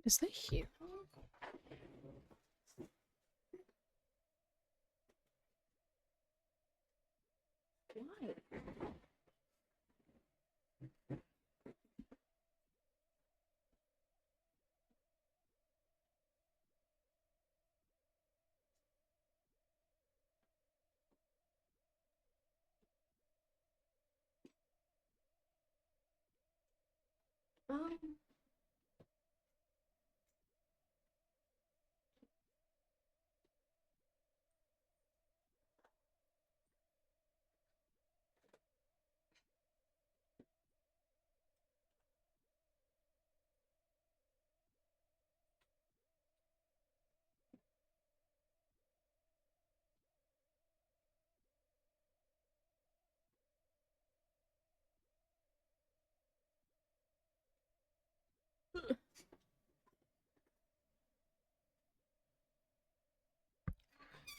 Is that here? Why? Um,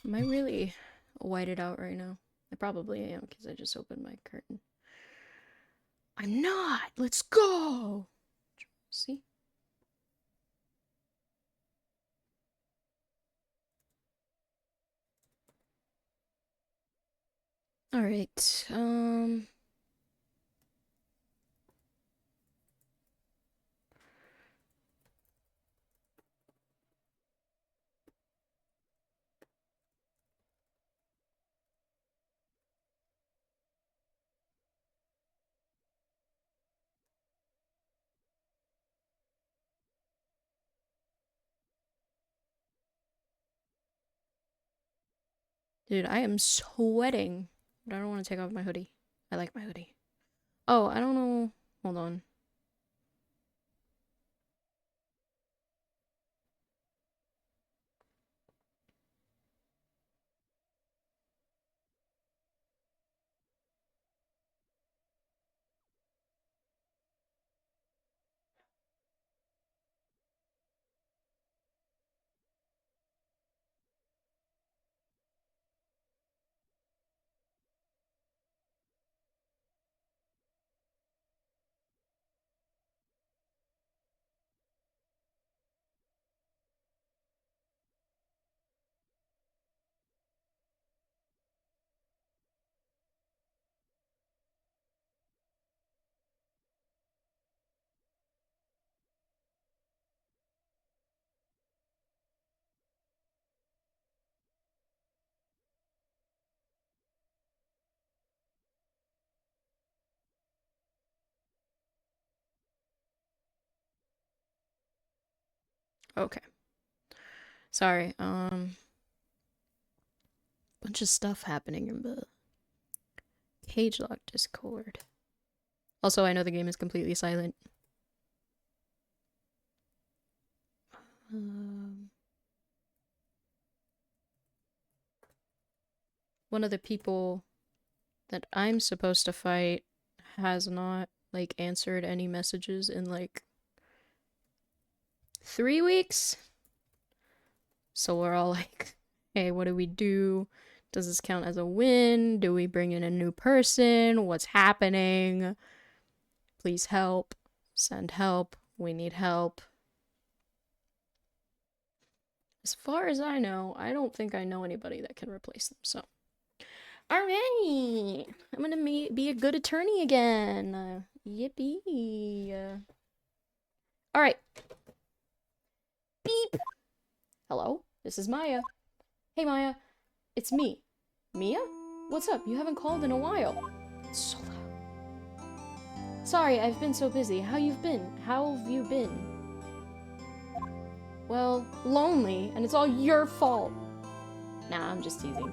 am I really whited out right now? I probably am because I just opened my curtain. I'm not! Let's go! See? Alright, dude, I am sweating. But I don't want to take off my hoodie. I like my hoodie. Oh, I don't know. Hold on. Okay. Sorry, bunch of stuff happening in the cage lock Discord. Also, I know the game is completely silent. Um, one of the people that I'm supposed to fight has not, like, answered any messages in, like, 3 weeks. So we're all like, hey, what do we do? Does this count as a win? Do we bring in a new person? What's happening? Please help. Send help. We need help. As far as I know, I don't think I know anybody that can replace them, so. Alright! I'm gonna be a good attorney again. Yippee. Alright. Beep! Hello? This is Maya. Hey, Maya. It's me. Mia? What's up? You haven't called in a while. It's so loud. Sorry, I've been so busy. How you've been? How have you been? Well, lonely, and it's all your fault. Nah, I'm just teasing.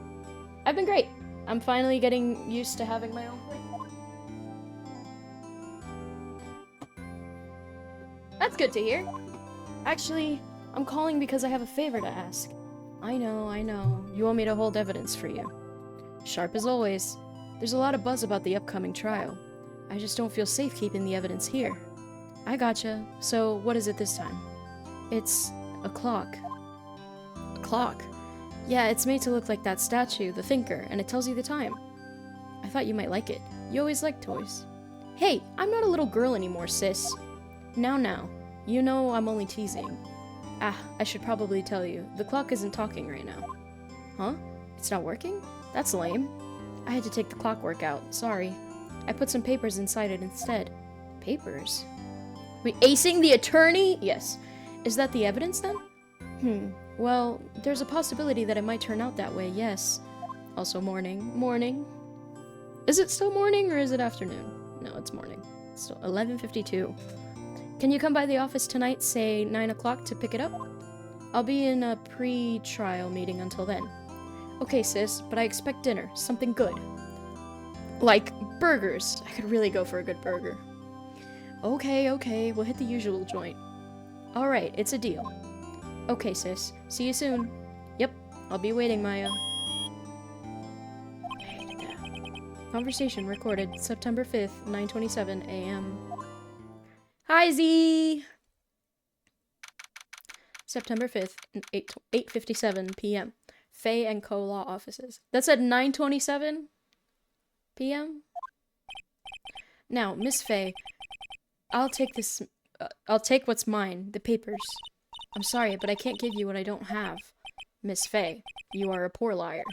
I've been great. I'm finally getting used to having my own place. That's good to hear. Actually, I'm calling because I have a favor to ask. I know. You want me to hold evidence for you. Sharp as always. There's a lot of buzz about the upcoming trial. I just don't feel safe keeping the evidence here. I gotcha. So, what is it this time? It's a clock. A clock? Yeah, it's made to look like that statue, the Thinker, and it tells you the time. I thought you might like it. You always liked toys. Hey, I'm not a little girl anymore, sis. Now. You know I'm only teasing. Ah, I should probably tell you. The clock isn't talking right now. Huh? It's not working? That's lame. I had to take the clockwork out. Sorry. I put some papers inside it instead. Papers? Wait, acing the attorney? Yes. Is that the evidence then? Well, there's a possibility that it might turn out that way, yes. Also morning. Morning. Is it still morning or is it afternoon? No, it's morning. It's still 11:52. Can you come by the office tonight, say 9 o'clock, to pick it up? I'll be in a pre-trial meeting until then. Okay, sis, but I expect dinner. Something good. Like burgers. I could really go for a good burger. Okay, we'll hit the usual joint. Alright, it's a deal. Okay, sis. See you soon. Yep, I'll be waiting, Maya. I hated that. Conversation recorded September 5th, 9:27 a.m. Hi, Z! September 5th, 8:57 p.m. Faye and Co. Law offices. That's at 9:27 p.m.? Now, Miss Faye, I'll take what's mine, the papers. I'm sorry, but I can't give you what I don't have. Miss Faye, you are a poor liar.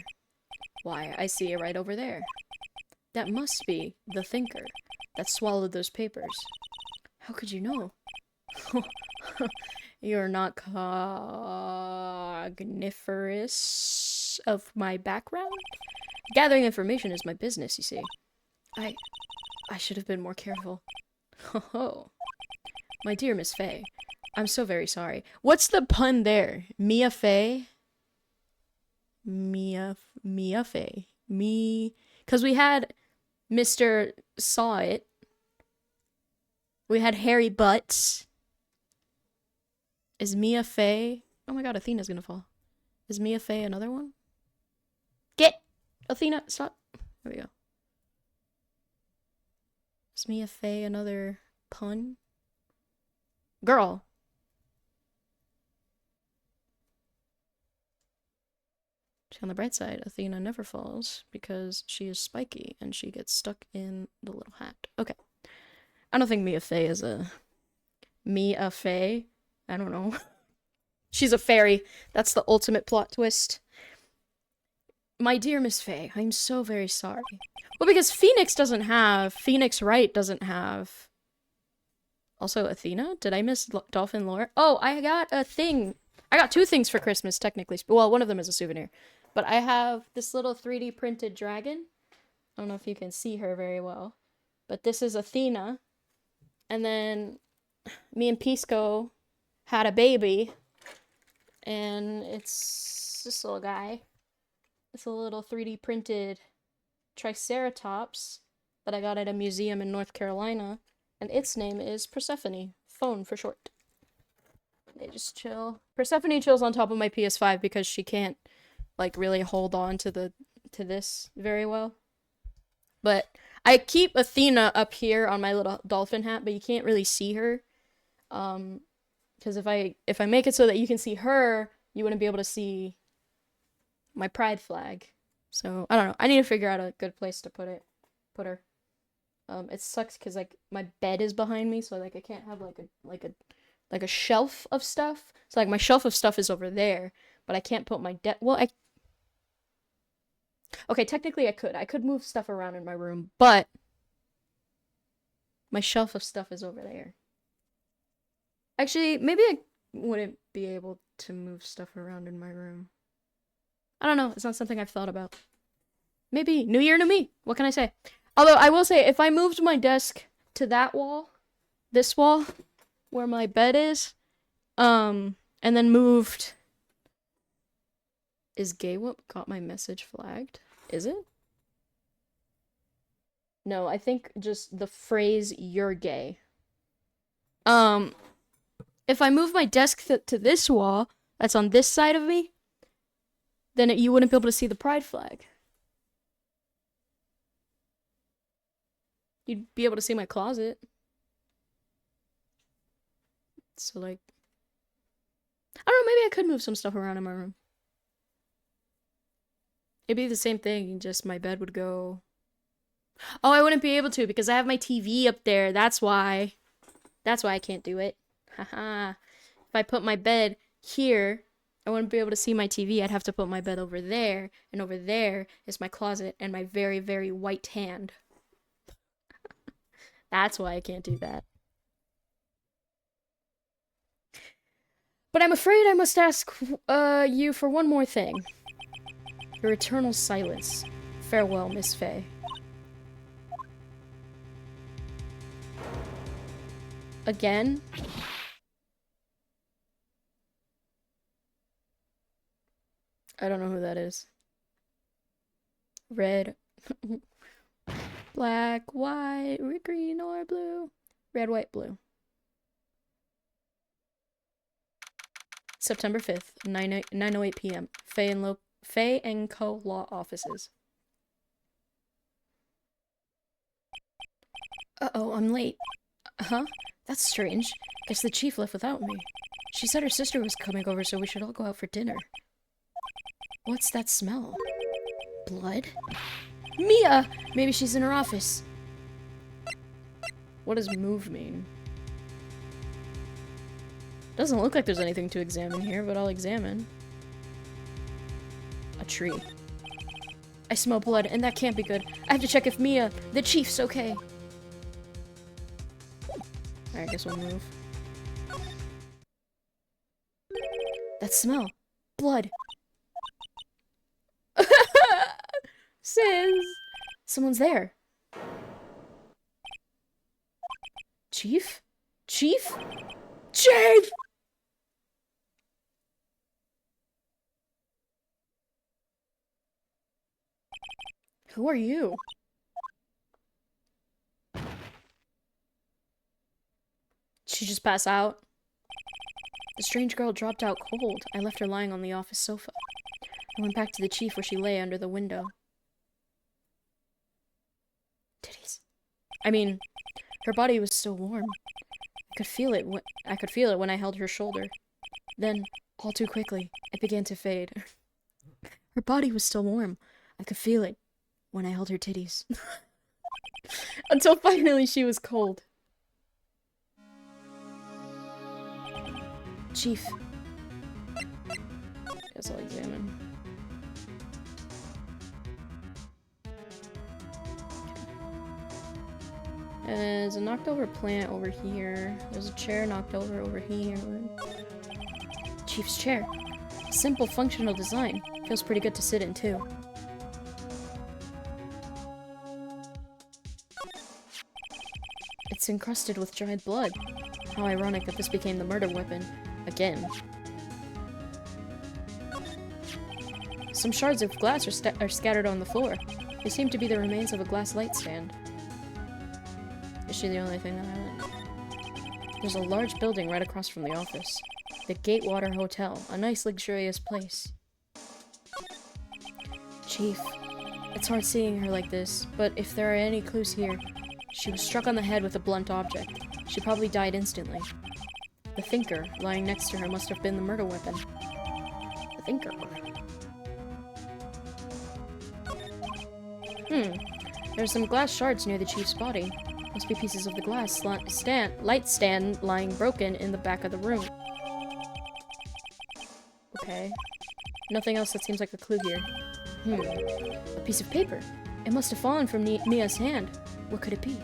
Why, I see it right over there. That must be the thinker that swallowed those papers. How could you know? You're not cogniferous of my background? Gathering information is my business, you see. I should have been more careful. Oh, my dear Miss Faye, I'm so very sorry. What's the pun there? Mia Faye? Mia Faye. Because we had Mr. Saw It. We had Harry Butts. Is Mia Faye... Oh my god, Athena's gonna fall. Is Mia Faye another one? Get! Athena, stop. There we go. Is Mia Faye another pun? Girl. On the bright side, Athena never falls because she is spiky and she gets stuck in the little hat. Okay. I don't think Mia Faye is a... Mia Faye? I don't know. She's a fairy. That's the ultimate plot twist. My dear Miss Faye, I'm so very sorry. Well, because Phoenix Wright doesn't have... Also, Athena? Did I miss Dolphin Lore? Oh, I got a thing. I got 2 things for Christmas, technically. Well, one of them is a souvenir. But I have this little 3D printed dragon. I don't know if you can see her very well. But this is Athena. And then me and Pisco had a baby. And it's this little guy. It's a little 3D printed Triceratops that I got at a museum in North Carolina. And its name is Persephone. Phone for short. They just chill. Persephone chills on top of my PS5 because she can't like really hold on to this very well. But I keep Athena up here on my little dolphin hat, but you can't really see her. Because if I make it so that you can see her, you wouldn't be able to see my pride flag. So I don't know. I need to figure out a good place to put her. It sucks because like my bed is behind me, so like I can't have like a shelf of stuff. So like my shelf of stuff is over there, but I can't put my okay, technically I could move stuff around in my room, but my shelf of stuff is over there. Actually, maybe I wouldn't be able to move stuff around in my room. I don't know. It's not something I've thought about. Maybe. New year, new me. What can I say? Although, I will say, if I moved my desk to that wall, this wall, where my bed is, and then moved... Is Gay Whoop got my message flagged? Is it? No, I think just the phrase, you're gay. If I move my desk to this wall, that's on this side of me, then you wouldn't be able to see the pride flag. You'd be able to see my closet. So, like... I don't know, maybe I could move some stuff around in my room. It'd be the same thing, just my bed would go... Oh, I wouldn't be able to because I have my TV up there. That's why. That's why I can't do it. Haha. If I put my bed here, I wouldn't be able to see my TV. I'd have to put my bed over there, and over there is my closet and my very, very white hand. That's why I can't do that. But I'm afraid I must ask you for one more thing. Your eternal silence. Farewell, Miss Fey. Again? I don't know who that is. Red. Black, white, green, or blue. Red, white, blue. September 5th, 9:08 p.m. Fey and Co. Law Offices. Uh-oh, I'm late. Huh? That's strange. Guess the chief left without me. She said her sister was coming over, so we should all go out for dinner. What's that smell? Blood? Mia! Maybe she's in her office. What does move mean? Doesn't look like there's anything to examine here, but I'll examine. A tree. I smell blood, and that can't be good. I have to check if Mia, the chief's okay. Alright, I guess we'll move. That smell. Blood. Sis! Someone's there. Chief? Chief? Chief! Who are you? She just passed out. The strange girl dropped out cold. I left her lying on the office sofa. I went back to the chief where she lay under the window. Titties. I mean, her body was still warm. I could feel it when I held her shoulder. Then, all too quickly, it began to fade. Her body was still warm. I could feel it when I held her titties. Until finally she was cold. Chief. Guess I'll examine. There's a knocked over plant over here. There's a chair knocked over here. Chief's chair. Simple functional design. Feels pretty good to sit in too. It's encrusted with dried blood. How ironic that this became the murder weapon. Again. Some shards of glass are scattered on the floor. They seem to be the remains of a glass light stand. Is she the only thing that I like? There's a large building right across from the office. The Gatewater Hotel. A nice, luxurious place. Chief, it's hard seeing her like this, but if there are any clues here, she was struck on the head with a blunt object. She probably died instantly. The thinker, lying next to her, must have been the murder weapon. The thinker. There's some glass shards near the chief's body. Must be pieces of the glass light stand lying broken in the back of the room. Okay. Nothing else that seems like a clue here. A piece of paper. It must have fallen from Mia's hand. What could it be?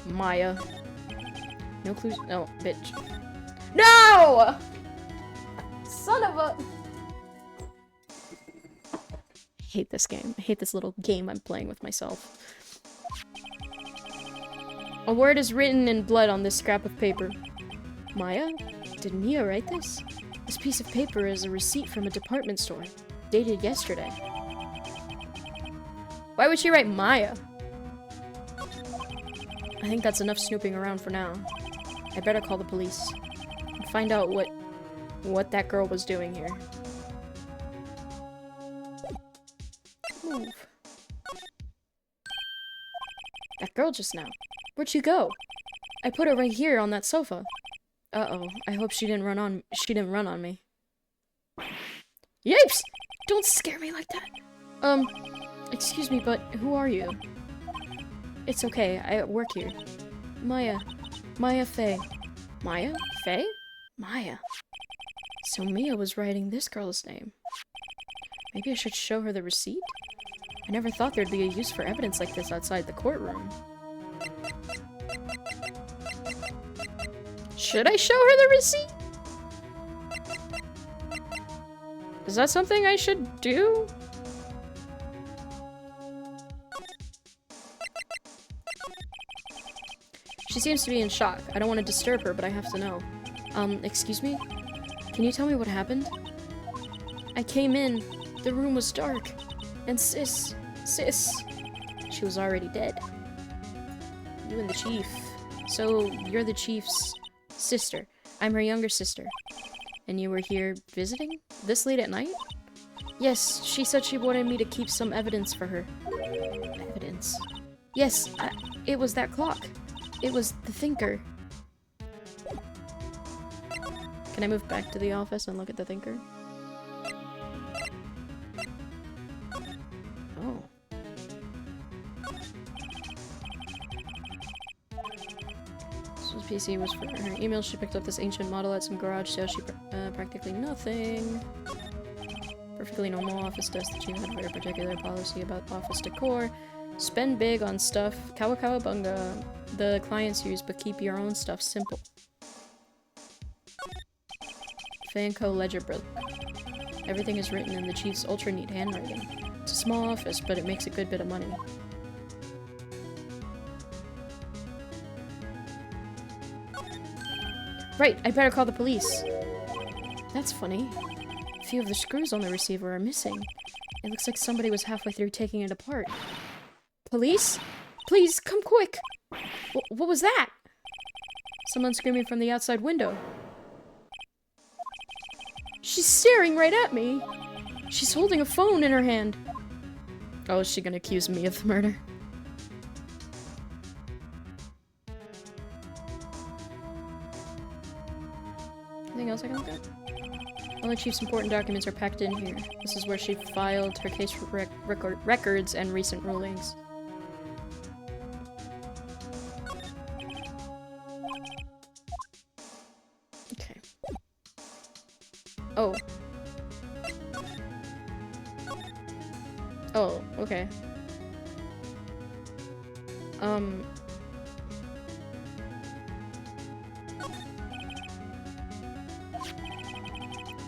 Maya. No clues. No, bitch. No! Son of a... I hate this game. I hate this little game I'm playing with myself. A word is written in blood on this scrap of paper. Maya? Did Mia write this? This piece of paper is a receipt from a department store, dated yesterday. Why would she write Maya? I think that's enough snooping around for now. I better call the police and find out what that girl was doing here. Move. That girl just now. Where'd she go? I put her right here on that sofa. Uh-oh. I hope she didn't run on me. Yipes! Don't scare me like that. Excuse me, but who are you? It's okay. I work here. Maya. Maya Faye. Maya? Faye? Maya. So Mia was writing this girl's name. Maybe I should show her the receipt? I never thought there'd be a use for evidence like this outside the courtroom. Should I show her the receipt? Is that something I should do? She seems to be in shock. I don't want to disturb her, but I have to know. Excuse me? Can you tell me what happened? I came in. The room was dark. And sis, she was already dead. You and the chief. So, you're the chief's sister. I'm her younger sister. And you were here visiting? This late at night? Yes, she said she wanted me to keep some evidence for her. Evidence? Yes, it was that clock. It was the thinker. Can I move back to the office and look at the thinker? Oh. So this PC was for her email. She picked up this ancient model at some garage sale. She practically nothing. Perfectly normal office desk. The chief had a very particular policy about office decor. Spend big on stuff. Kawabunga. The clients use, but keep your own stuff simple. Fanco ledger book. Everything is written in the chief's ultra neat handwriting. It's a small office, but it makes a good bit of money. Right, I better call the police. That's funny. A few of the screws on the receiver are missing. It looks like somebody was halfway through taking it apart. Police? Please, come quick! What was that? Someone screaming from the outside window. She's staring right at me! She's holding a phone in her hand. Oh, is she gonna accuse me of the murder? Anything else I can look at? All the chief's important documents are packed in here. This is where she filed her case records and recent rulings. Okay. Oh. Oh, okay.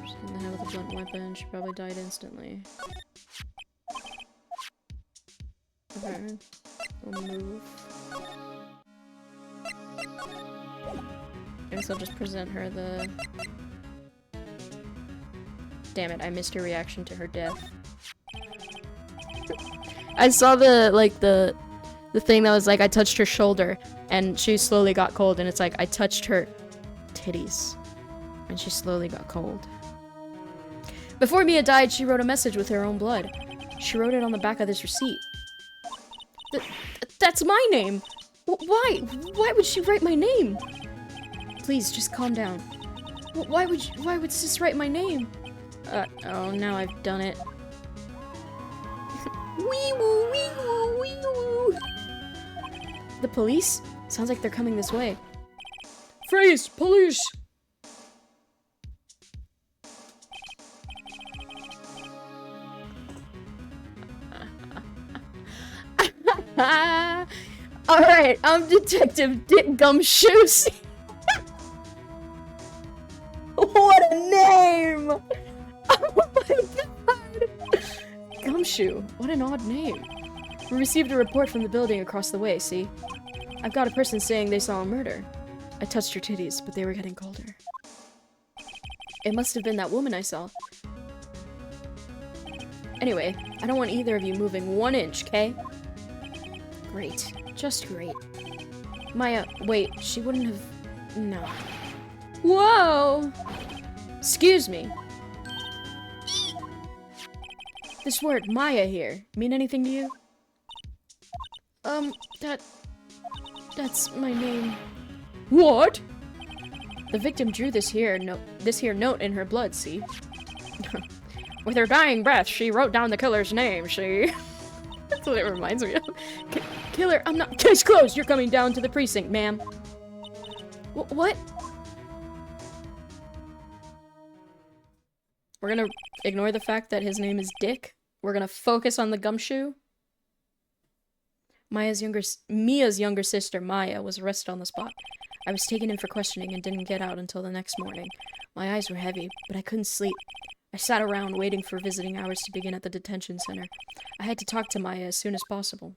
She's in the head with a blunt weapon. She probably died instantly. Okay. We'll move. I guess I'll just present her the... Damn it, I missed her reaction to her death. I saw the thing that was like, I touched her shoulder, and she slowly got cold, and it's like, I touched her titties, and she slowly got cold. Before Mia died, she wrote a message with her own blood. She wrote it on the back of this receipt. That's my name! Why? Why would she write my name? Please, just calm down. Why would sis write my name? Oh, now I've done it. Wee woo, wee woo, wee woo. The police? Sounds like they're coming this way. Freeze! Police! Alright, I'm Detective Dick Gumshoes. What a name! Oh my god! Gumshoe, what an odd name. We received a report from the building across the way, see? I've got a person saying they saw a murder. I touched her titties, but they were getting colder. It must have been that woman I saw. Anyway, I don't want either of you moving 1 inch, okay? Great. Just great. Maya, wait, she wouldn't have... No. Whoa! Excuse me. This word, Maya here, mean anything to you? That's my name. What? The victim drew this here note in her blood, see? With her dying breath, she wrote down the killer's name, That's what it reminds me of. killer. I'm not. Case closed. You're coming down to the precinct, ma'am. What? We're gonna ignore the fact that his name is Dick. We're gonna focus on the gumshoe. Mia's younger sister, Maya, was arrested on the spot. I was taken in for questioning and didn't get out until the next morning. My eyes were heavy, but I couldn't sleep. I sat around waiting for visiting hours to begin at the detention center. I had to talk to Maya as soon as possible.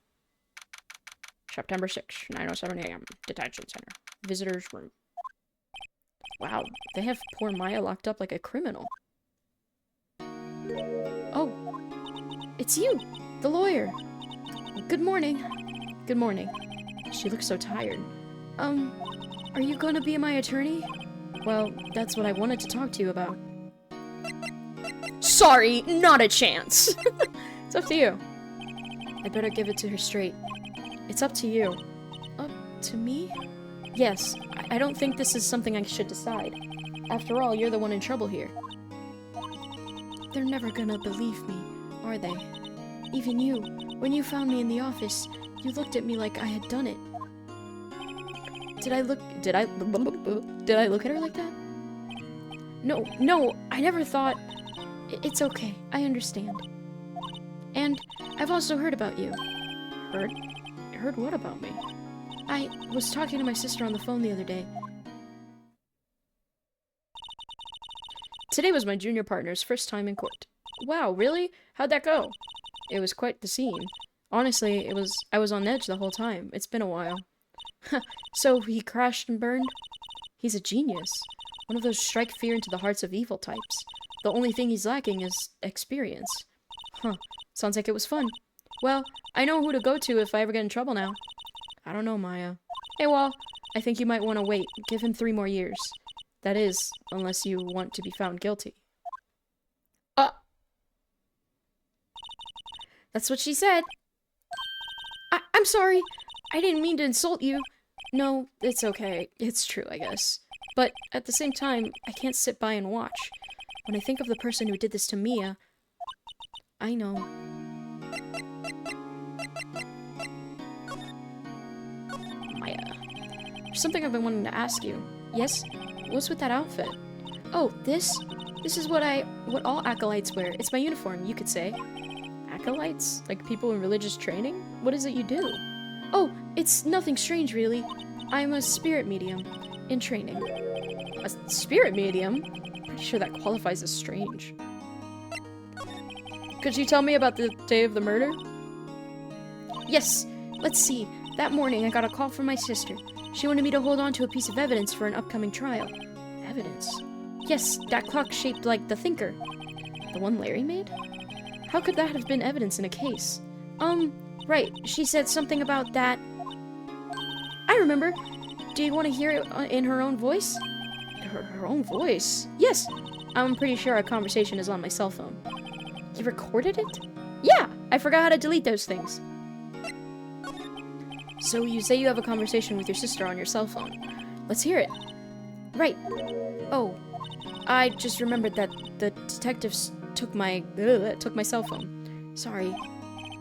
September 6th, 9:07 a.m. Detention center. Visitor's room. Wow, they have poor Maya locked up like a criminal. Oh, it's you, the lawyer. Good morning. Good morning. She looks so tired. Are you gonna be my attorney? Well, that's what I wanted to talk to you about. Sorry, not a chance. It's up to you. I better give it to her straight. It's up to you. Up to me? Yes, I don't think this is something I should decide. After all, you're the one in trouble here. They're never gonna believe me, are they? Even you, when you found me in the office, you looked at me like I had done it. Did I look at her like that? No, I never thought... It's okay, I understand. And I've also heard about you. Heard? Heard what about me? I was talking to my sister on the phone the other day. Today was my junior partner's first time in court. Wow, really? How'd that go? It was quite the scene. Honestly, I was on edge the whole time. It's been a while. So he crashed and burned? He's a genius. One of those strike fear into the hearts of evil types. The only thing he's lacking is experience. Huh. Sounds like it was fun. Well, I know who to go to if I ever get in trouble now. I don't know, Maya. Hey, well, I think you might want to wait. Give him 3 more years. That is, unless you want to be found guilty. That's what she said. I'm sorry. I didn't mean to insult you. No, it's okay. It's true, I guess. But at the same time, I can't sit by and watch. When I think of the person who did this to Mia, I know. Maya. There's something I've been wanting to ask you. Yes? What's with that outfit? Oh, this? This is what all acolytes wear. It's my uniform, you could say. Acolytes? Like people in religious training? What is it you do? Oh, it's nothing strange, really. I'm a spirit medium in training. A spirit medium? Pretty sure that qualifies as strange. Could you tell me about the day of the murder? Yes. Let's see. That morning, I got a call from my sister. She wanted me to hold on to a piece of evidence for an upcoming trial. Evidence? Yes, that clock shaped like the Thinker. The one Larry made? How could that have been evidence in a case? Right. She said something about that. I remember. Do you want to hear it in her own voice? Her own voice? Yes. I'm pretty sure our conversation is on my cell phone. You recorded it? Yeah, I forgot how to delete those things. So you say you have a conversation with your sister on your cell phone. Let's hear it. Right. Oh, I just remembered that the detectives took my cell phone. Sorry.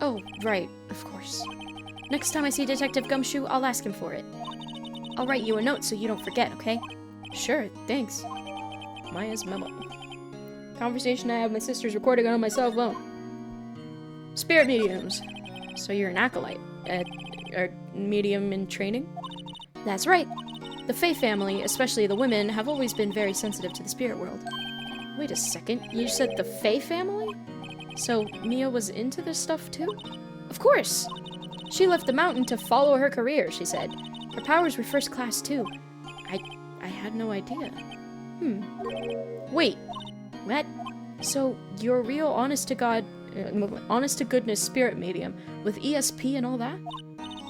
Oh, right, of course. Next time I see Detective Gumshoe, I'll ask him for it. I'll write you a note so you don't forget, okay? Sure, thanks. Maya's memo. Conversation I have with my sister's recording on my cell phone. Spirit mediums. So you're an acolyte. Or medium in training? That's right. The Fae family, especially the women, have always been very sensitive to the spirit world. Wait a second, you said the Fae family? So Mia was into this stuff too? Of course! She left the mountain to follow her career, she said. Her powers were first class too. I had no idea. Wait, what? So you're a real honest to goodness spirit medium with ESP and all that?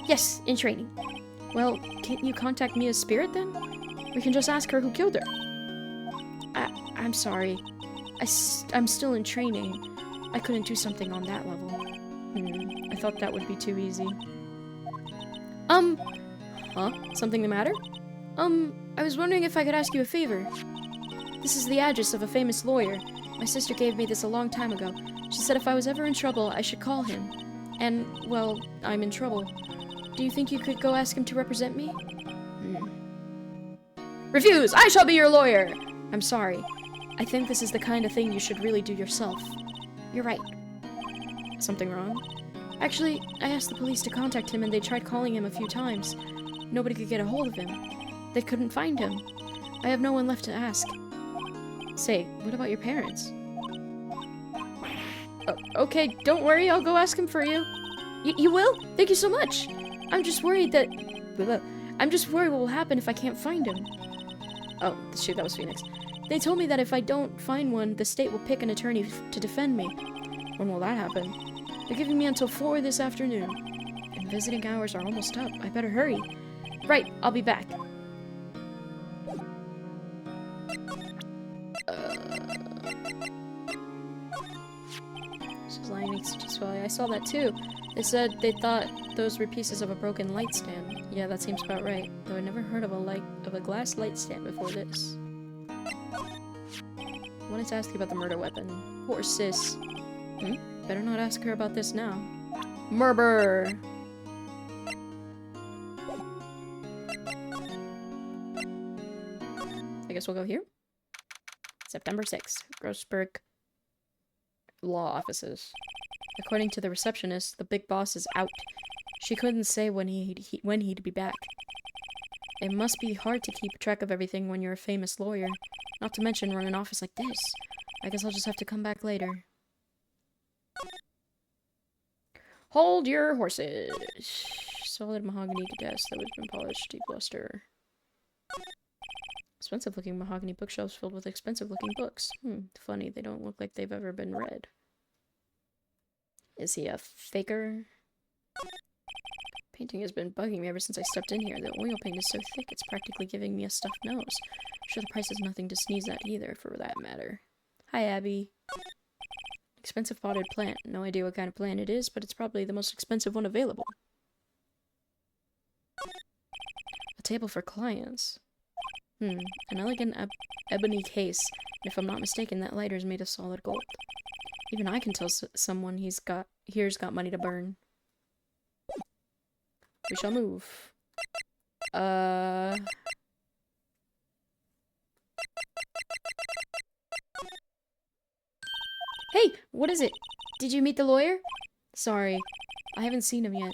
Yes, in training. Well, can't you contact Mia's spirit then? We can just ask her who killed her. I'm sorry. I'm still in training. I couldn't do something on that level. I thought that would be too easy. Huh? Something the matter? I was wondering if I could ask you a favor. This is the address of a famous lawyer. My sister gave me this a long time ago. She said if I was ever in trouble, I should call him. And, well, I'm in trouble. Do you think you could go ask him to represent me? Refuse! I shall be your lawyer! I'm sorry. I think this is the kind of thing you should really do yourself. You're right. Something wrong? Actually, I asked the police to contact him and they tried calling him a few times. Nobody could get a hold of him. They couldn't find him. I have no one left to ask. Say, what about your parents? Okay, don't worry, I'll go ask him for you. You will? Thank you so much. I'm just worried that... I'm just worried what will happen if I can't find him. Oh, shoot, that was Phoenix. They told me that if I don't find one, the state will pick an attorney to defend me. When will that happen? They're giving me until 4 this afternoon. And visiting hours are almost up. I better hurry. Right, I'll be back. I saw that too. They said they thought those were pieces of a broken light stand. Yeah, that seems about right. Though I never heard of a glass light stand before this. I wanted to ask you about the murder weapon. Poor sis. Better not ask her about this now. Murder! I guess we'll go here. September 6th. Grossberg Law Offices. According to the receptionist, the big boss is out. She couldn't say when he'd be back. It must be hard to keep track of everything when you're a famous lawyer. Not to mention run an office like this. I guess I'll just have to come back later. Hold your horses. Solid mahogany desk that has been polished. Deep luster. Expensive looking mahogany bookshelves filled with expensive looking books. Funny, they don't look like they've ever been read. Is he a faker? Painting has been bugging me ever since I stepped in here. The oil paint is so thick it's practically giving me a stuffed nose. I'm sure the price is nothing to sneeze at either, for that matter. Hi, Abby. Expensive potted plant. No idea what kind of plant it is, but it's probably the most expensive one available. A table for clients. An elegant ebony case. And if I'm not mistaken, that lighter is made of solid gold. Even I can tell someone here's got money to burn. We shall move. Hey, what is it? Did you meet the lawyer? Sorry, I haven't seen him yet.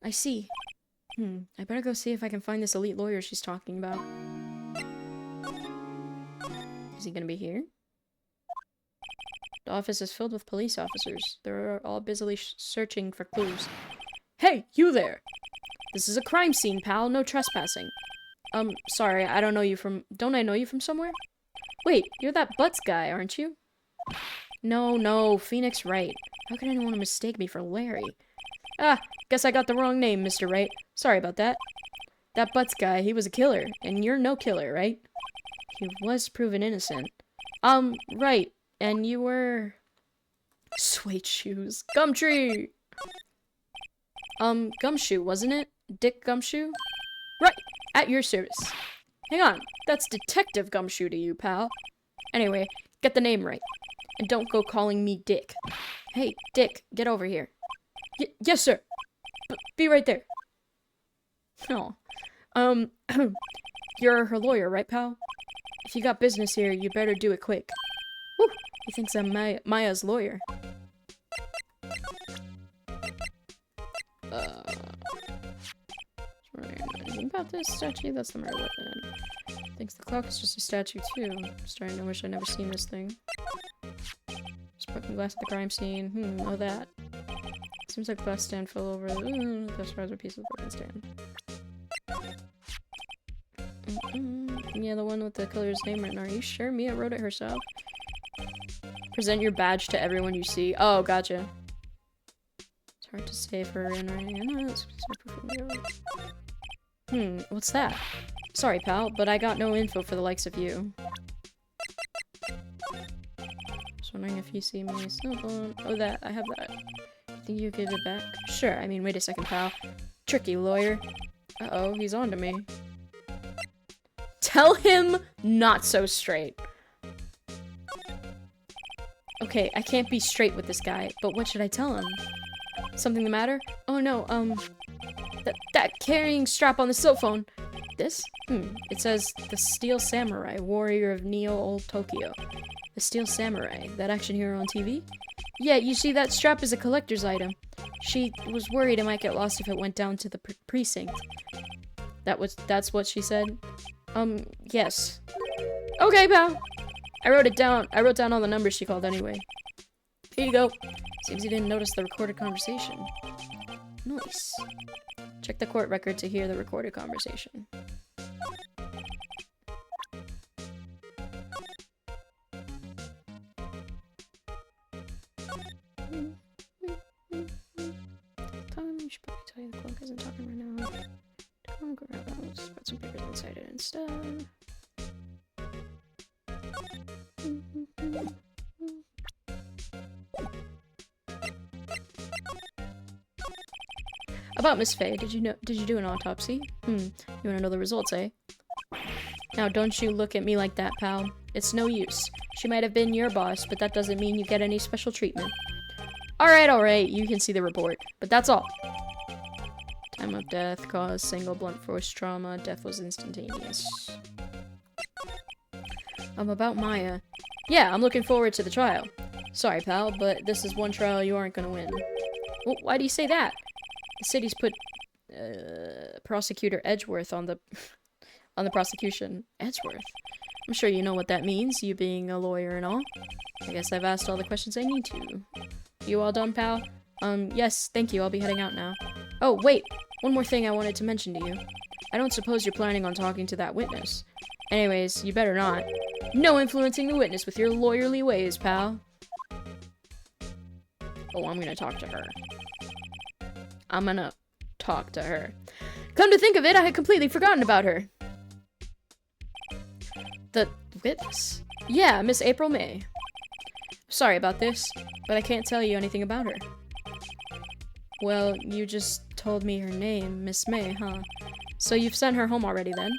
I see. I better go see if I can find this elite lawyer she's talking about. Is he gonna be here? The office is filled with police officers. They're all busily searching for clues. Hey, you there! This is a crime scene, pal. No trespassing. Sorry, I don't know you from... Don't I know you from somewhere? Wait, you're that Butts guy, aren't you? No, Phoenix Wright. How could anyone mistake me for Larry? Ah, guess I got the wrong name, Mr. Wright. Sorry about that. That Butts guy, he was a killer. And you're no killer, right? He was proven innocent. Right. And you were... Suede shoes. Gumtree! Gumshoe, wasn't it? Dick Gumshoe? Right! At your service. Hang on. That's Detective Gumshoe to you, pal. Anyway, get the name right. And don't go calling me Dick. Hey, Dick, get over here. Yes, sir. Be right there. Oh. You're her lawyer, right, pal? If you got business here, you better do it quick. Whew, he thinks I'm Maya's lawyer. Anything about this statue? That's the murder weapon. Thinks the clock is just a statue, too. Starting to wish I'd never seen this thing. Broken glass at the crime scene. Know that. Seems like the glass stand fell over. Glass bars are pieces of broken stand. Yeah, the one with the killer's name written. Are you sure Mia wrote it herself? Present your badge to everyone you see. Oh, gotcha. It's hard to say for her handwriting. What's that? Sorry, pal, but I got no info for the likes of you. Just wondering if you see my cell phone. Oh, that. I have that. Think you give it back? Sure. I mean, wait a second, pal. Tricky lawyer. Uh-oh, he's on to me. Tell him not so straight. Okay, I can't be straight with this guy, but what should I tell him? Something the matter? Oh no, That carrying strap on the cell phone. This? It says the Steel Samurai, warrior of Neo Old Tokyo. The Steel Samurai, that action hero on TV? Yeah, you see, that strap is a collector's item. She was worried it might get lost if it went down to the precinct. That's what she said? Yes. Okay, pal. I wrote it down. I wrote down all the numbers she called anyway. Here you go. Seems you didn't notice the recorded conversation. Nice. Check the court record to hear the recorded conversation. You should probably tell you the cloak isn't talking right now. Come grab those. Put some papers inside it instead. About Miss Faye, did you do an autopsy? You wanna know the results, eh? Now, don't you look at me like that, pal. It's no use. She might have been your boss, but that doesn't mean you get any special treatment. Alright, you can see the report. But that's all. Time of death, cause, single blunt force trauma, death was instantaneous. About Maya. Yeah, I'm looking forward to the trial. Sorry, pal, but this is one trial you aren't gonna win. Well, why do you say that? The city's put, Prosecutor Edgeworth on the prosecution. Edgeworth? I'm sure you know what that means, you being a lawyer and all. I guess I've asked all the questions I need to. You all done, pal? Yes, thank you, I'll be heading out now. Oh, wait! One more thing I wanted to mention to you. I don't suppose you're planning on talking to that witness. Anyways, you better not. No influencing the witness with your lawyerly ways, pal. Oh, I'm gonna talk to her. I'm gonna talk to her. Come to think of it, I had completely forgotten about her. The witness? Yeah, Miss April May. Sorry about this, but I can't tell you anything about her. Well, you just told me her name, Miss May, huh? So you've sent her home already then?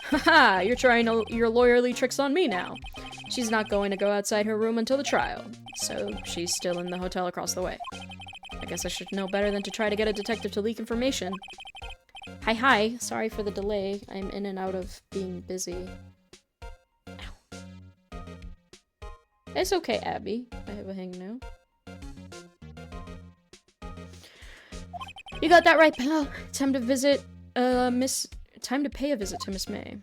Haha, you're trying your lawyerly tricks on me now. She's not going to go outside her room until the trial, so she's still in the hotel across the way. I guess I should know better than to try to get a detective to leak information. Hi, sorry for the delay. I'm in and out of being busy. Ow. It's okay, Abby. I have a hang now. You got that right, pal. Time to visit, Time to pay a visit to Miss May.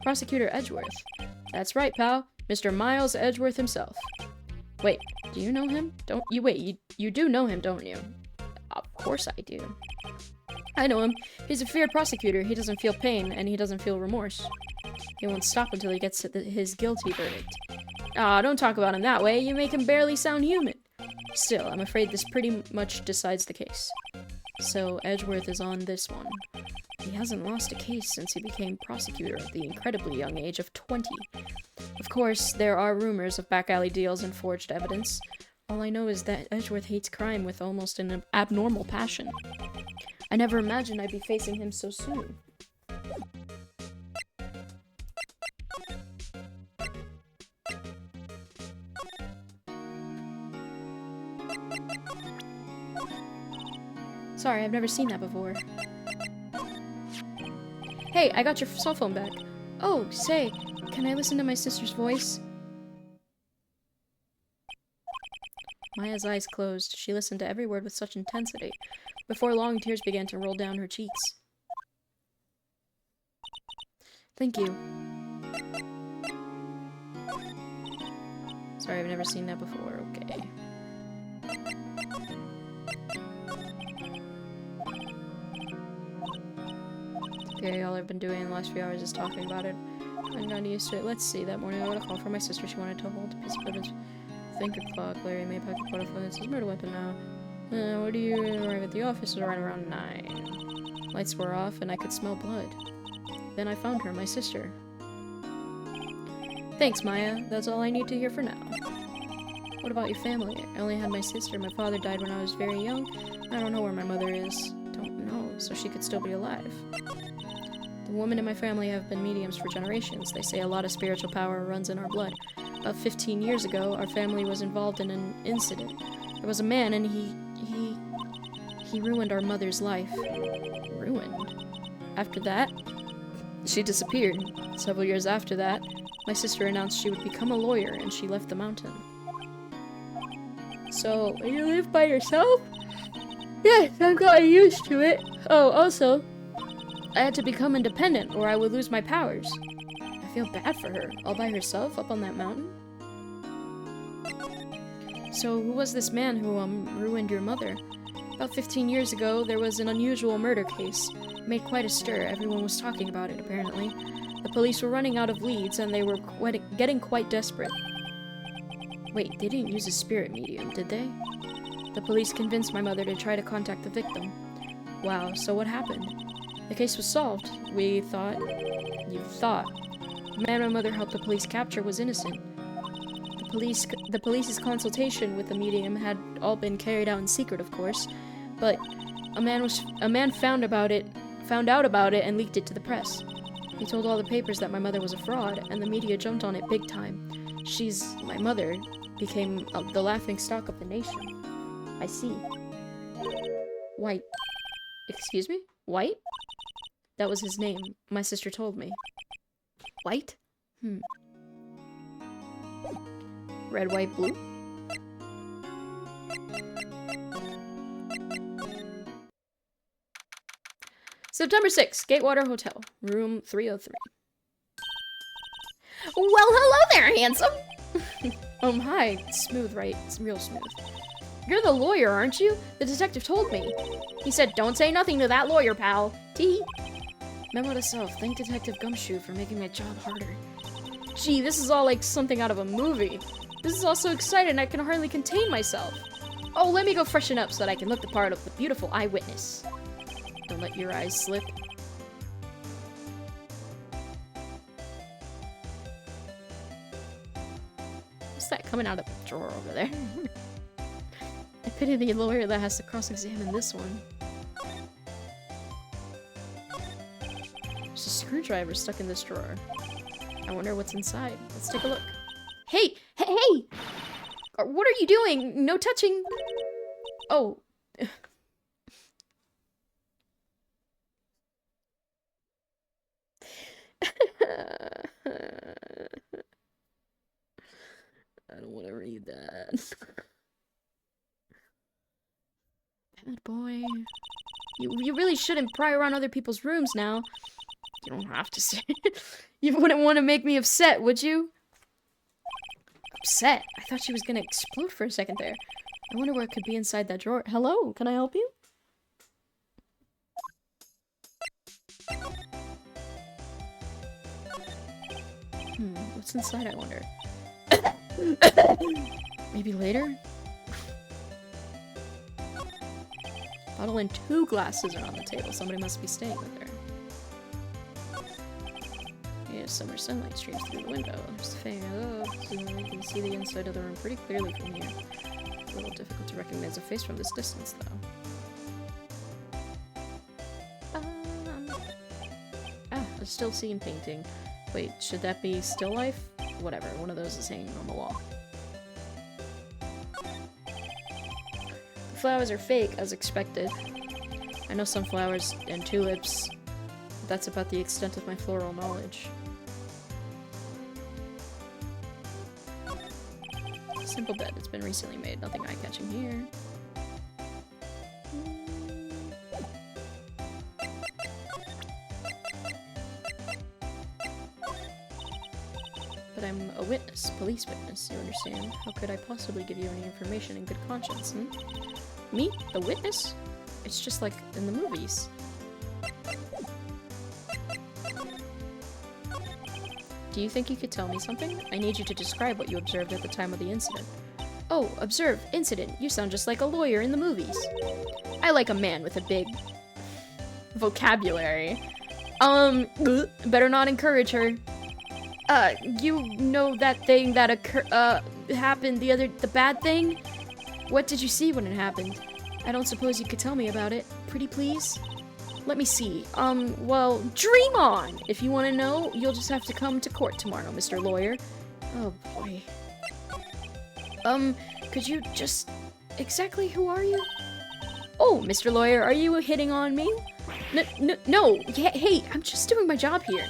Prosecutor Edgeworth. That's right, pal. Mr. Miles Edgeworth himself. Wait, do you know him? You do know him, don't you? Of course I do. I know him. He's a feared prosecutor. He doesn't feel pain, and he doesn't feel remorse. He won't stop until he gets his guilty verdict. Ah, don't talk about him that way. You make him barely sound human. Still, I'm afraid this pretty much decides the case. So, Edgeworth is on this one. He hasn't lost a case since he became prosecutor at the incredibly young age of 20. Of course, there are rumors of back-alley deals and forged evidence. All I know is that Edgeworth hates crime with almost an abnormal passion. I never imagined I'd be facing him so soon. Sorry, I've never seen that before. Hey, I got your cell phone back. Oh, say, can I listen to my sister's voice? Maya's eyes closed. She listened to every word with such intensity. Before long, tears began to roll down her cheeks. Thank you. Sorry, I've never seen that before. Okay. Okay, all I've been doing in the last few hours is talking about it. I'm not used to it. Let's see. That morning I got a call from my sister. She wanted to hold a piece of evidence. Thinker clock. Larry May pocket butterfly. It says murder weapon now. What do you arrive at the office right around 9? Lights were off and I could smell blood. Then I found her, my sister. Thanks, Maya. That's all I need to hear for now. What about your family? I only had my sister. My father died when I was very young. I don't know where my mother is. Don't know, so she could still be alive. The women in my family have been mediums for generations. They say a lot of spiritual power runs in our blood. About 15 years ago, our family was involved in an incident. There was a man, and He ruined our mother's life. Ruined? After that, she disappeared. Several years after that, my sister announced she would become a lawyer and she left the mountain. So, you live by yourself? Yes, I've gotten used to it. Oh, also, I had to become independent or I would lose my powers. I feel bad for her, all by herself up on that mountain. So, who was this man who, ruined your mother? About 15 years ago, there was an unusual murder case. It made quite a stir. Everyone was talking about it, apparently. The police were running out of leads, and they were getting quite desperate. Wait, they didn't use a spirit medium, did they? The police convinced my mother to try to contact the victim. Wow, so what happened? The case was solved. We thought... You thought. The man my mother helped the police capture was innocent. The police's consultation with the medium had all been carried out in secret, of course, but a man found out about it and leaked it to the press. He told all the papers that my mother was a fraud, and the media jumped on it big time. My mother became the laughingstock of the nation. I see. White. Excuse me? White? That was his name. My sister told me. White? Red, white, blue? September 6th, Gatewater Hotel, room 303. Well, hello there, handsome! Hi. Smooth, right? It's real smooth. You're the lawyer, aren't you? The detective told me. He said, don't say nothing to that lawyer, pal. Tee. Memo to self. Thank Detective Gumshoe for making my job harder. Gee, this is all like something out of a movie. This is all so exciting I can hardly contain myself. Oh, let me go freshen up so that I can look the part of the beautiful eyewitness. Don't let your eyes slip. What's that coming out of the drawer over there? I pity the lawyer that has to cross-examine this one. There's a screwdriver stuck in this drawer. I wonder what's inside. Let's take a look. Hey! Hey! Hey! What are you doing? No touching! Oh. I don't want to read that. Bad boy. You really shouldn't pry around other people's rooms now. You don't have to say it. You wouldn't want to make me upset, would you? Upset? I thought she was gonna explode for a second there. I wonder what could be inside that drawer. Hello? Can I help you? What's inside, I wonder? Maybe later? Bottle and 2 glasses are on the table. Somebody must be staying with her. Yeah, summer sunlight streams through the window. There's the fan. Oh, so you can see the inside of the room pretty clearly from here. A little difficult to recognize a face from this distance, though. A still scene painting. Wait, should that be still life? Whatever, one of those is hanging on the wall. The flowers are fake, as expected. I know sunflowers and tulips. But that's about the extent of my floral knowledge. Simple bed, it's been recently made. Nothing eye-catching here. But I'm a witness, police witness, you understand? How could I possibly give you any information in good conscience, Me? The witness? It's just like in the movies. Do you think you could tell me something? I need you to describe what you observed at the time of the incident. Oh, observe, incident. You sound just like a lawyer in the movies. I like a man with a big vocabulary. Better not encourage her. You know that thing that happened the bad thing? What did you see when it happened? I don't suppose you could tell me about it. Pretty please? Let me see. Well, dream on! If you want to know, you'll just have to come to court tomorrow, Mr. Lawyer. Oh, boy. Could you just... Exactly who are you? Oh, Mr. Lawyer, are you hitting on me? No. Hey, I'm just doing my job here.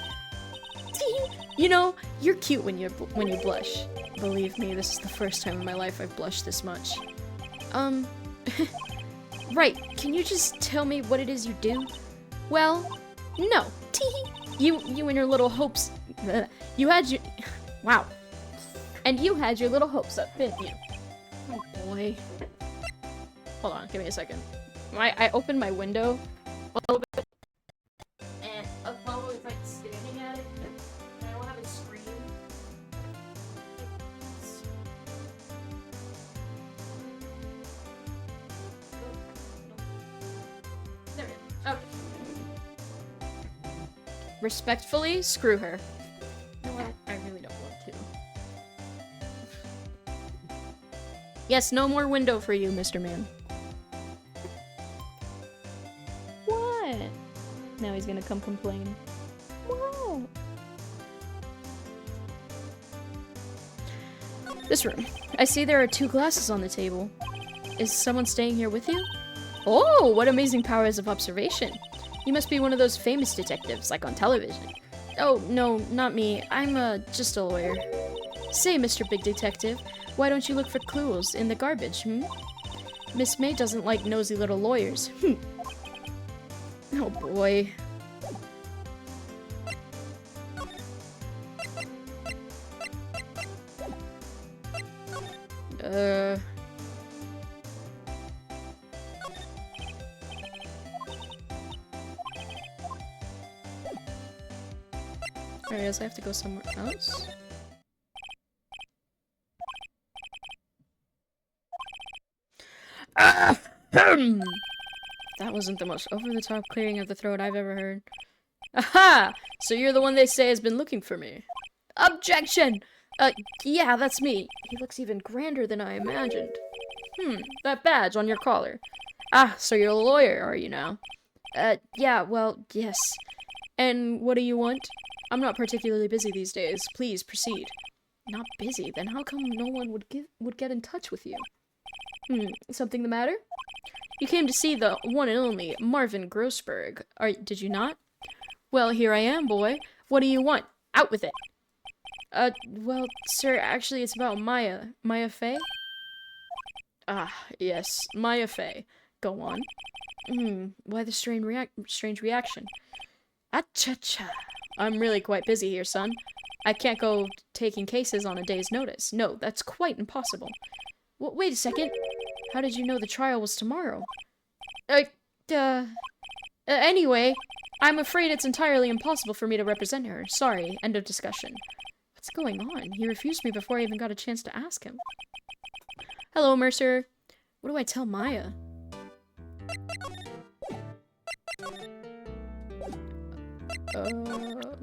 You know, you're cute when you blush. Believe me, this is the first time in my life I've blushed this much. Right, can you just tell me what it is you do? Well, no. You and your little hopes. Wow. And you had your little hopes up, didn't you? Oh boy. Hold on, give me a second. I opened my window a little bit, and Apollo is like standing at it, and I don't have a screen. There we go. Okay. Respectfully, screw her. No, I really don't want to. Yes, no more window for you, Mr. Man. What? Now he's gonna come complain. What? This room. I see there are 2 glasses on the table. Is someone staying here with you? Oh, what amazing powers of observation. You must be one of those famous detectives, like on television. Oh, no, not me. I'm, just a lawyer. Say, Mr. Big Detective, why don't you look for clues in the garbage, Miss May doesn't like nosy little lawyers. Oh, boy. I guess I have to go somewhere else. That wasn't the most over-the-top clearing of the throat I've ever heard. Aha! So you're the one they say has been looking for me. Objection! Yeah, that's me. He looks even grander than I imagined. That badge on your collar. Ah, so you're a lawyer, are you now? Yeah, well, yes. And what do you want? I'm not particularly busy these days. Please, proceed. Not busy? Then how come no one would get in touch with you? Something the matter? You came to see the one and only Marvin Grossberg. Did you not? Well, here I am, boy. What do you want? Out with it! Well, sir, actually it's about Maya. Maya Fey? Ah, yes, Maya Fey. Go on. Why the strange reaction? Acha-cha. I'm really quite busy here, son. I can't go taking cases on a day's notice. No, that's quite impossible. Wait a second. How did you know the trial was tomorrow? Anyway, I'm afraid it's entirely impossible for me to represent her. Sorry, end of discussion. What's going on? He refused me before I even got a chance to ask him. Hello, Mercer. What do I tell Maya?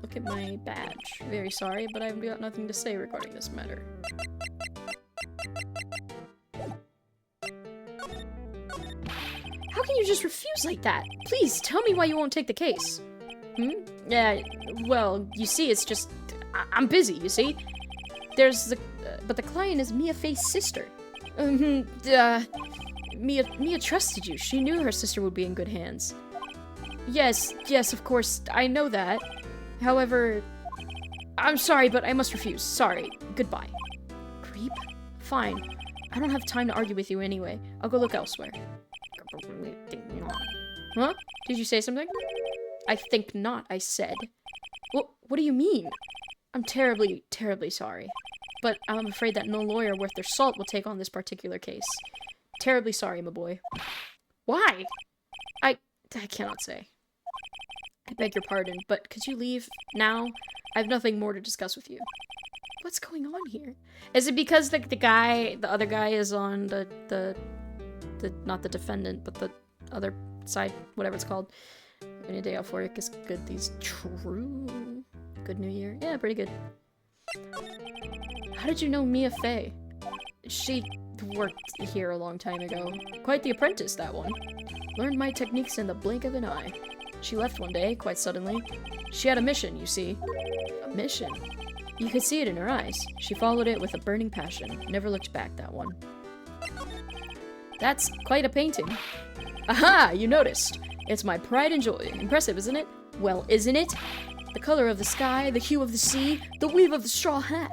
Look at my badge. Very sorry, but I've got nothing to say regarding this matter. How can you just refuse like that? Please, tell me why you won't take the case. Yeah, well, you see, it's just... I'm busy, you see? But the client is Mia Fey's sister. Mia trusted you. She knew her sister would be in good hands. Yes, of course, I know that. However, I'm sorry, but I must refuse. Sorry. Goodbye. Creep? Fine. I don't have time to argue with you anyway. I'll go look elsewhere. Huh? Did you say something? I think not, I said. What do you mean? I'm terribly, terribly sorry. But I'm afraid that no lawyer worth their salt will take on this particular case. Terribly sorry, my boy. Why? I cannot say. I beg your pardon, but could you leave now? I have nothing more to discuss with you. What's going on here? Is it because the other guy is on the not the defendant, but the other side, whatever it's called? Any day euphoric is good. These true. Good New Year. Yeah, pretty good. How did you know Mia Fey? She worked here a long time ago. Quite the apprentice, that one. Learned my techniques in the blink of an eye. She left one day, quite suddenly. She had a mission, you see. A mission? You could see it in her eyes. She followed it with a burning passion. Never looked back, that one. That's quite a painting. Aha! You noticed. It's my pride and joy. Impressive, isn't it? Well, isn't it? The color of the sky, the hue of the sea, the weave of the straw hat.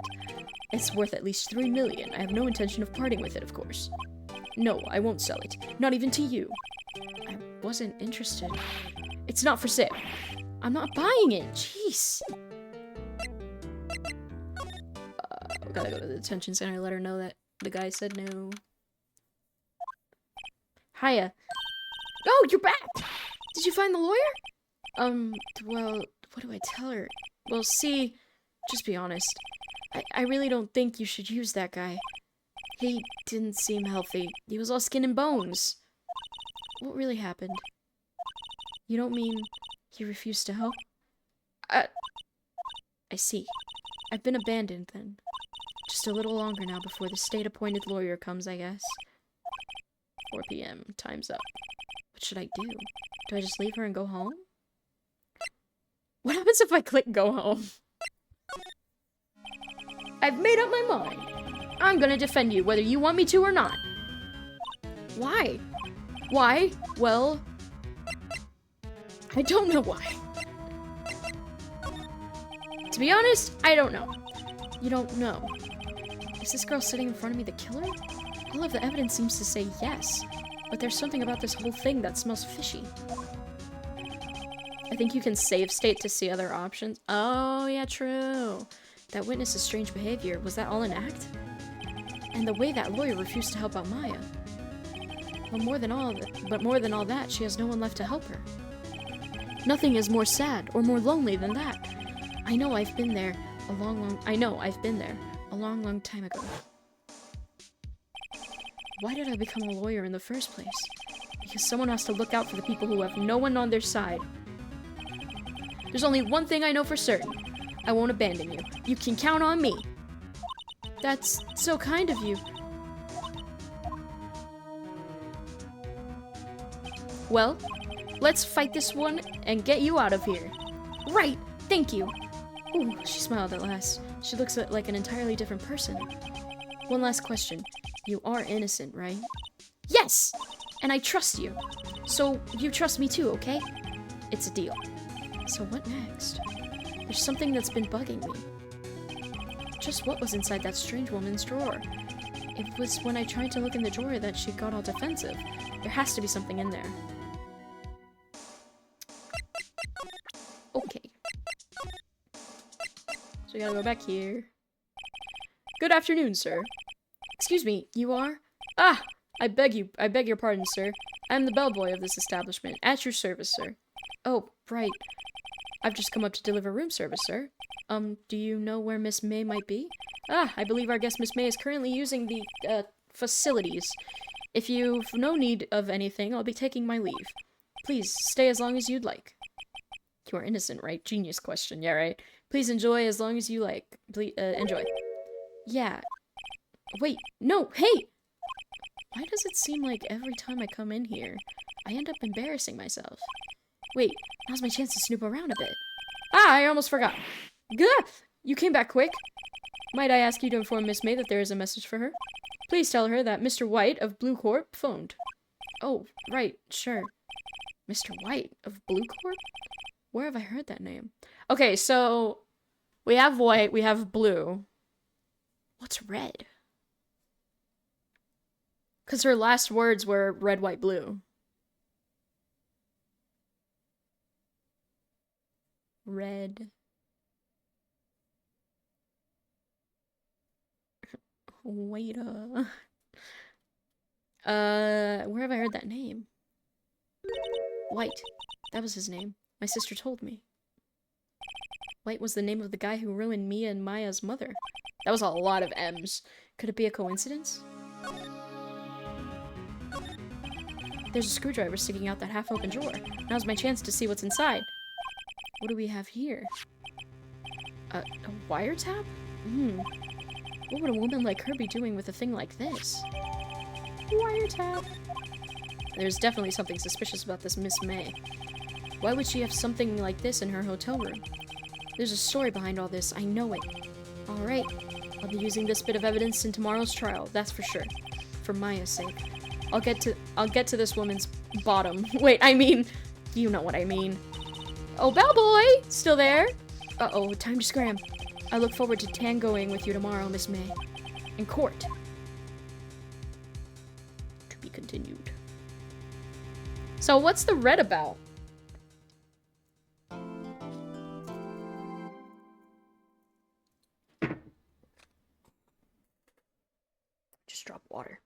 It's worth at least 3 million. I have no intention of parting with it, of course. No, I won't sell it. Not even to you. I wasn't interested. It's not for sale. I'm not buying it. Jeez. Gotta go to the detention center, let her know that the guy said no. Hiya. Oh, you're back! Did you find the lawyer? Well, what do I tell her? Well, see, just be honest. I really don't think you should use that guy. He didn't seem healthy. He was all skin and bones. What really happened? You don't mean he refused to help? I see. I've been abandoned then. Just a little longer now before the state-appointed lawyer comes, I guess. 4 p.m. Time's up. What should I do? Do I just leave her and go home? What happens if I click go home? I've made up my mind. I'm gonna defend you, whether you want me to or not. Why? Why? Well, I don't know why. To be honest, I don't know. You don't know. Is this girl sitting in front of me the killer? All of the evidence seems to say yes, but there's something about this whole thing that smells fishy. I think you can save state to see other options. Oh, yeah, true. That witness's strange behavior, was that all an act? And the way that lawyer refused to help out Maya. But more than all that, she has no one left to help her. Nothing is more sad or more lonely than that. I know I've been there a long time ago. Why did I become a lawyer in the first place? Because someone has to look out for the people who have no one on their side. There's only one thing I know for certain. I won't abandon you. You can count on me. That's so kind of you. Well, let's fight this one and get you out of here. Right, thank you. Ooh, she smiled at last. She looks like an entirely different person. One last question. You are innocent, right? Yes! And I trust you. So you trust me too, okay? It's a deal. So what next? There's something that's been bugging me. Just what was inside that strange woman's drawer? It was when I tried to look in the drawer that she got all defensive. There has to be something in there. Okay. So we gotta go back here. Good afternoon, sir. Excuse me, you are? Ah! I beg your pardon, sir. I'm the bellboy of this establishment. At your service, sir. Oh, right. I've just come up to deliver room service, sir. Do you know where Miss May might be? Ah, I believe our guest Miss May is currently using the, facilities. If you've no need of anything, I'll be taking my leave. Please, stay as long as you'd like. You are innocent, right? Genius question, yeah, right? Please enjoy as long as you like. Please, enjoy. Yeah. Wait, no, hey! Why does it seem like every time I come in here, I end up embarrassing myself? Wait, now's my chance to snoop around a bit. Ah, I almost forgot. Gah! You came back quick. Might I ask you to inform Miss May that there is a message for her? Please tell her that Mr. White of Blue Corp phoned. Oh, right, sure. Mr. White of Blue Corp? Where have I heard that name? Okay, so we have white, we have blue. What's red? Because her last words were red, white, blue. Red. Wait, where have I heard that name? White. That was his name. My sister told me. White was the name of the guy who ruined Mia and Maya's mother. That was a lot of M's. Could it be a coincidence? There's a screwdriver sticking out that half-open drawer. Now's my chance to see what's inside. What do we have here? A wiretap? What would a woman like her be doing with a thing like this? Wiretap. There's definitely something suspicious about this Miss May. Why would she have something like this in her hotel room? There's a story behind all this, I know it. Alright, I'll be using this bit of evidence in tomorrow's trial, that's for sure. For Maya's sake. I'll get to this woman's bottom. Wait, I mean, you know what I mean. Oh, bellboy! Still there? Uh-oh, time to scram. I look forward to tangoing with you tomorrow, Miss May. In court. To be continued. So what's the red about? Just drop water.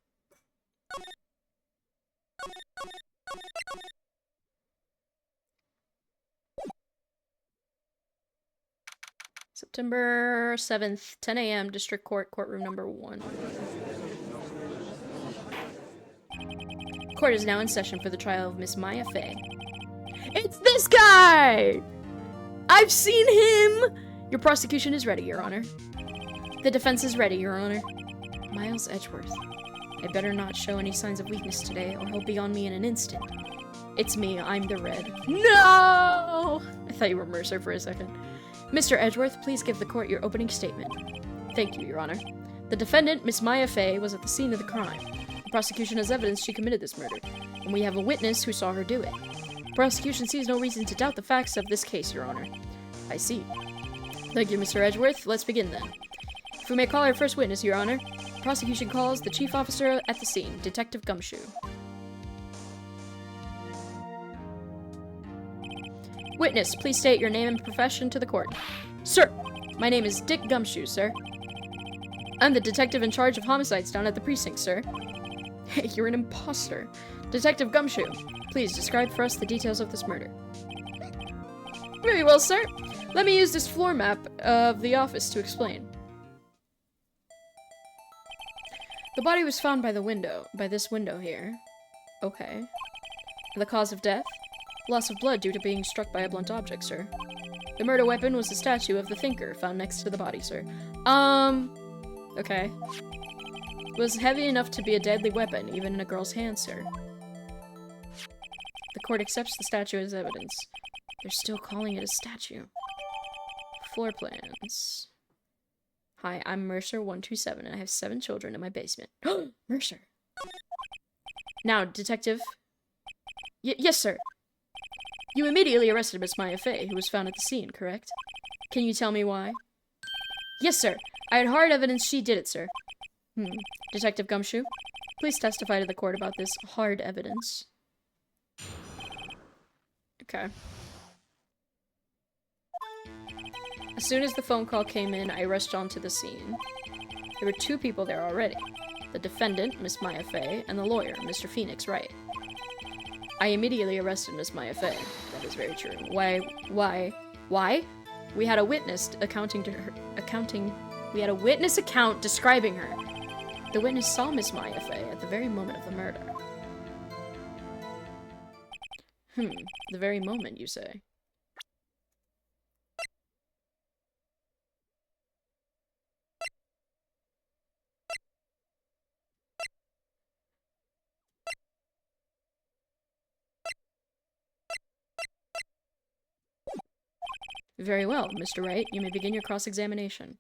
September 7th, 10 a.m., District Court, courtroom number 1. Court is now in session for the trial of Miss Maya Fey. It's this guy! I've seen him! Your prosecution is ready, Your Honor. The defense is ready, Your Honor. Miles Edgeworth. I better not show any signs of weakness today, or he'll be on me in an instant. It's me, I'm the red. No! I thought you were Mercer for a second. Mr. Edgeworth, please give the court your opening statement. Thank you, Your Honor. The defendant, Miss Maya Fey, was at the scene of the crime. The prosecution has evidence she committed this murder, and we have a witness who saw her do it. The prosecution sees no reason to doubt the facts of this case, Your Honor. I see. Thank you, Mr. Edgeworth. Let's begin then. If we may call our first witness, Your Honor. The prosecution calls the chief officer at the scene, Detective Gumshoe. Witness, please state your name and profession to the court. Sir, my name is Dick Gumshoe, sir. I'm the detective in charge of homicides down at the precinct, sir. Hey, you're an imposter. Detective Gumshoe, please describe for us the details of this murder. Very well, sir. Let me use this floor map of the office to explain. The body was found by this window here. Okay. The cause of death? Loss of blood due to being struck by a blunt object, sir. The murder weapon was the statue of the thinker found next to the body, sir. Okay. It was heavy enough to be a deadly weapon, even in a girl's hand, sir. The court accepts the statue as evidence. They're still calling it a statue. Floor plans. Hi, I'm Mercer 127, and I have 7 children in my basement. Mercer. Now, detective. Yes, sir. You immediately arrested Miss Maya Fey, who was found at the scene, correct? Can you tell me why? Yes, sir. I had hard evidence she did it, sir. Detective Gumshoe, please testify to the court about this hard evidence. Okay. As soon as the phone call came in, I rushed onto the scene. There were 2 people there already. The defendant, Miss Maya Fey, and the lawyer, Mr. Phoenix Wright. I immediately arrested Miss Maya Fey. That is very true. Why? We had a witness we had a witness account describing her. The witness saw Miss Maya Fey at the very moment of the murder. The very moment, you say? Very well, Mr. Wright. You may begin your cross-examination.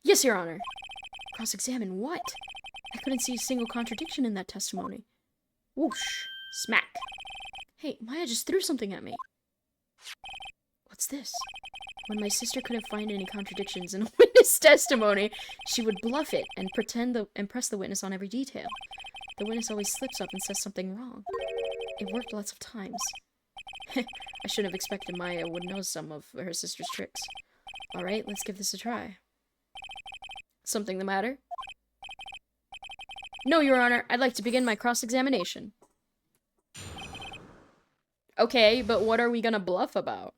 Yes, Your Honor. Cross-examine what? I couldn't see a single contradiction in that testimony. Whoosh. Smack. Hey, Maya just threw something at me. What's this? When my sister couldn't find any contradictions in a witness testimony, she would bluff it and press the witness on every detail. The witness always slips up and says something wrong. It worked lots of times. I shouldn't have expected Maya would know some of her sister's tricks. Alright, let's give this a try. Something the matter? No, Your Honor. I'd like to begin my cross-examination. Okay, but what are we gonna bluff about?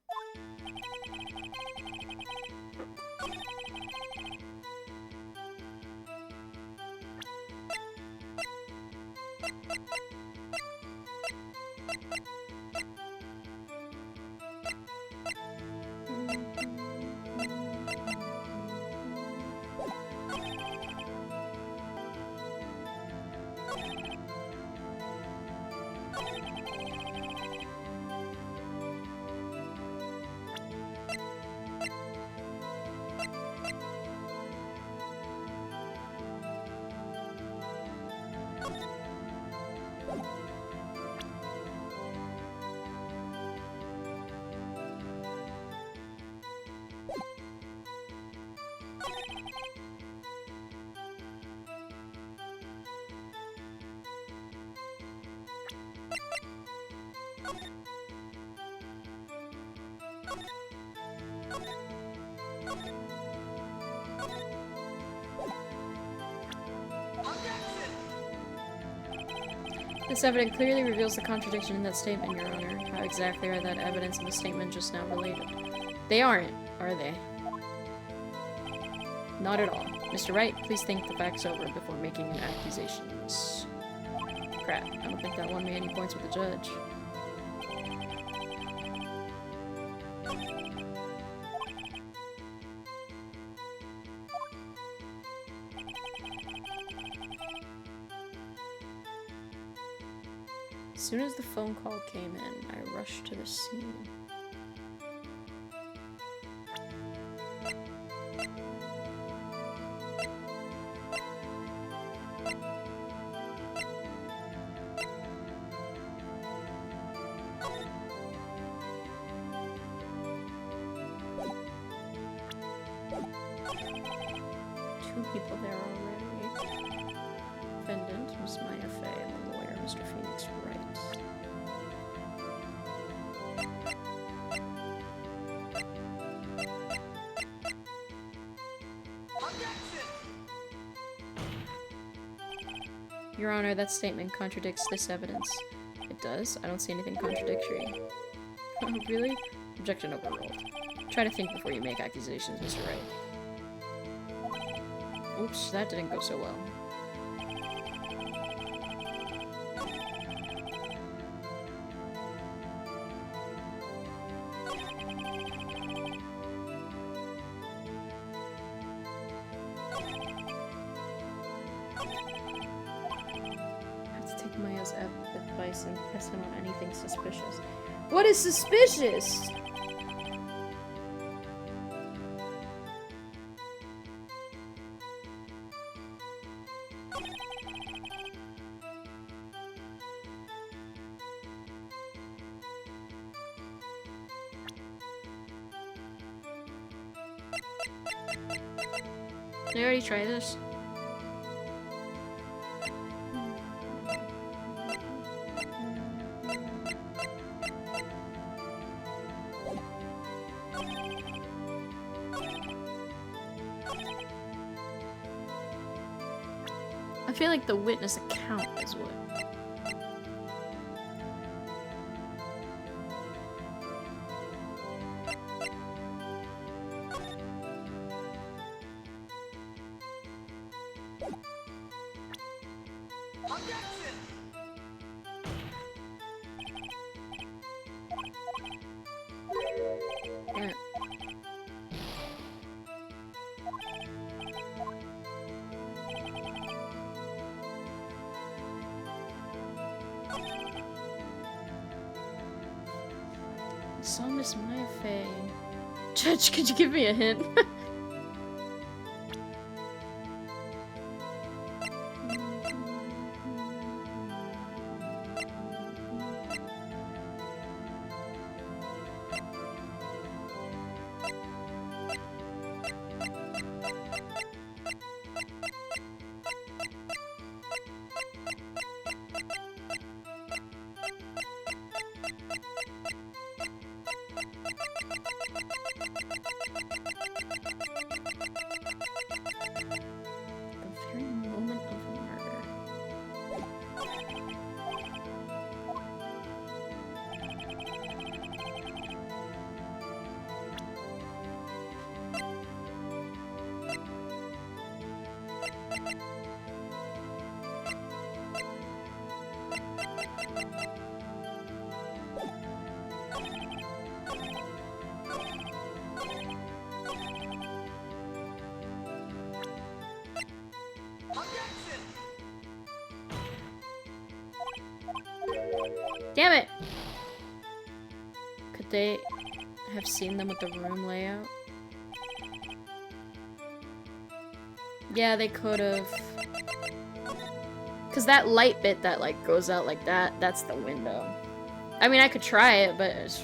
This evidence clearly reveals the contradiction in that statement, Your Honor. How exactly are that evidence and the statement just now related? They aren't, are they? Not at all. Mr. Wright, please think the facts over before making accusations. Crap, I don't think that won me any points with the judge. As soon as the phone call came in, I rushed to the scene. Two people there already. Defendant, Miss Maya Fey, and the lawyer, Mr. Phoenix Wright. Your Honor, that statement contradicts this evidence. It does? I don't see anything contradictory. Oh, really? Objection overruled. Try to think before you make accusations, Mr. Wright. Oops, that didn't go so well. Maya's advice and press him on anything suspicious. What is suspicious? Did I already try this? I feel like the witness account is what. Yeah. Saw Miss Maya Fey. Judge, could you give me a hint? Damn it! Could they have seen them with the room layout? Yeah, they could have. Cause that light bit that like goes out like that, that's the window. I mean, I could try it, but it's...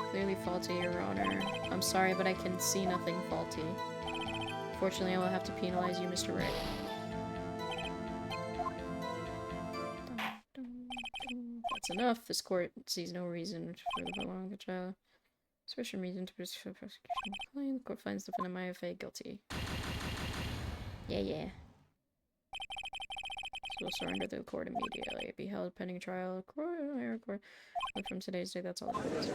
Clearly faulty, Your Honor. I'm sorry, but I can see nothing faulty. Unfortunately, I will have to penalize you, Mr. Wright. That's enough. This court sees no reason for the prolonged trial. Sufficient reason to pursue prosecution claim. The court finds the defendant Mayafe guilty. Yeah. So we'll surrender to the court immediately. Be held pending trial. Court. But from today's day, that's all that matters.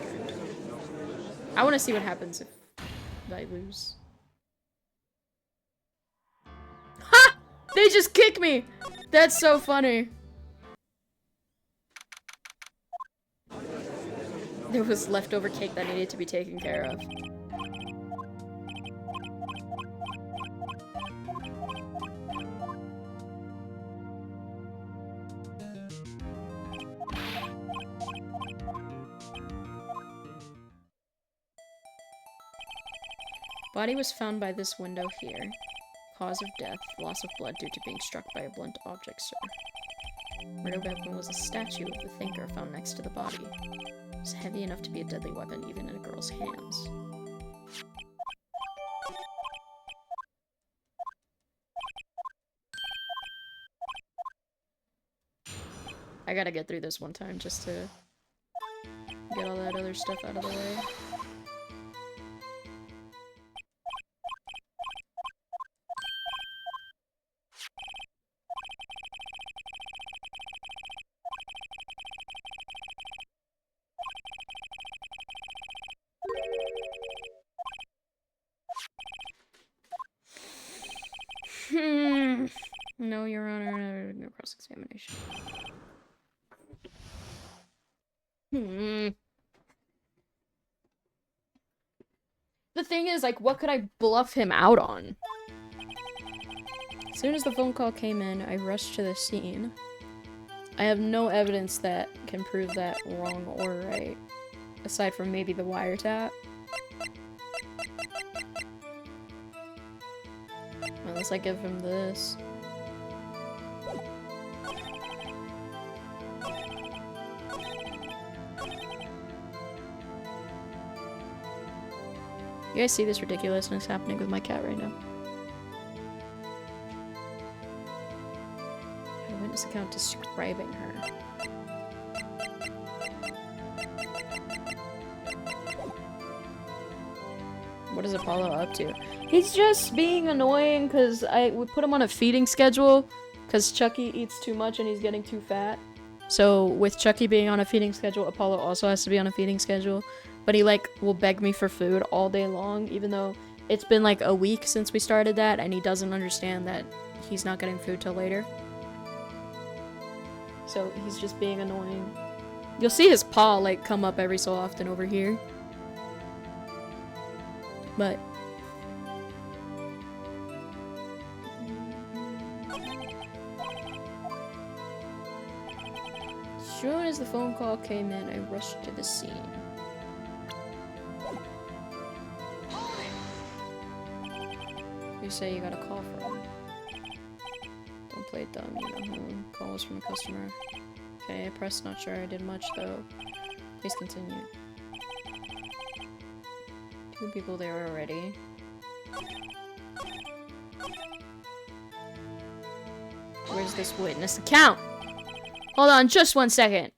I want to see what happens if I lose. Ha! They just kick me! That's so funny. There was leftover cake that needed to be taken care of. Body was found by this window here. Cause of death, loss of blood due to being struck by a blunt object, sir. Murder weapon was a statue of the thinker found next to the body. It was heavy enough to be a deadly weapon even in a girl's hands. I gotta get through this one time just to get all that other stuff out of the way. No, Your Honor, no cross-examination. The thing is, like, what could I bluff him out on? As soon as the phone call came in, I rushed to the scene. I have no evidence that can prove that wrong or right, aside from maybe the wiretap. Unless I give him this. You guys see this ridiculousness happening with my cat right now? A witness account describing her. What is Apollo up to? He's just being annoying because we put him on a feeding schedule because Chucky eats too much and he's getting too fat. So with Chucky being on a feeding schedule, Apollo also has to be on a feeding schedule. But he, like, will beg me for food all day long, even though it's been, like, a week since we started that, and he doesn't understand that he's not getting food till later. So he's just being annoying. You'll see his paw, like, come up every so often over here. But... as soon as the phone call came in, I rushed to the scene. You say you got a call from him. Don't play it dumb, you know who. Call was from a customer. Okay, I pressed not sure I did much though. Please continue. Two people there already. Where's this witness account? Hold on, just 1 second.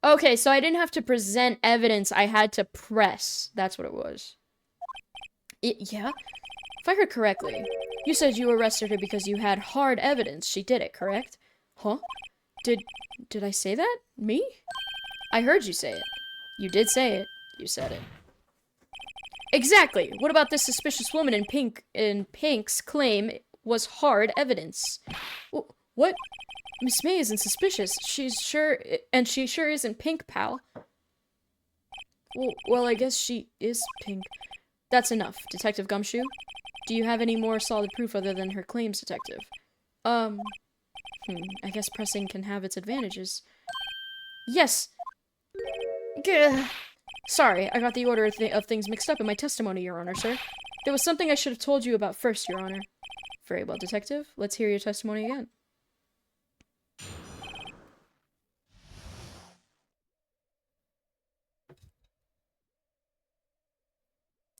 Okay, so I didn't have to present evidence, I had to press. That's what it was. Yeah? If I heard correctly, you said you arrested her because you had hard evidence she did it, correct? Huh? Did I say that? Me? I heard you say it. You did say it. You said it. Exactly. What about this suspicious woman in Pink's claim was hard evidence? What? Miss May isn't suspicious. She sure isn't Pink, pal. Well, I guess she is Pink. That's enough, Detective Gumshoe. Do you have any more solid proof other than her claims, Detective? I guess pressing can have its advantages. Yes! Gah. Sorry, I got the order of things mixed up in my testimony, Your Honor, sir. There was something I should have told you about first, Your Honor. Very well, Detective. Let's hear your testimony again.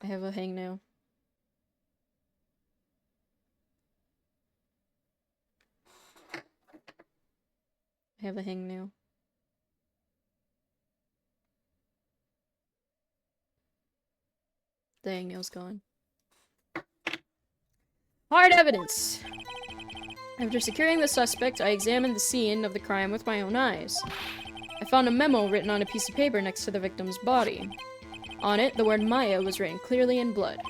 I have a hangnail. I have a hangnail. The hangnail's gone. Hard evidence! After securing the suspect, I examined the scene of the crime with my own eyes. I found a memo written on a piece of paper next to the victim's body. On it, the word Maya was written clearly in blood.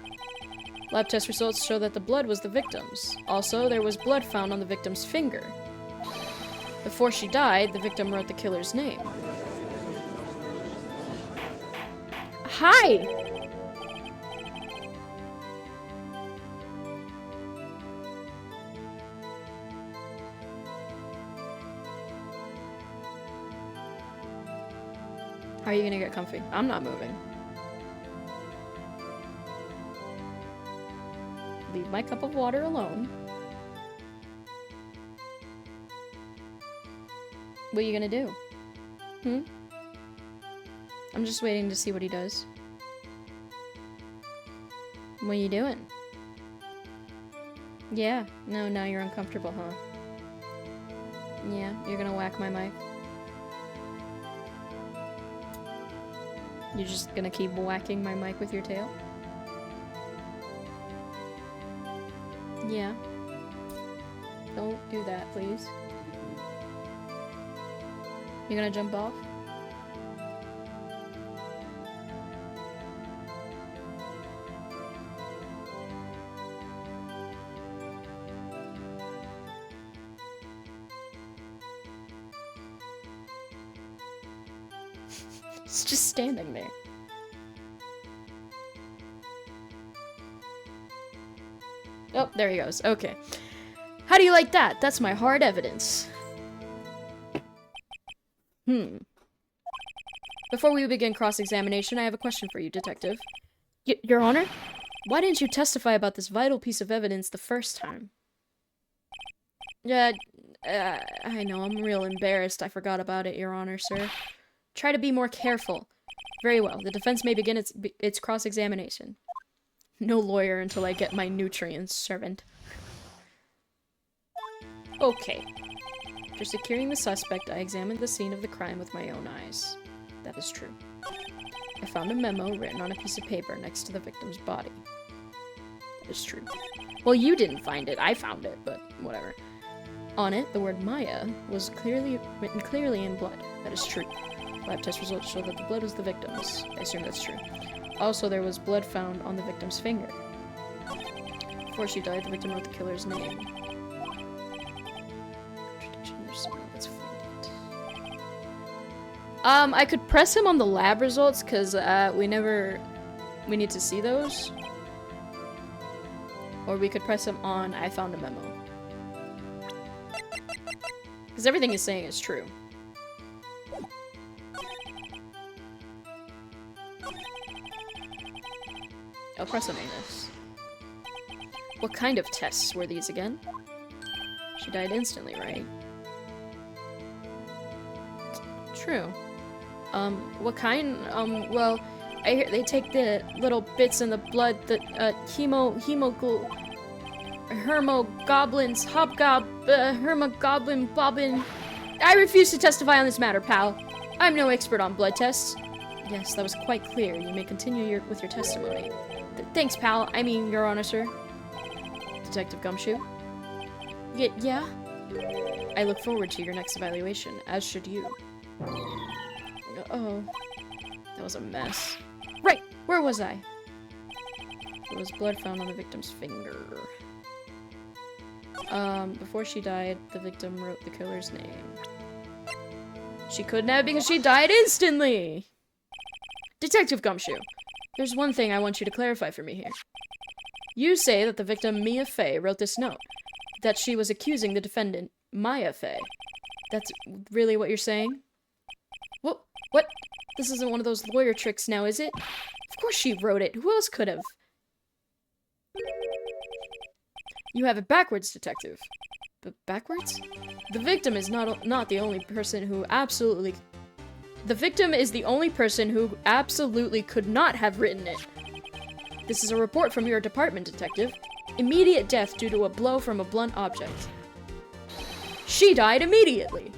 Lab test results show that the blood was the victim's. Also, there was blood found on the victim's finger. Before she died, the victim wrote the killer's name. Hi! How are you gonna get comfy? I'm not moving. Leave my cup of water alone. What are you gonna do? I'm just waiting to see what he does. What are you doing? Yeah. No, now you're uncomfortable, huh? Yeah, you're gonna whack my mic. You're just gonna keep whacking my mic with your tail? Yeah. Don't do that, please. You gonna jump off? It's just standing there. Oh, there he goes. Okay. How do you like that? That's my hard evidence. Before we begin cross-examination, I have a question for you, Detective. Your Honor? Why didn't you testify about this vital piece of evidence the first time? Yeah, I know, I'm real embarrassed I forgot about it, Your Honor, sir. Try to be more careful. Very well, the defense may begin its cross-examination. No lawyer until I get my nutrients, servant. Okay. After securing the suspect, I examined the scene of the crime with my own eyes. That is true. I found a memo written on a piece of paper next to the victim's body. That is true. Well, you didn't find it. I found it, but whatever. On it, the word Maya was written clearly in blood. That is true. Lab test results show that the blood was the victim's. I assume that's true. Also, there was blood found on the victim's finger. Before she died, the victim wrote the killer's name. Let's find it. I could press him on the lab results, because we need to see those. Or we could press him on I found a memo. Because everything he's saying is true. I'll press on this. What kind of tests were these again? She died instantly, right? True. What kind? Well, I hear they take the little bits in the blood that, hermogoblins, hermogoblin, bobbin. I refuse to testify on this matter, pal. I'm no expert on blood tests. Yes, that was quite clear. You may continue with your testimony. Thanks, pal. I mean, Your Honor, sir. Detective Gumshoe? Yeah? I look forward to your next evaluation, as should you. Uh-oh. That was a mess. Right! Where was I? There was blood found on the victim's finger. Before she died, the victim wrote the killer's name. She couldn't have because she died instantly! Detective Gumshoe, there's one thing I want you to clarify for me here. You say that the victim, Mia Fey, wrote this note. That she was accusing the defendant, Maya Fey. That's really what you're saying? What? This isn't one of those lawyer tricks now, is it? Of course she wrote it. Who else could have? You have it backwards, Detective. But backwards? The victim is not the only person who absolutely... The victim is the only person who absolutely could not have written it. This is a report from your department, Detective. Immediate death due to a blow from a blunt object. She died immediately.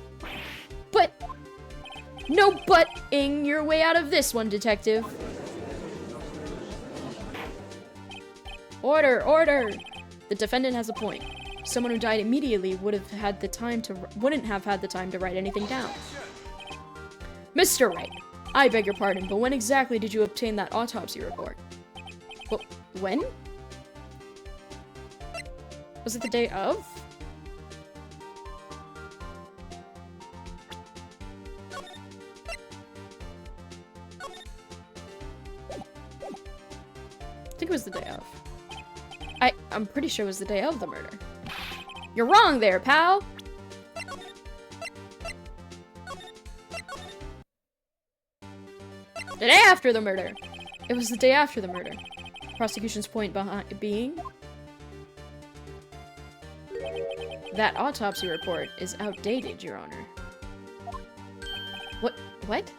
But... No but-ing your way out of this one, detective. Order, order! The defendant has a point. Someone who died immediately wouldn't have had the time to write anything down. Mr. Wright, I beg your pardon, but when exactly did you obtain that autopsy report? Well, when? Was it the day of? I think it was the day of. I'm pretty sure it was the day of the murder. You're wrong there, pal! The day after the murder! It was the day after the murder. Prosecution's point being... that autopsy report is outdated, Your Honor. What?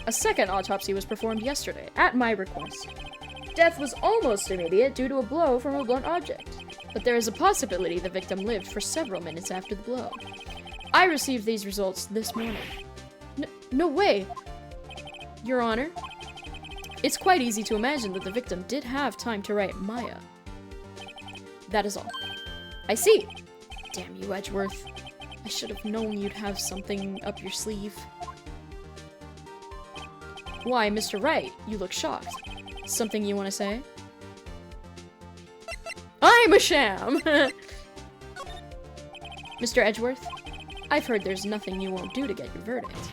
A second autopsy was performed yesterday, at my request. Death was almost immediate due to a blow from a blunt object, but there is a possibility the victim lived for several minutes after the blow. I received these results this morning. No way! Your Honor, it's quite easy to imagine that the victim did have time to write Maya. That is all. I see! Damn you, Edgeworth. I should have known you'd have something up your sleeve. Why, Mr. Wright, you look shocked. Something you want to say? I'm a sham! Mr. Edgeworth, I've heard there's nothing you won't do to get your verdict.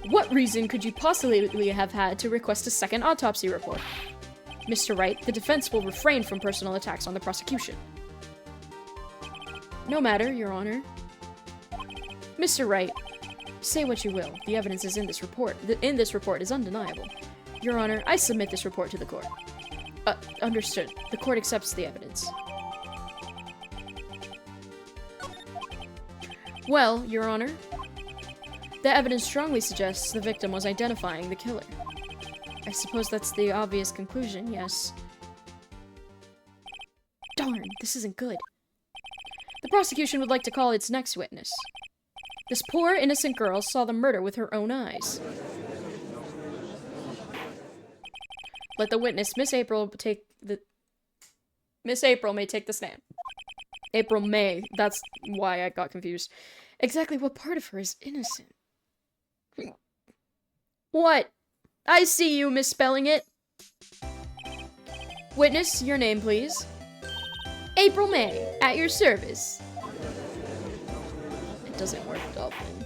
What reason could you possibly have had to request a second autopsy report? Mr. Wright, the defense will refrain from personal attacks on the prosecution. No matter, Your Honor. Mr. Wright, say what you will. The evidence is in this report. This report is undeniable. Your Honor, I submit this report to the court. Understood. The court accepts the evidence. Well, Your Honor, the evidence strongly suggests the victim was identifying the killer. I suppose that's the obvious conclusion, yes. Darn, this isn't good. The prosecution would like to call its next witness. This poor, innocent girl saw the murder with her own eyes. Let the witness, Miss April may take the stand. April May. That's why I got confused. Exactly what part of her is innocent? What? I see you misspelling it. Witness, your name, please. April May, at your service. It doesn't work, Dolphin.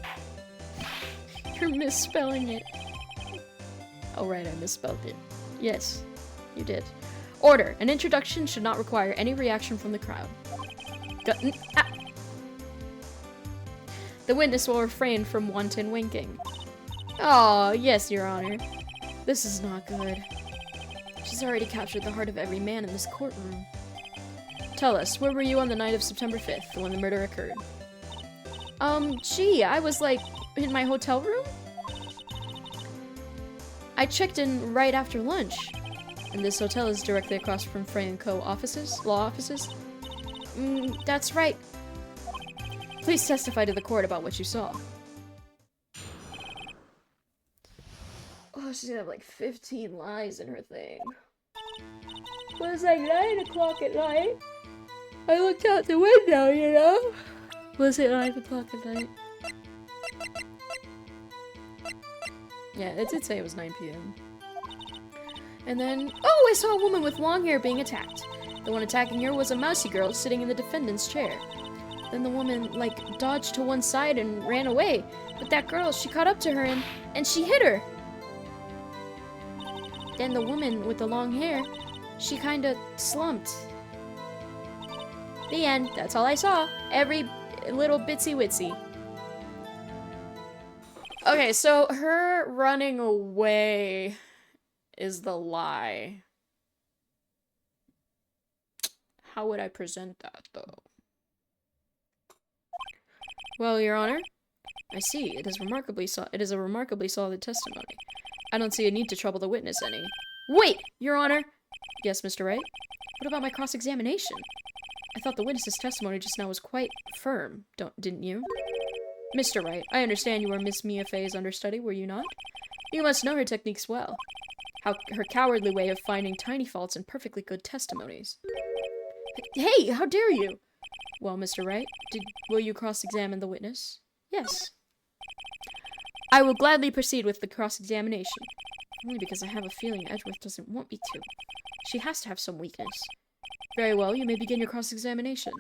You're misspelling it. Oh, right, I misspelled it. Yes, you did. Order. An introduction should not require any reaction from the crowd. The witness will refrain from wanton winking. Oh, yes, Your Honor. This is not good. She's already captured the heart of every man in this courtroom. Tell us, where were you on the night of September 5th, when the murder occurred? Gee, I was, like, in my hotel room? I checked in right after lunch. And this hotel is directly across from Frey & Co. law offices? That's right. Please testify to the court about what you saw. Oh, she's gonna have like 15 lies in her thing. It was like 9 o'clock at night. I looked out the window, you know? Was it 9 o'clock at night? Yeah, it did say it was 9 p.m. And then, oh, I saw a woman with long hair being attacked. The one attacking her was a mousy girl sitting in the defendant's chair. Then the woman, like, dodged to one side and ran away. But that girl, she caught up to her and she hit her. Then the woman with the long hair, she kinda slumped. The end. That's all I saw. Every little bitsy witsy. Okay, so her running away is the lie. How would I present that, though? Well, Your Honor, I see. It is a remarkably solid testimony. I don't see a need to trouble the witness any. Wait, Your Honor! Yes, Mr. Wright? What about my cross-examination? I thought the witness's testimony just now was quite firm, didn't you? Mr. Wright, I understand you were Miss Mia Fey's understudy, were you not? You must know her techniques well. Her cowardly way of finding tiny faults in perfectly good testimonies. Hey, how dare you! Well, Mr. Wright, will you cross-examine the witness? Yes. I will gladly proceed with the cross-examination. Only because I have a feeling Edgeworth doesn't want me to. She has to have some weakness. Very well, you may begin your cross-examination.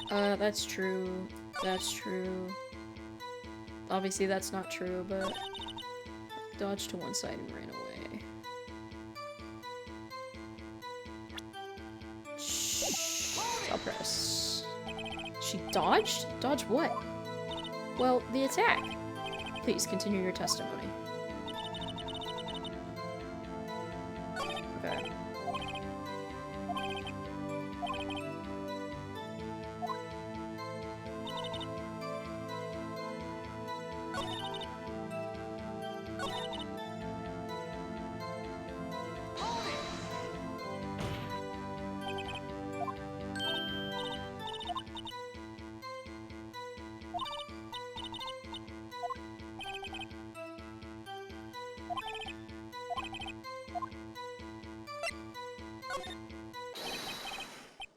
That's true. That's true. Obviously that's not true, but... Dodged to one side and ran away. Shh. I'll press. She dodged? Dodged what? Well, the attack. Please continue your testimony. Okay.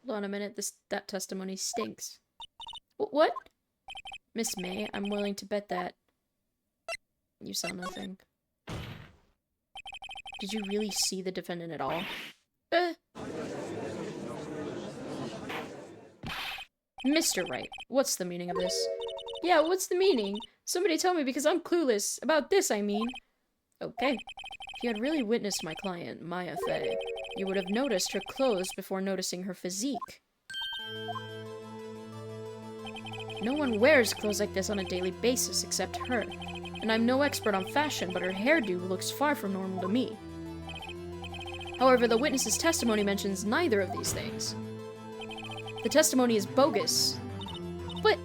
Hold on a minute, that testimony stinks. What? Miss May, I'm willing to bet that... You saw nothing. Did you really see the defendant at all? Mr. Wright, what's the meaning of this? Yeah, what's the meaning? Somebody tell me because I'm clueless. About this, I mean. Okay. If you had really witnessed my client, Maya Fey, you would have noticed her clothes before noticing her physique. No one wears clothes like this on a daily basis except her. And I'm no expert on fashion, but her hairdo looks far from normal to me. However, the witness's testimony mentions neither of these things. The testimony is bogus. But...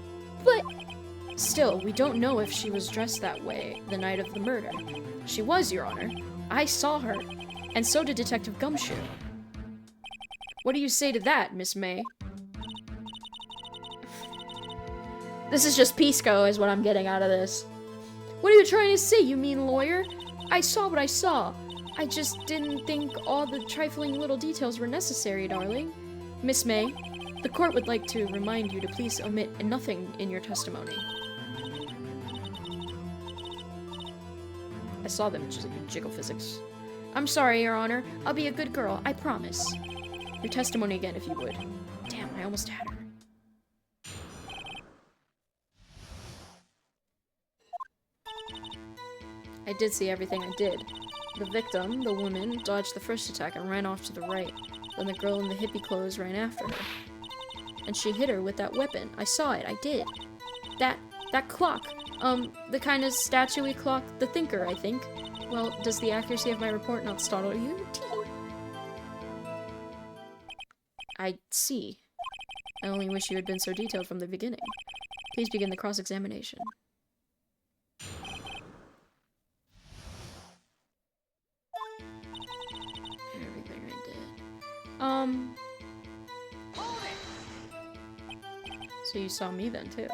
Still, we don't know if she was dressed that way the night of the murder. She was, Your Honor. I saw her. And so did Detective Gumshoe. What do you say to that, Miss May? This is just Pisco, is what I'm getting out of this. What are you trying to say, you mean lawyer? I saw what I saw. I just didn't think all the trifling little details were necessary, darling. Miss May, the court would like to remind you to please omit nothing in your testimony. I saw them jiggle physics. I'm sorry, Your Honor. I'll be a good girl, I promise. Your testimony again, if you would. Damn, I almost had her. I did see everything I did. The victim, the woman, dodged the first attack and ran off to the right. Then the girl in the hippie clothes ran after her. And she hit her with that weapon. I saw it, I did. That clock. The kind of statue-y clock, the thinker, I think. Well, does the accuracy of my report not startle you? I see. I only wish you had been so detailed from the beginning. Please begin the cross-examination. Everything I did. So you saw me then, too.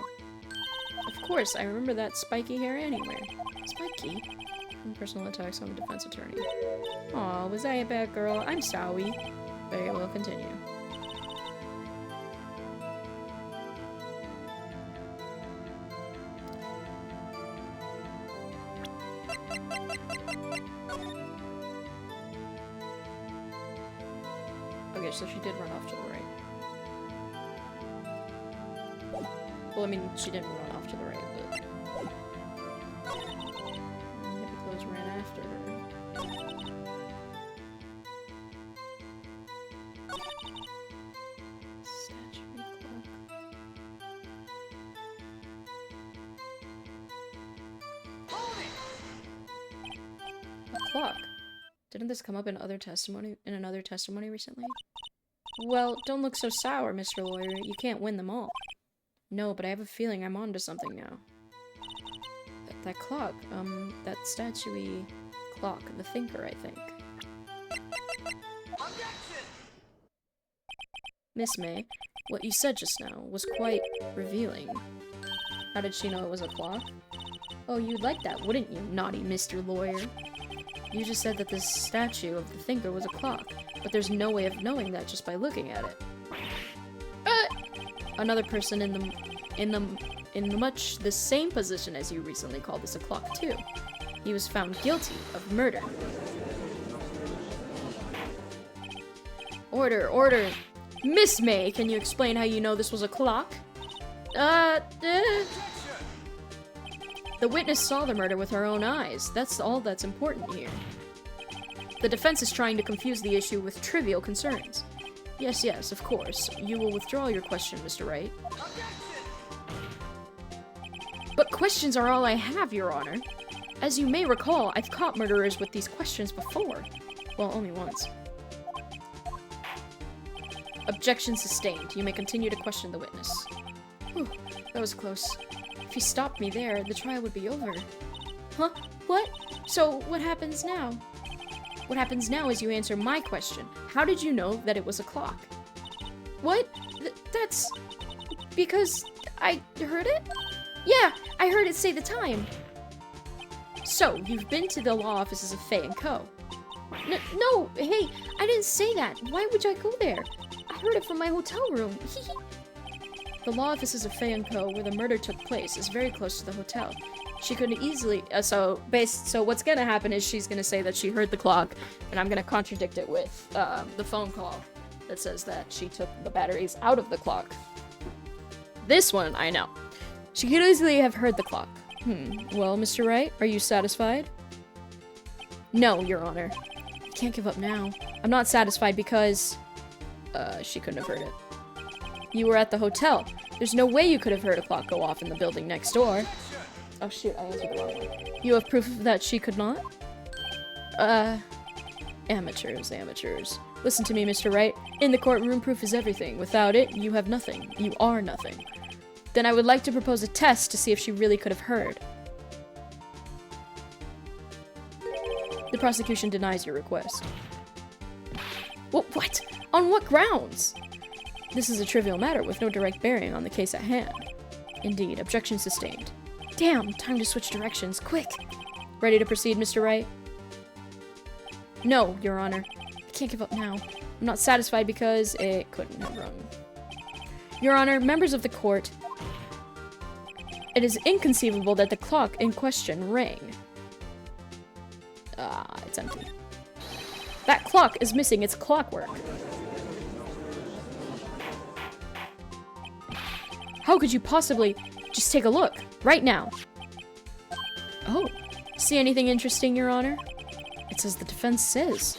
Of course, I remember that spiky hair anywhere. Spiky? Personal attacks on the defense attorney. Aw, was I a bad girl? I'm sorry. Very well, continue. Okay, so she did run off to the right. Well, I mean, she didn't run off to the right, but... Hippie clothes ran after her. Statue clock. A clock? Didn't this come up in another testimony recently? Well, don't look so sour, Mr. Lawyer. You can't win them all. No, but I have a feeling I'm onto something now. That clock, that statue-y clock, the thinker, I think. Miss May, what you said just now was quite revealing. How did she know it was a clock? Oh, you'd like that, wouldn't you, naughty Mr. Lawyer? You just said that this statue of the thinker was a clock, but there's no way of knowing that just by looking at it. Another person in much the same position as you recently called this a clock too. He was found guilty of murder. Order, order. Miss May, can you explain how you know this was a clock? The witness saw the murder with her own eyes. That's all that's important here. The defense is trying to confuse the issue with trivial concerns. Yes, yes, of course. You will withdraw your question, Mr. Wright. But questions are all I have, Your Honor. As you may recall, I've caught murderers with these questions before. Well, only once. Objection sustained. You may continue to question the witness. Whew, that was close. If he stopped me there, the trial would be over. Huh? What? So, what happens now? What happens now is you answer my question. How did you know that it was a clock? What? That's... because I heard it? Yeah, I heard it say the time. So, you've been to the law offices of Fay & Co. No, hey, I didn't say that. Why would I go there? I heard it from my hotel room. The law offices of Fay & Co, where the murder took place, is very close to the hotel. She could easily, so what's gonna happen is she's gonna say that she heard the clock, and I'm gonna contradict it with the phone call that says that she took the batteries out of the clock. This one, I know. She could easily have heard the clock. Well, Mr. Wright, are you satisfied? No, Your Honor. I can't give up now. I'm not satisfied because... she couldn't have heard it. You were at the hotel. There's no way you could have heard a clock go off in the building next door. Oh shoot, I answered the wrong one. You have proof that she could not? Amateurs. Listen to me, Mr. Wright. In the courtroom, proof is everything. Without it, you have nothing. You are nothing. Then I would like to propose a test to see if she really could have heard. The prosecution denies your request. What? On what grounds? This is a trivial matter with no direct bearing on the case at hand. Indeed, objection sustained. Damn, time to switch directions, quick! Ready to proceed, Mr. Wright? No, Your Honor. I can't give up now. I'm not satisfied because it couldn't have rung. Your Honor, members of the court, it is inconceivable that the clock in question rang. It's empty. That clock is missing its clockwork. How could you possibly... Just take a look, right now. Oh, see anything interesting, Your Honor? It's as the defense says.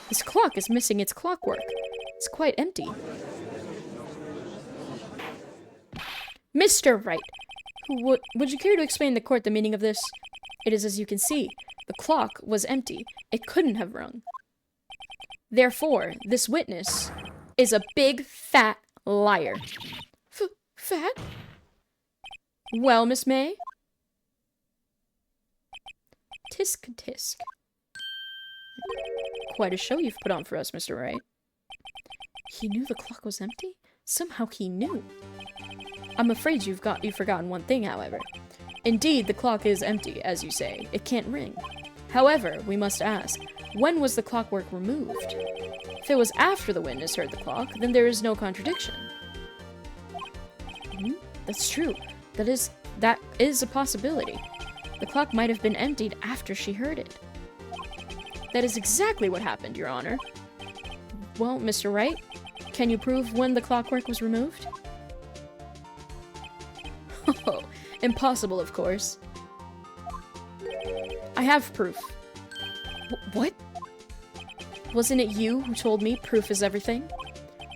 This clock is missing its clockwork. It's quite empty. Mr. Wright, would you care to explain to the court the meaning of this? It is as you can see. The clock was empty. It couldn't have rung. Therefore, this witness is a big, fat liar. Fat? Well, Miss May? Tisk tisk. Quite a show you've put on for us, Mr. Wright. He knew the clock was empty? Somehow he knew. I'm afraid you've forgotten one thing, however. Indeed, the clock is empty, as you say. It can't ring. However, we must ask, when was the clockwork removed? If it was after the witness heard the clock, then there is no contradiction. That's true. That is a possibility. The clock might have been emptied after she heard it. That is exactly what happened, Your Honor. Well, Mr. Wright, can you prove when the clockwork was removed? Oh, impossible, of course. I have proof. What? Wasn't it you who told me proof is everything?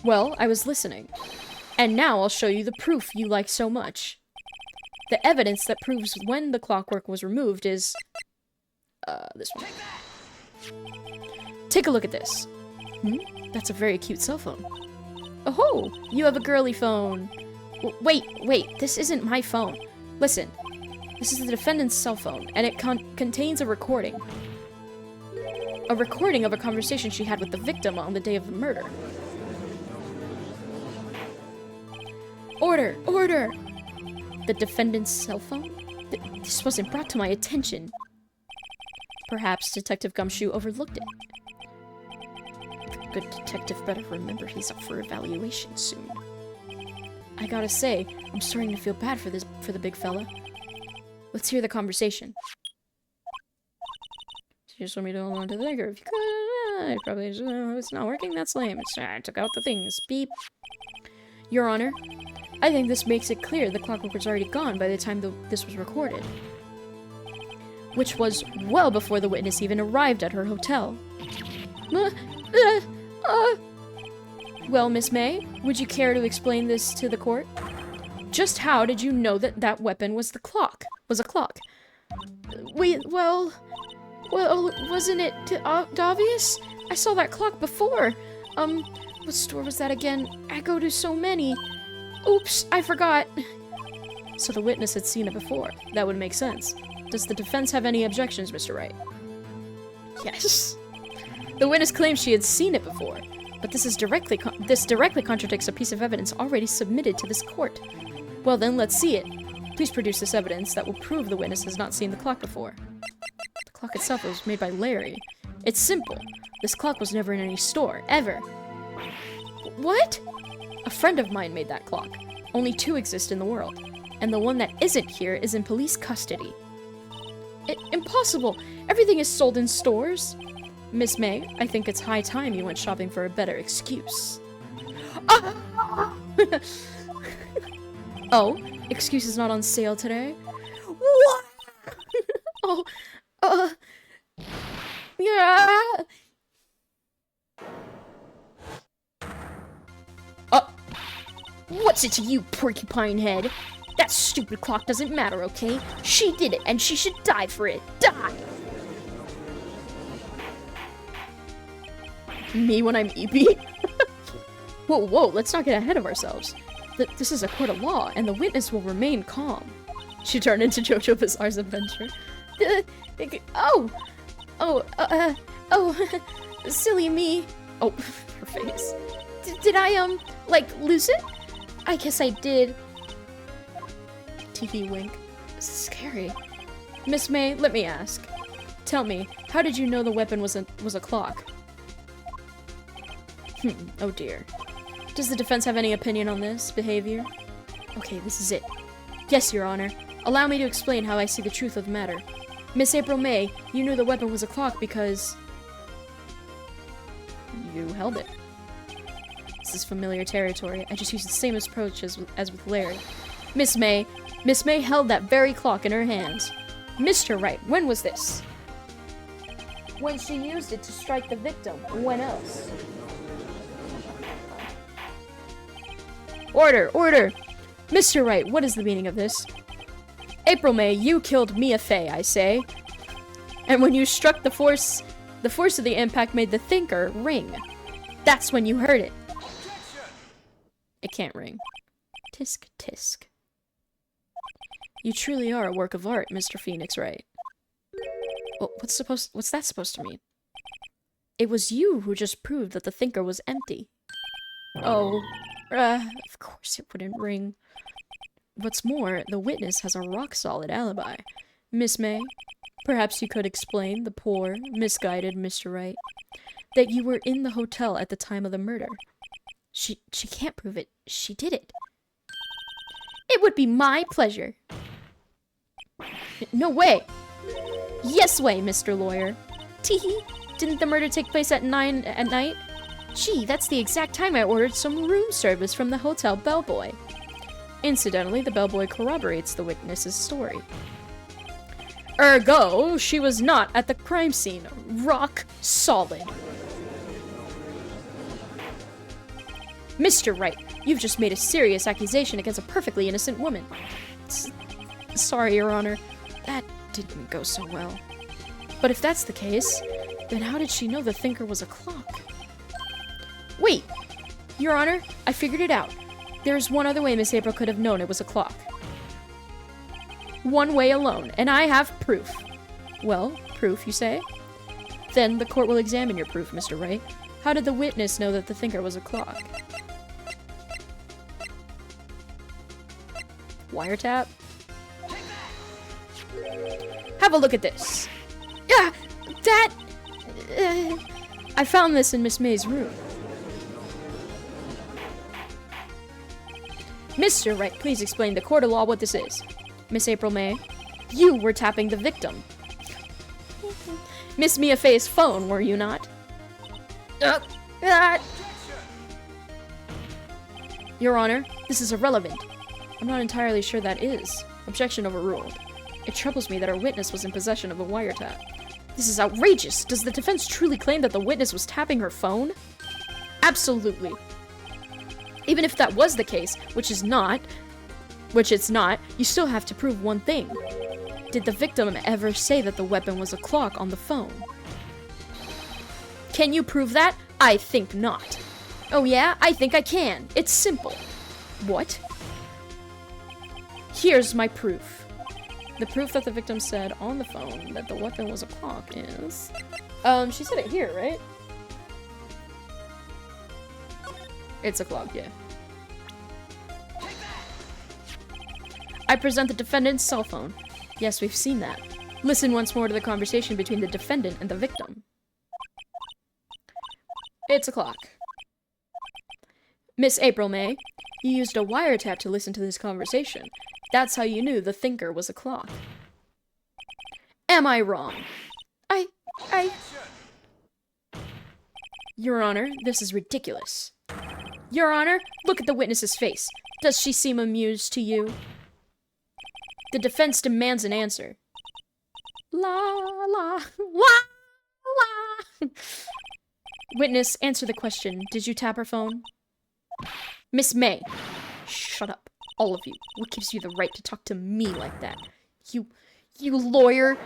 Well, I was listening. And now I'll show you the proof you like so much. The evidence that proves when the clockwork was removed is... this one. Take a look at this. That's a very cute cell phone. Oh, you have a girly phone. Wait, this isn't my phone. Listen, this is the defendant's cell phone, and it contains a recording. A recording of a conversation she had with the victim on the day of the murder. Order! Order! The defendant's cell phone? This wasn't brought to my attention. Perhaps Detective Gumshoe overlooked it. The good detective better remember he's up for evaluation soon. I gotta say, I'm starting to feel bad for the big fella. Let's hear the conversation. You just want me to hold on to the thinker. If you could, probably it's not working. That's lame. I took out the things. Beep. Your Honor, I think this makes it clear the clockwork was already gone by the time this was recorded, which was well before the witness even arrived at her hotel. Well, Miss May, would you care to explain this to the court? Just how did you know that that weapon was a clock? Well, wasn't it obvious? I saw that clock before. What store was that again? I go to so many. Oops, I forgot. So the witness had seen it before. That would make sense. Does the defense have any objections, Mr. Wright? Yes. The witness claims she had seen it before, but this directly contradicts a piece of evidence already submitted to this court. Well then, let's see it. Please produce this evidence that will prove the witness has not seen the clock before. The clock itself was made by Larry. It's simple. This clock was never in any store, ever. What? A friend of mine made that clock. Only 2 exist in the world, and the one that isn't here is in police custody. Impossible! Everything is sold in stores. Miss May, I think it's high time you went shopping for a better excuse. Oh, excuse is not on sale today? What? Yeah. What's it to you, porcupine head? That stupid clock doesn't matter, okay? She did it, and she should die for it. Die! Me when I'm EP? Whoa, let's not get ahead of ourselves. This is a court of law, and the witness will remain calm. She turned into JoJo Bizarre's Adventure. Silly me. Oh, her face. Did I, lose it? I guess I did. Teehee wink. Scary. Miss May, let me ask. Tell me, how did you know the weapon was a clock? Oh dear. Does the defense have any opinion on this behavior? Okay, this is it. Yes, Your Honor. Allow me to explain how I see the truth of the matter. Miss April May, you knew the weapon was a clock because you held it. This is familiar territory. I just used the same approach as with Larry. Miss May held that very clock in her hands. Mr. Wright, when was this? When she used it to strike the victim. When else? Order! Mr. Wright, what is the meaning of this? April May, you killed Mia Fey, I say. And when you struck the force of the impact made the thinker ring. That's when you heard it. It can't ring. Tisk, tisk. You truly are a work of art, Mr. Phoenix Wright. Well, what's that supposed to mean? It was you who just proved that the thinker was empty. Oh, of course it wouldn't ring. What's more, the witness has a rock-solid alibi. Miss May, perhaps you could explain the poor, misguided Mr. Wright that you were in the hotel at the time of the murder. She can't prove it. She did it. It would be my pleasure. No way. Yes way, Mr. Lawyer. Teehee, didn't the murder take place at 9 at night? Gee, that's the exact time I ordered some room service from the hotel bellboy. Incidentally, the bellboy corroborates the witness's story. Ergo, she was not at the crime scene. Rock solid. Mr. Wright, you've just made a serious accusation against a perfectly innocent woman. Sorry, Your Honor. That didn't go so well. But if that's the case, then how did she know the thinker was a clock? Wait! Your Honor, I figured it out. There's one other way Miss April could have known it was a clock. One way alone, and I have proof. Well, proof, you say? Then the court will examine your proof, Mr. Wright. How did the witness know that the thinker was a clock? Wiretap? Have a look at this. Yeah, that... I found this in Miss May's room. Mr. Wright, please explain the court of law what this is. Miss April May, you were tapping the victim. Miss Mia Fey's phone, were you not? Your Honor, this is irrelevant. I'm not entirely sure that is. Objection overruled. It troubles me that our witness was in possession of a wiretap. This is outrageous. Does the defense truly claim that the witness was tapping her phone? Absolutely. Even if that was the case, which it's not, you still have to prove one thing. Did the victim ever say that the weapon was a clock on the phone? Can you prove that? I think not. Oh yeah? I think I can. It's simple. What? Here's my proof. The proof that the victim said on the phone that the weapon was a clock is... she said it here, right? It's a clock, yeah. I present the defendant's cell phone. Yes, we've seen that. Listen once more to the conversation between the defendant and the victim. It's a clock. Miss April May, you used a wiretap to listen to this conversation. That's how you knew the thinker was a clock. Am I wrong? Your Honor, this is ridiculous. Your Honor, look at the witness's face. Does she seem amused to you? The defense demands an answer. La, la, la, la. Witness, answer the question. Did you tap her phone? Miss May. Shut up, all of you. What gives you the right to talk to me like that? You lawyer.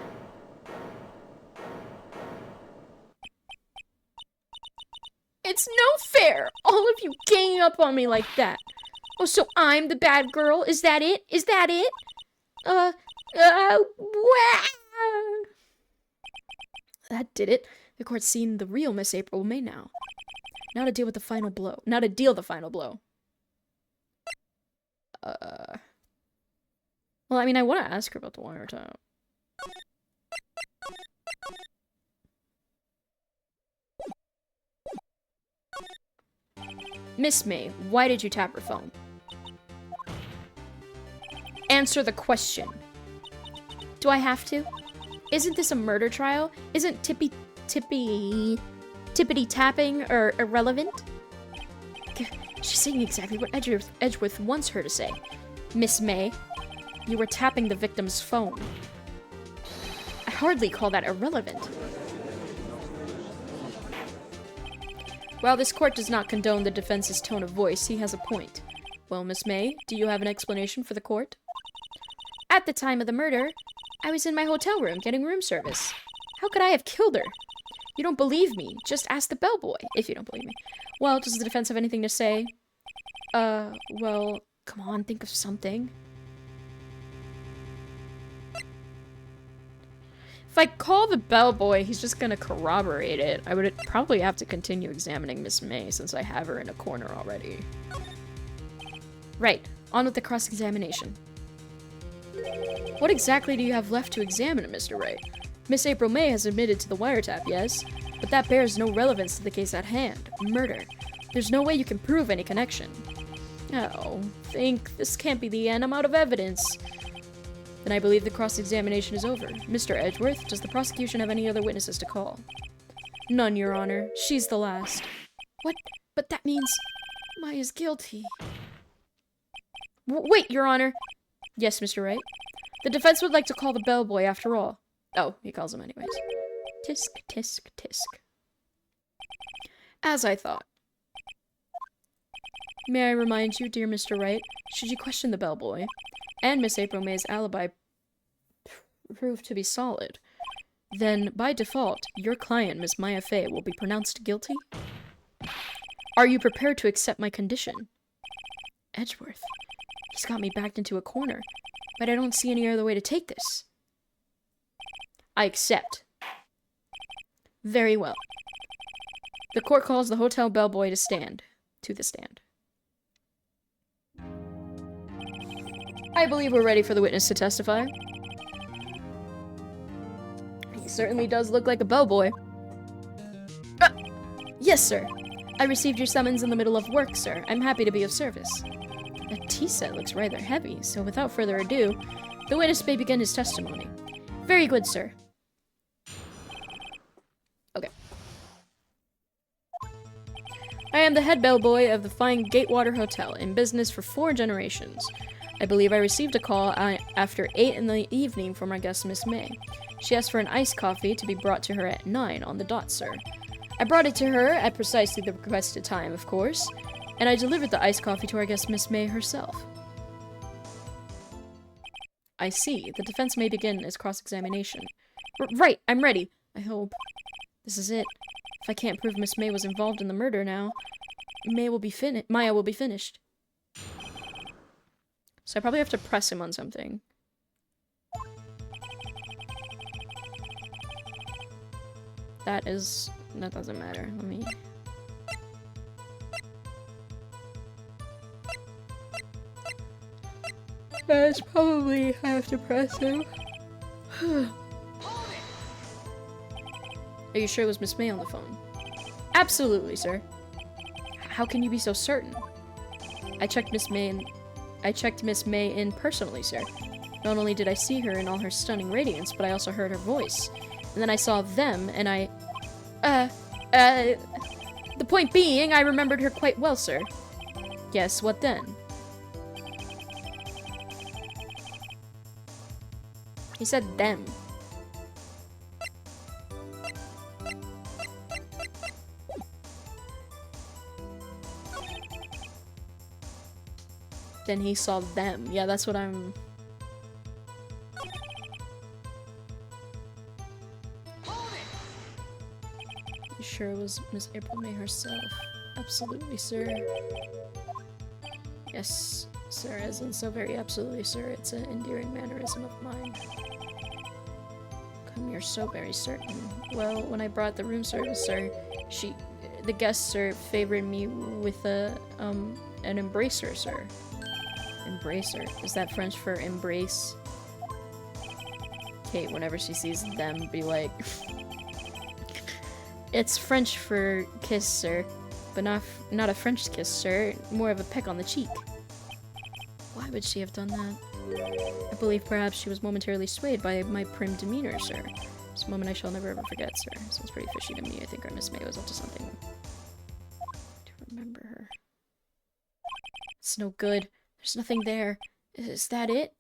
It's no fair! All of you ganging up on me like that. Oh, so I'm the bad girl? Is that it? Is that it? That did it. The court's seen the real Miss April May now. Now to deal with the final blow. Now to deal the final blow. Well, I mean, I want to ask her about the wiretap. Miss May, why did you tap her phone? Answer the question. Do I have to? Isn't this a murder trial? Isn't tippity tapping or irrelevant? She's saying exactly what Edgeworth wants her to say. Miss May, you were tapping the victim's phone. I hardly call that irrelevant. While this court does not condone the defense's tone of voice, he has a point. Well, Miss May, do you have an explanation for the court? At the time of the murder, I was in my hotel room getting room service. How could I have killed her? You don't believe me. Just ask the bellboy, if you don't believe me. Well, does the defense have anything to say? Well, come on, think of something. If I call the bellboy, he's just gonna corroborate it. I would probably have to continue examining Miss May since I have her in a corner already. Right, on with the cross-examination. What exactly do you have left to examine, Mr. Wright? Miss April May has admitted to the wiretap, yes, but that bears no relevance to the case at hand, murder. There's no way you can prove any connection. Oh, this can't be the end. I'm out of evidence. Then I believe the cross-examination is over. Mr. Edgeworth, does the prosecution have any other witnesses to call? None, Your Honor. She's the last. What? But that means Maya's guilty. Wait, Your Honor. Yes, Mr. Wright. The defense would like to call the bellboy after all. Oh, he calls him anyways. Tisk, tisk, tisk. As I thought. May I remind you, dear Mr. Wright, should you question the bellboy, and Miss April May's alibi proved to be solid, then by default, your client, Miss Maya Fey, will be pronounced guilty? Are you prepared to accept my condition? Edgeworth, he's got me backed into a corner, but I don't see any other way to take this. I accept. Very well. The court calls the hotel bellboy to the stand. I believe we're ready for the witness to testify. He certainly does look like a bellboy. Yes, sir. I received your summons in the middle of work, sir. I'm happy to be of service. That tea set looks rather heavy, so without further ado, the witness may begin his testimony. Very good, sir. Okay. I am the head bellboy of the fine Gatewater Hotel, in business for 4 generations. I believe I received a call after 8 in the evening from our guest, Miss May. She asked for an iced coffee to be brought to her at 9 on the dot, sir. I brought it to her at precisely the requested time, of course, and I delivered the iced coffee to our guest, Miss May herself. I see. The defense may begin its cross-examination. Right, I'm ready. I hope. This is it. If I can't prove Miss May was involved in the murder now, Maya will be finished. So I probably have to press him on something. That doesn't matter. Let me... That's probably have to press him. Are you sure it was Miss May on the phone? Absolutely, sir. How can you be so certain? I checked Miss May in personally, sir. Not only did I see her in all her stunning radiance, but I also heard her voice. And then I saw them, and the point being, I remembered her quite well, sir. Yes, what then? He said them. Then he saw them. Yeah, that's what I'm... You sure it was Miss April May herself? Absolutely, sir. Yes, sir, as in so very absolutely, sir. It's an endearing mannerism of mine. Come, you're so very certain. Well, when I brought the room service, sir, the guest, sir, favored me with an embracer, sir. Embracer. Is that French for embrace? Kate, whenever she sees them, be like... It's French for kiss, sir. But not a French kiss, sir. More of a peck on the cheek. Why would she have done that? I believe perhaps she was momentarily swayed by my prim demeanor, sir. It's a moment I shall never ever forget, sir. Sounds pretty fishy to me. I think our Miss May was up to something. To remember her. It's no good. There's nothing there. Is that it?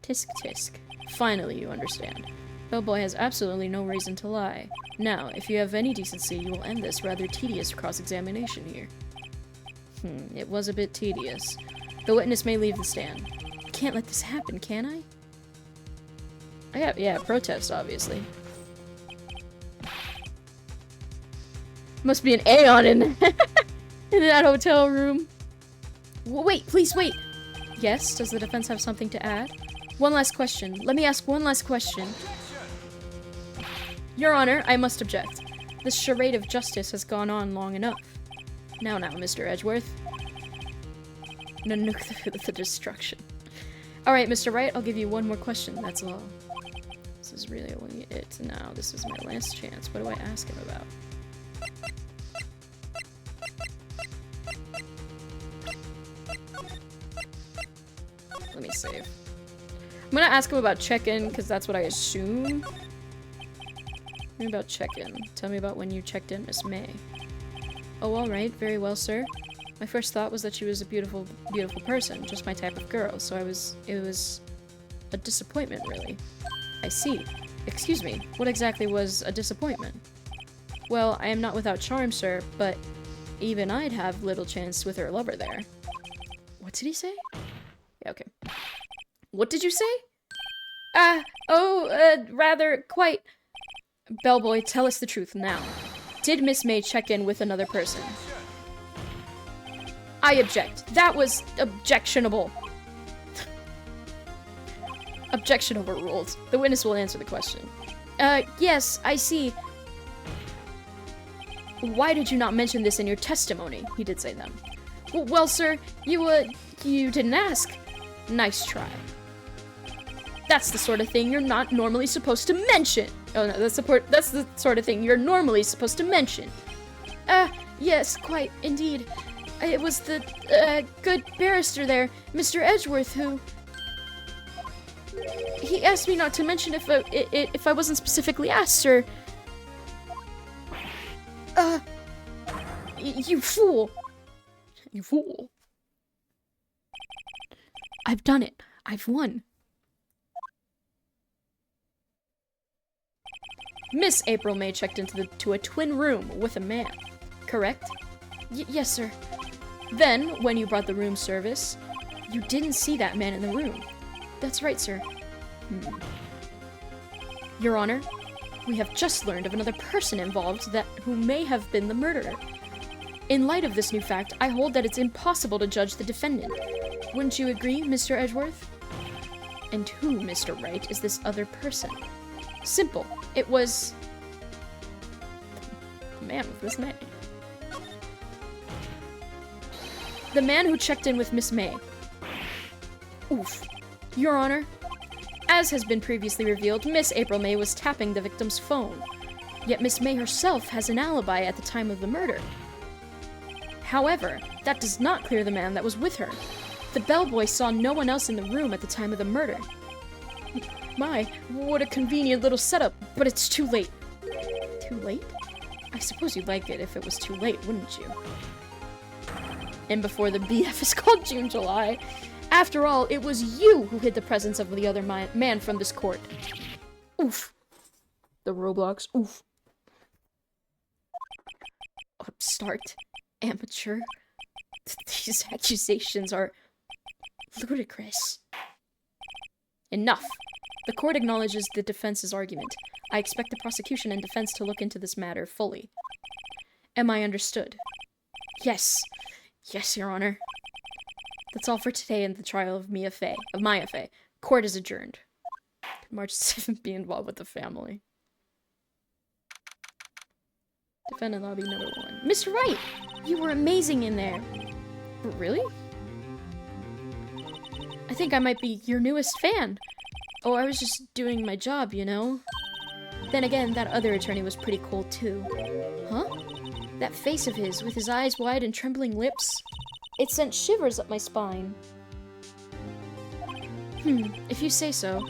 Tisk tisk. Finally, you understand. Bellboy has absolutely no reason to lie. Now, if you have any decency, you will end this rather tedious cross-examination here. It was a bit tedious. The witness may leave the stand. I can't let this happen, can I? Yeah, protest, obviously. Must be an Aeon in that hotel room. Wait, please wait! Yes, does the defense have something to add? One last question. Let me ask one last question. Your Honor, I must object. This charade of justice has gone on long enough. Now, Mr. Edgeworth. No, the destruction. Alright, Mr. Wright, I'll give you one more question, that's all. This is really only it now. This is my last chance. What do I ask him about? Let me save. I'm gonna ask him about check-in, because that's what I assume. Tell me about check-in. Tell me about when you checked in, Miss May. Oh, alright. Very well, sir. My first thought was that she was a beautiful, beautiful person. Just my type of girl. So it was a disappointment, really. I see. Excuse me. What exactly was a disappointment? Well, I am not without charm, sir, but even I'd have little chance with her lover there. What did he say? Yeah, okay. What did you say? Rather, quite... Bellboy, tell us the truth now. Did Miss May check in with another person? I object. That was objectionable. Objection overruled. The witness will answer the question. Yes, I see. Why did you not mention this in your testimony? He did say them. Well, sir, you didn't ask. Nice try. That's the sort of thing you're not normally supposed to mention. Oh no, that's the sort of thing you're normally supposed to mention. Yes, quite, indeed. It was the, good barrister there, Mr. Edgeworth, who... He asked me not to mention if I wasn't specifically asked, sir. You fool. You fool. I've done it. I've won. Miss April May checked into a twin room with a man, correct? Yes, sir. Then, when you brought the room service, you didn't see that man in the room. That's right, sir. Your Honor, we have just learned of another person involved who may have been the murderer. In light of this new fact, I hold that it's impossible to judge the defendant. Wouldn't you agree, Mr. Edgeworth? And who, Mr. Wright, is this other person? Simple. It was... the man with Miss May. The man who checked in with Miss May. Oof. Your Honor, as has been previously revealed, Miss April May was tapping the victim's phone. Yet Miss May herself has an alibi at the time of the murder. However, that does not clear the man that was with her. The bellboy saw no one else in the room at the time of the murder. My, what a convenient little setup, but it's too late. Too late? I suppose you'd like it if it was too late, wouldn't you? And before the BF is called June July. After all, it was you who hid the presence of the other man from this court. Oof. The Roblox, oof. Upstart. Amateur. These accusations are ludicrous. Enough. The court acknowledges the defense's argument. I expect the prosecution and defense to look into this matter fully. Am I understood? Yes. Yes, Your Honor. That's all for today in the trial of Maya Fey. Court is adjourned. March 7th be involved with the family. Defendant lobby number 1. Mr. Wright! You were amazing in there. Really? I think I might be your newest fan. Oh, I was just doing my job, you know? Then again, that other attorney was pretty cool too. Huh? That face of his, with his eyes wide and trembling lips. It sent shivers up my spine. If you say so.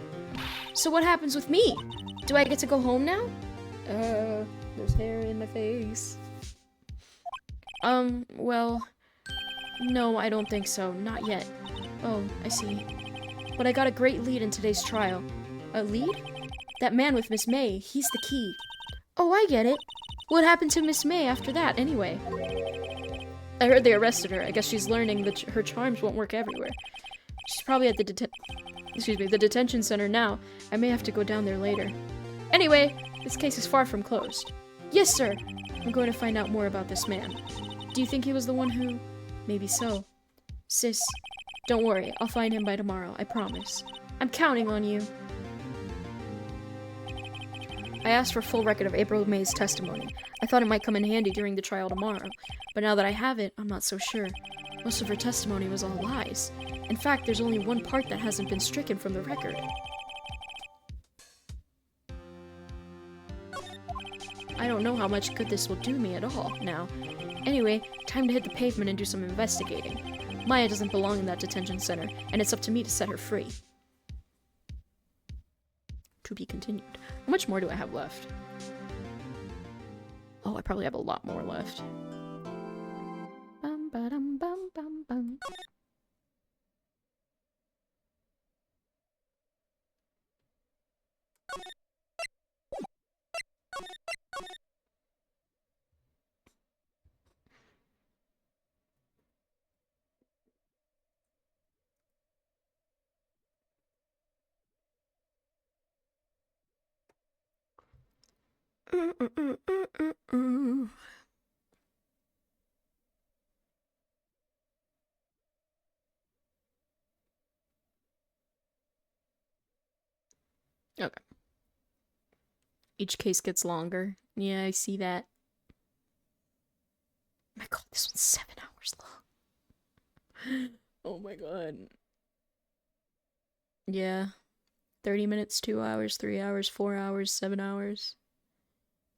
So what happens with me? Do I get to go home now? There's hair in my face. Well... No, I don't think so. Not yet. Oh, I see. But I got a great lead in today's trial. A lead? That man with Miss May, he's the key. Oh, I get it. What happened to Miss May after that, anyway? I heard they arrested her. I guess she's learning that her charms won't work everywhere. She's probably at the detention center now. I may have to go down there later. Anyway, this case is far from closed. Yes, sir. I'm going to find out more about this man. Do you think he was the one who... Maybe so. Sis, don't worry. I'll find him by tomorrow. I promise. I'm counting on you. I asked for a full record of April May's testimony. I thought it might come in handy during the trial tomorrow. But now that I have it, I'm not so sure. Most of her testimony was all lies. In fact, there's only one part that hasn't been stricken from the record. I don't know how much good this will do me at all, now. Anyway, time to hit the pavement and do some investigating. Maya doesn't belong in that detention center, and it's up to me to set her free. To be continued. How much more do I have left? Oh, I probably have a lot more left. Bum, ba-dum, bum, bum, bum. Okay. Each case gets longer. Yeah, I see that. Oh my god, this one's 7 hours long. Oh my god. Yeah. 30 minutes, 2 hours, 3 hours, 4 hours, 7 hours.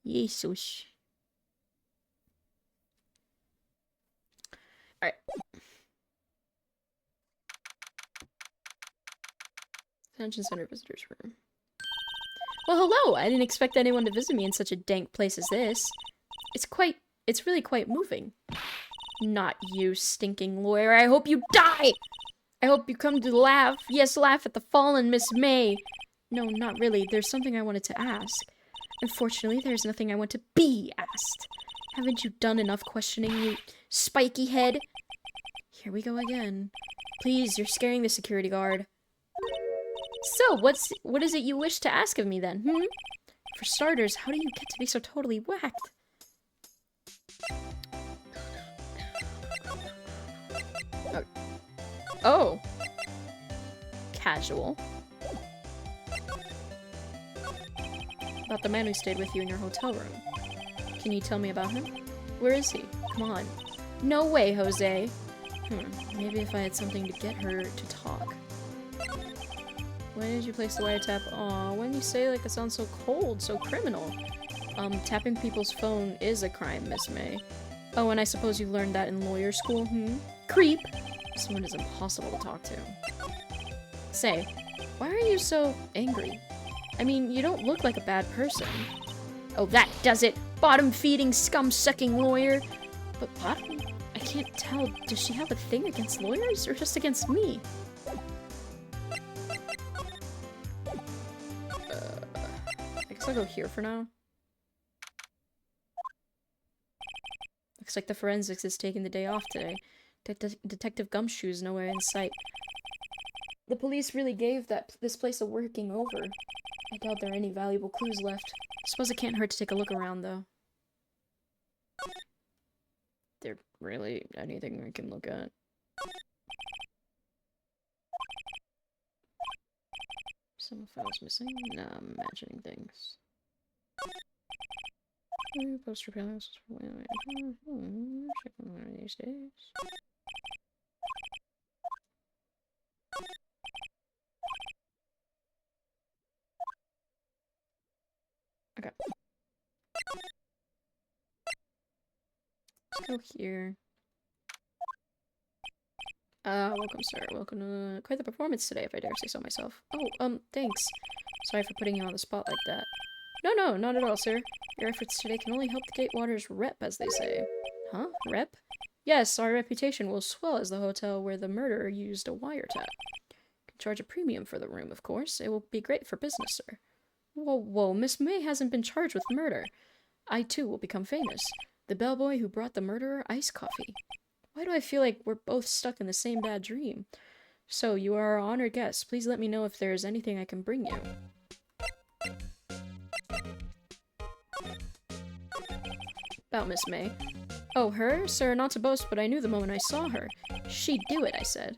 Jesus. Alright. Detention Center Visitors Room. Well, hello! I didn't expect anyone to visit me in such a dank place as this. It's really quite moving. Not you, stinking lawyer. I hope you die! I hope you come to laugh. Yes, laugh at the fallen Miss May. No, not really. There's something I wanted to ask. Unfortunately, there's nothing I want to be asked. Haven't you done enough questioning, you spiky head? Here we go again. Please, you're scaring the security guard. So, what is it you wish to ask of me then, For starters, how do you get to be so totally whacked? Oh. Casual. About the man who stayed with you in your hotel room. Can you tell me about him? Where is he? Come on. No way, Jose. Maybe if I had something to get her to talk. When did you place the wiretap? Aw, when you say like it sounds so cold, so criminal. Tapping people's phone is a crime, Miss May. Oh, and I suppose you learned that in lawyer school, Creep! Someone is impossible to talk to. Say, why are you so angry? I mean, you don't look like a bad person. Oh, that does it! Bottom-feeding, scum-sucking lawyer! But bottom? I can't tell. Does she have a thing against lawyers, or just against me? I guess I'll go here for now. Looks like the forensics is taking the day off today. Detective Gumshoe's nowhere in sight. The police really gave this place a working over. I doubt there are any valuable clues left. Suppose it can't hurt to take a look around, though. There really anything we can look at? Some files missing? Nah, I'm imagining things. Poster panels. Check one of these days. Okay. Let's go here. Welcome, sir. Welcome to quite the performance today, if I dare say so myself. Oh, thanks. Sorry for putting you on the spot like that. No, not at all, sir. Your efforts today can only help the Gatewater's rep, as they say. Huh? Rep? Yes, our reputation will swell as the hotel where the murderer used a wiretap. Can charge a premium for the room, of course. It will be great for business, sir. Whoa, Miss May hasn't been charged with murder. I, too, will become famous. The bellboy who brought the murderer iced coffee. Why do I feel like we're both stuck in the same bad dream? So, you are our honored guest. Please let me know if there is anything I can bring you. About Miss May. Oh, her? Sir, not to boast, but I knew the moment I saw her. She'd do it, I said.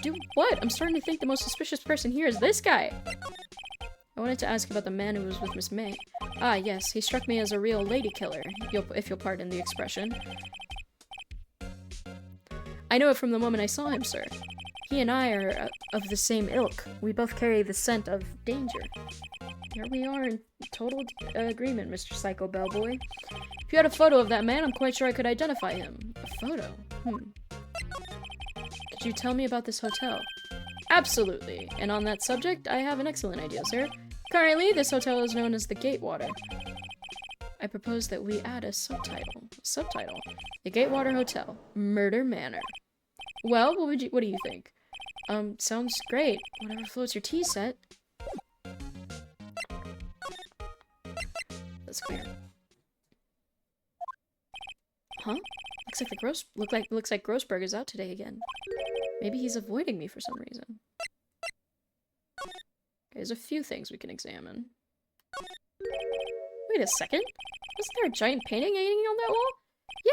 Do what? I'm starting to think the most suspicious person here is this guy! I wanted to ask about the man who was with Miss May. Ah, yes, he struck me as a real lady killer, if you'll pardon the expression. I know it from the moment I saw him, sir. He and I are of the same ilk. We both carry the scent of danger. Here we are in total agreement, Mr. Psycho Bellboy. If you had a photo of that man, I'm quite sure I could identify him. A photo? Could you tell me about this hotel? Absolutely. And on that subject, I have an excellent idea, sir. Currently, this hotel is known as the Gatewater. I propose that we add a subtitle. The Gatewater Hotel, Murder Manor. Well, what do you think? Sounds great. Whatever floats your tea set. Let's go here. Huh? Looks like Grossberg is out today again. Maybe he's avoiding me for some reason. Okay, there's a few things we can examine. Wait a second. Wasn't there a giant painting hanging on that wall?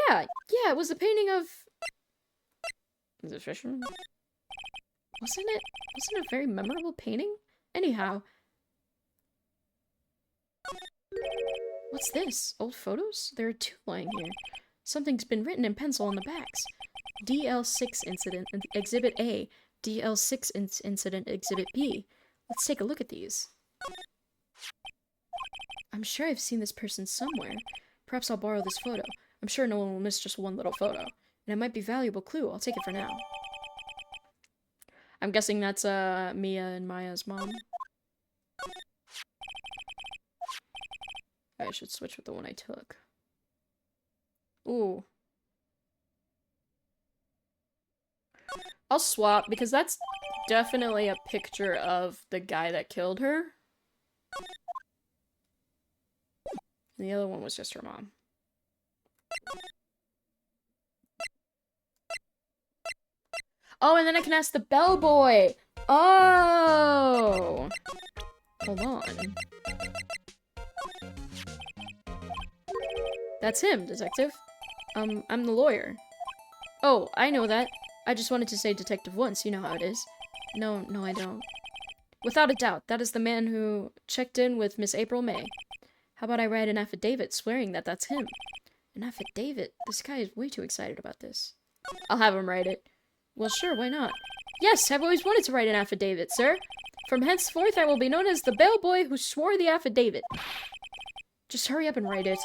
Yeah, it was the painting of... Is it Fisherman? Wasn't it a very memorable painting? Anyhow. What's this? Old photos? There are two lying here. Something's been written in pencil on the backs. DL6 incident, Exhibit A. DL6 incident Exhibit B. Let's take a look at these. I'm sure I've seen this person somewhere. Perhaps I'll borrow this photo. I'm sure no one will miss just one little photo. And it might be a valuable clue. I'll take it for now. I'm guessing that's Mia and Maya's mom. I should switch with the one I took. Ooh. I'll swap because that's definitely a picture of the guy that killed her. And the other one was just her mom. Oh, and then I can ask the bellboy. Oh. Hold on. That's him, detective. I'm the lawyer. Oh, I know that. I just wanted to say detective once, you know how it is. No, I don't. Without a doubt, that is the man who checked in with Miss April May. How about I write an affidavit swearing that that's him? An affidavit? This guy is way too excited about this. I'll have him write it. Well, sure, why not? Yes, I've always wanted to write an affidavit, sir. From henceforth, I will be known as the bellboy who swore the affidavit. Just hurry up and write it.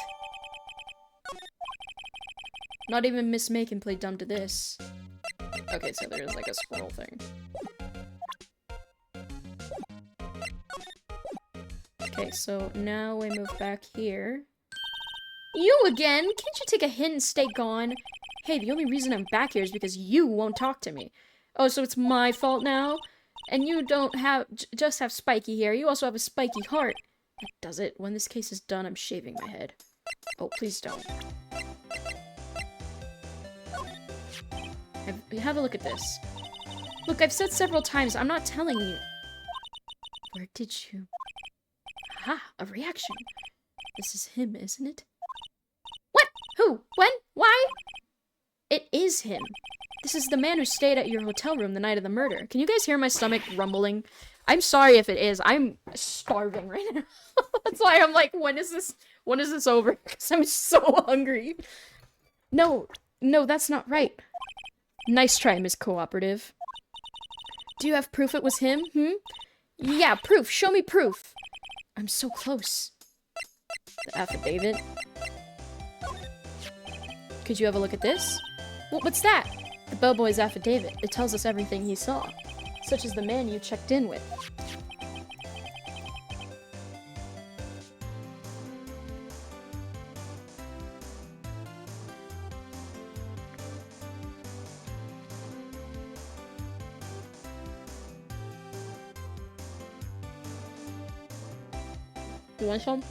Not even Miss May can play dumb to this. Okay, so there's like a squirrel thing. Okay, so now we move back here. You again? Can't you take a hint and stay gone? Hey, the only reason I'm back here is because you won't talk to me. Oh, so it's my fault now? And you don't just have Spiky here, you also have a spiky heart. That does it. When this case is done, I'm shaving my head. Oh, please don't. Have a look at this. Look, I've said several times, I'm not telling you. Where did you... Aha, a reaction. This is him, isn't it? What? Who? When? Why? It is him. This is the man who stayed at your hotel room the night of the murder. Can you guys hear my stomach rumbling? I'm sorry if it is. I'm starving right now. That's why I'm like, when is this over? Because I'm so hungry. No, that's not right. Nice try, Miss Cooperative. Do you have proof it was him? Yeah, proof. Show me proof. I'm so close. The affidavit. Could you have a look at this? What's that? The bellboy's affidavit. It tells us everything he saw. Such as the man you checked in with. You want some?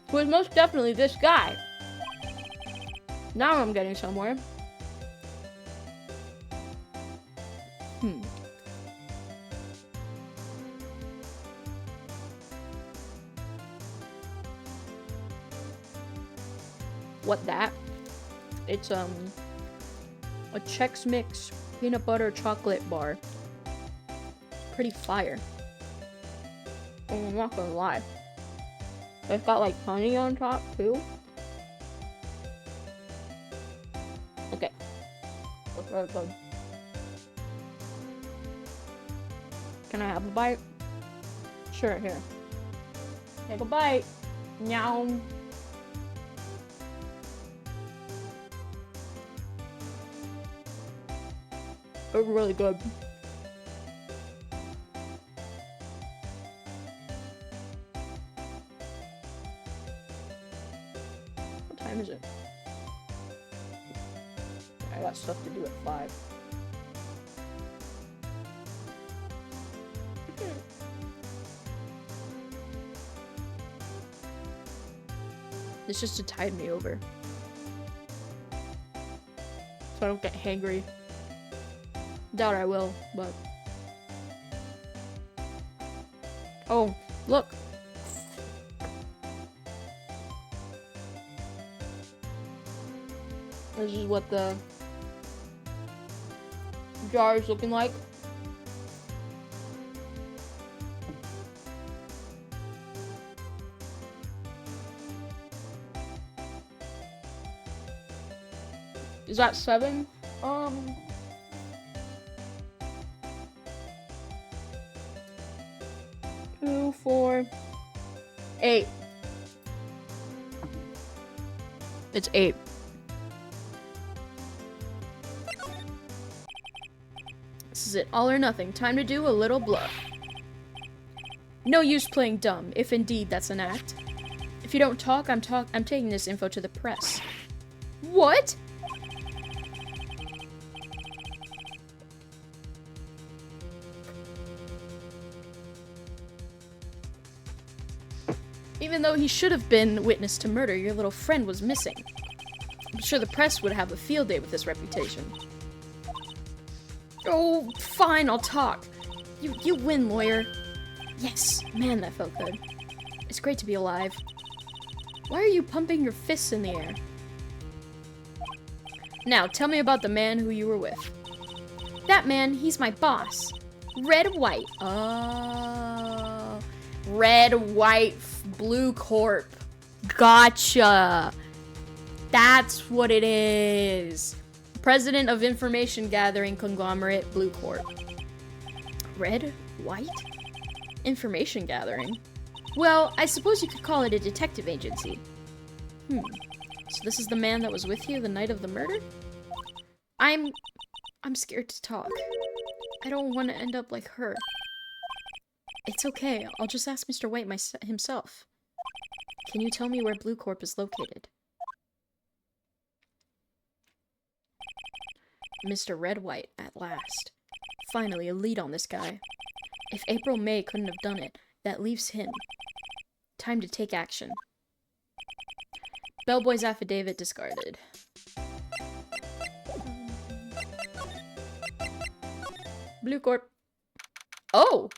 It was most definitely this guy. Now I'm getting somewhere. What that? It's a Chex Mix peanut butter chocolate bar. Pretty fire. I'm not gonna lie. It's got like honey on top too. Okay. That's really good. Can I have a bite? Sure, here. Take a bite. Nyam. It's really good. What time is it? I got stuff to do at 5. It's just to tide me over. So I don't get hangry. Doubt I will, but... Oh, look! This is what the jar is looking like. Is that 7? 2, 4, 8. It's 8. This is it. All or nothing. Time to do a little bluff. No use playing dumb, if indeed that's an act. If you don't talk, I'm taking this info to the press. What? Even though he should have been witness to murder, your little friend was missing. I'm sure the press would have a field day with this reputation. Oh, fine, I'll talk. You win, lawyer. Yes, man, that felt good. It's great to be alive. Why are you pumping your fists in the air? Now, tell me about the man who you were with. That man, he's my boss. Wright. Oh. Wright, Blue Corp. Gotcha. That's what it is. President of Information Gathering Conglomerate, Blue Corp. Wright? Information gathering? Well, I suppose you could call it a detective agency. So this is the man that was with you the night of the murder? I'm scared to talk. I don't want to end up like her. It's okay. I'll just ask Mr. Wright himself. Can you tell me where Blue Corp is located? Mr. Wright, at last. Finally, a lead on this guy. If April May couldn't have done it, that leaves him. Time to take action. Bellboy's affidavit discarded. Blue Corp. Oh!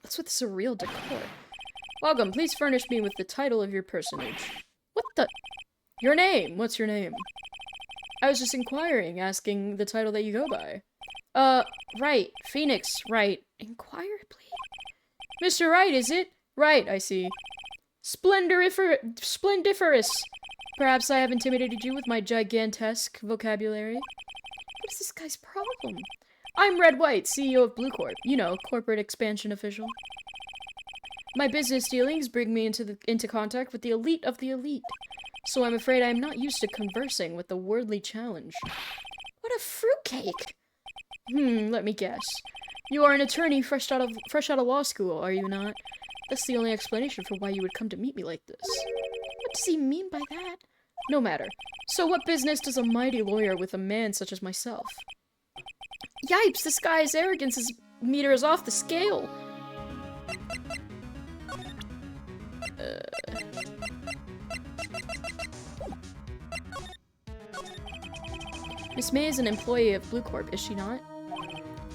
What's with surreal decor? Welcome, please furnish me with the title of your personage. What the? Your name! What's your name? I was just inquiring, asking the title that you go by. Wright. Phoenix Wright. Inquire, please? Mr. Wright, is it? Right, I see. Splendiferous! Perhaps I have intimidated you with my gigantesque vocabulary. What is this guy's problem? I'm Wright, CEO of Blue Corp. You know, corporate expansion official. My business dealings bring me into contact with the elite of the elite. So I'm afraid I'm not used to conversing with the worldly challenge. What a fruitcake! Let me guess. You are an attorney fresh out of law school, are you not? That's the only explanation for why you would come to meet me like this. What does he mean by that? No matter. So what business does a mighty lawyer with a man such as myself? Yipes, this guy's arrogance is off the scale. Miss May is an employee of Blue Corp, is she not?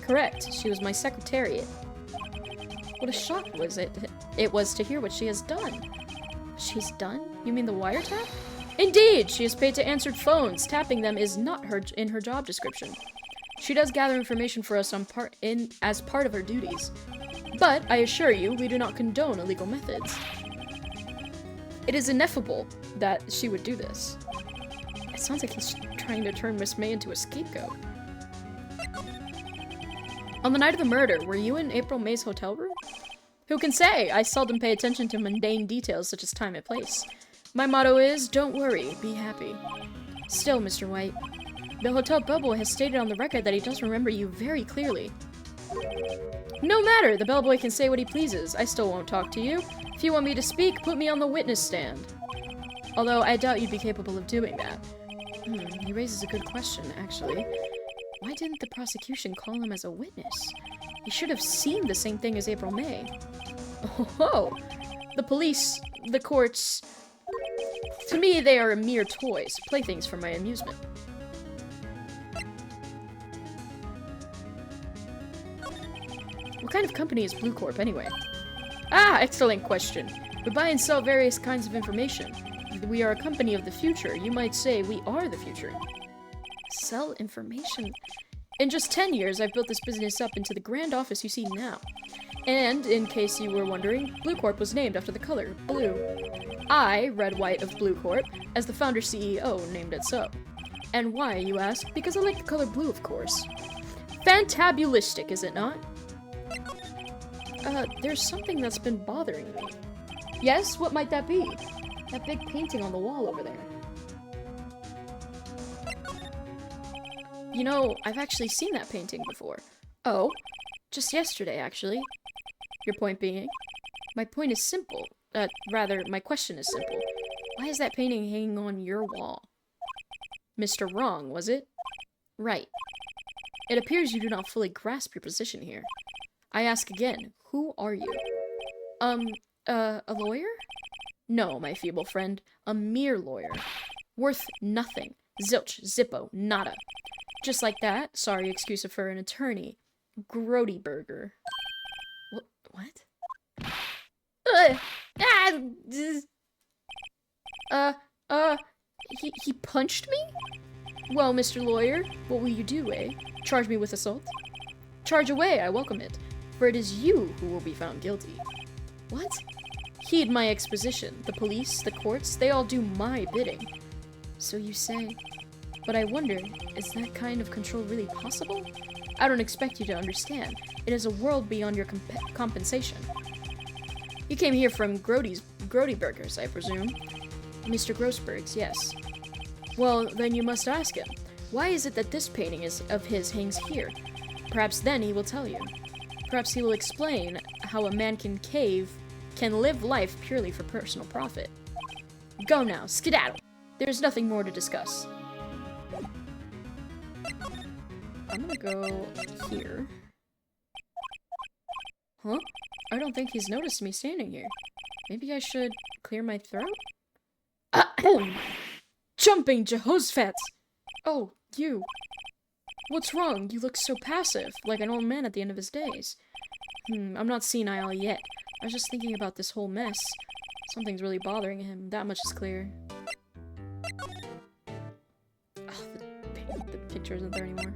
Correct. She was my secretariat. What a shock it was to hear what she has done. She's done? You mean the wiretap? Indeed! She is paid to answer phones. Tapping them is not in her job description. She does gather information for us as part of her duties. But, I assure you, we do not condone illegal methods. It is ineffable that she would do this. It sounds like he's trying to turn Miss May into a scapegoat. On the night of the murder, were you in April May's hotel room? Who can say? I seldom pay attention to mundane details such as time and place. My motto is, don't worry, be happy. Still, Mr. Wright, the hotel bellboy has stated on the record that he does remember you very clearly. No matter, the bellboy can say what he pleases. I still won't talk to you. If you want me to speak, put me on the witness stand. Although I doubt you'd be capable of doing that. He raises a good question, actually. Why didn't the prosecution call him as a witness? He should have seen the same thing as April May. Oh, the police, the courts... To me, they are mere toys, playthings for my amusement. What kind of company is Blue Corp, anyway? Ah, excellent question. We buy and sell various kinds of information. We are a company of the future. You might say we are the future. Sell information? In just 10 years, I've built this business up into the grand office you see now. And, in case you were wondering, Blue Corp was named after the color, blue. I, Wright of Blue Corp, as the founder CEO, named it so. And why, you ask? Because I like the color blue, of course. Fantabulistic, is it not? There's something that's been bothering me. Yes, what might that be? That big painting on the wall over there. You know, I've actually seen that painting before. Oh, just yesterday, actually. Your point being? My point is simple. Rather, my question is simple. Why is that painting hanging on your wall? Mr. Wrong, was it? Right. It appears you do not fully grasp your position here. I ask again, who are you? A lawyer? No, my feeble friend. A mere lawyer. Worth nothing. Zilch, zippo, nada. Just like that, sorry excuse for an attorney. Grody Burger. What? He punched me? Well, Mr. Lawyer, what will you do, eh? Charge me with assault? Charge away, I welcome it, for it is you who will be found guilty. What? Heed my exposition. The police, the courts, they all do my bidding. So you say. But I wonder, is that kind of control really possible? I don't expect you to understand. It is a world beyond your compensation. You came here from Grody Burgers, I presume? Mr. Grossberg's, yes. Well, then you must ask him. Why is it that this painting of his hangs here? Perhaps then he will tell you. Perhaps he will explain how a man can live life purely for personal profit. Go now, skedaddle. There's nothing more to discuss. I'm gonna go here. Huh? I don't think he's noticed me standing here. Maybe I should clear my throat? Jumping Jehoshaphat! Oh, you. What's wrong? You look so passive, like an old man at the end of his days. I'm not senile yet. I was just thinking about this whole mess. Something's really bothering him, that much is clear. Oh, the picture isn't there anymore.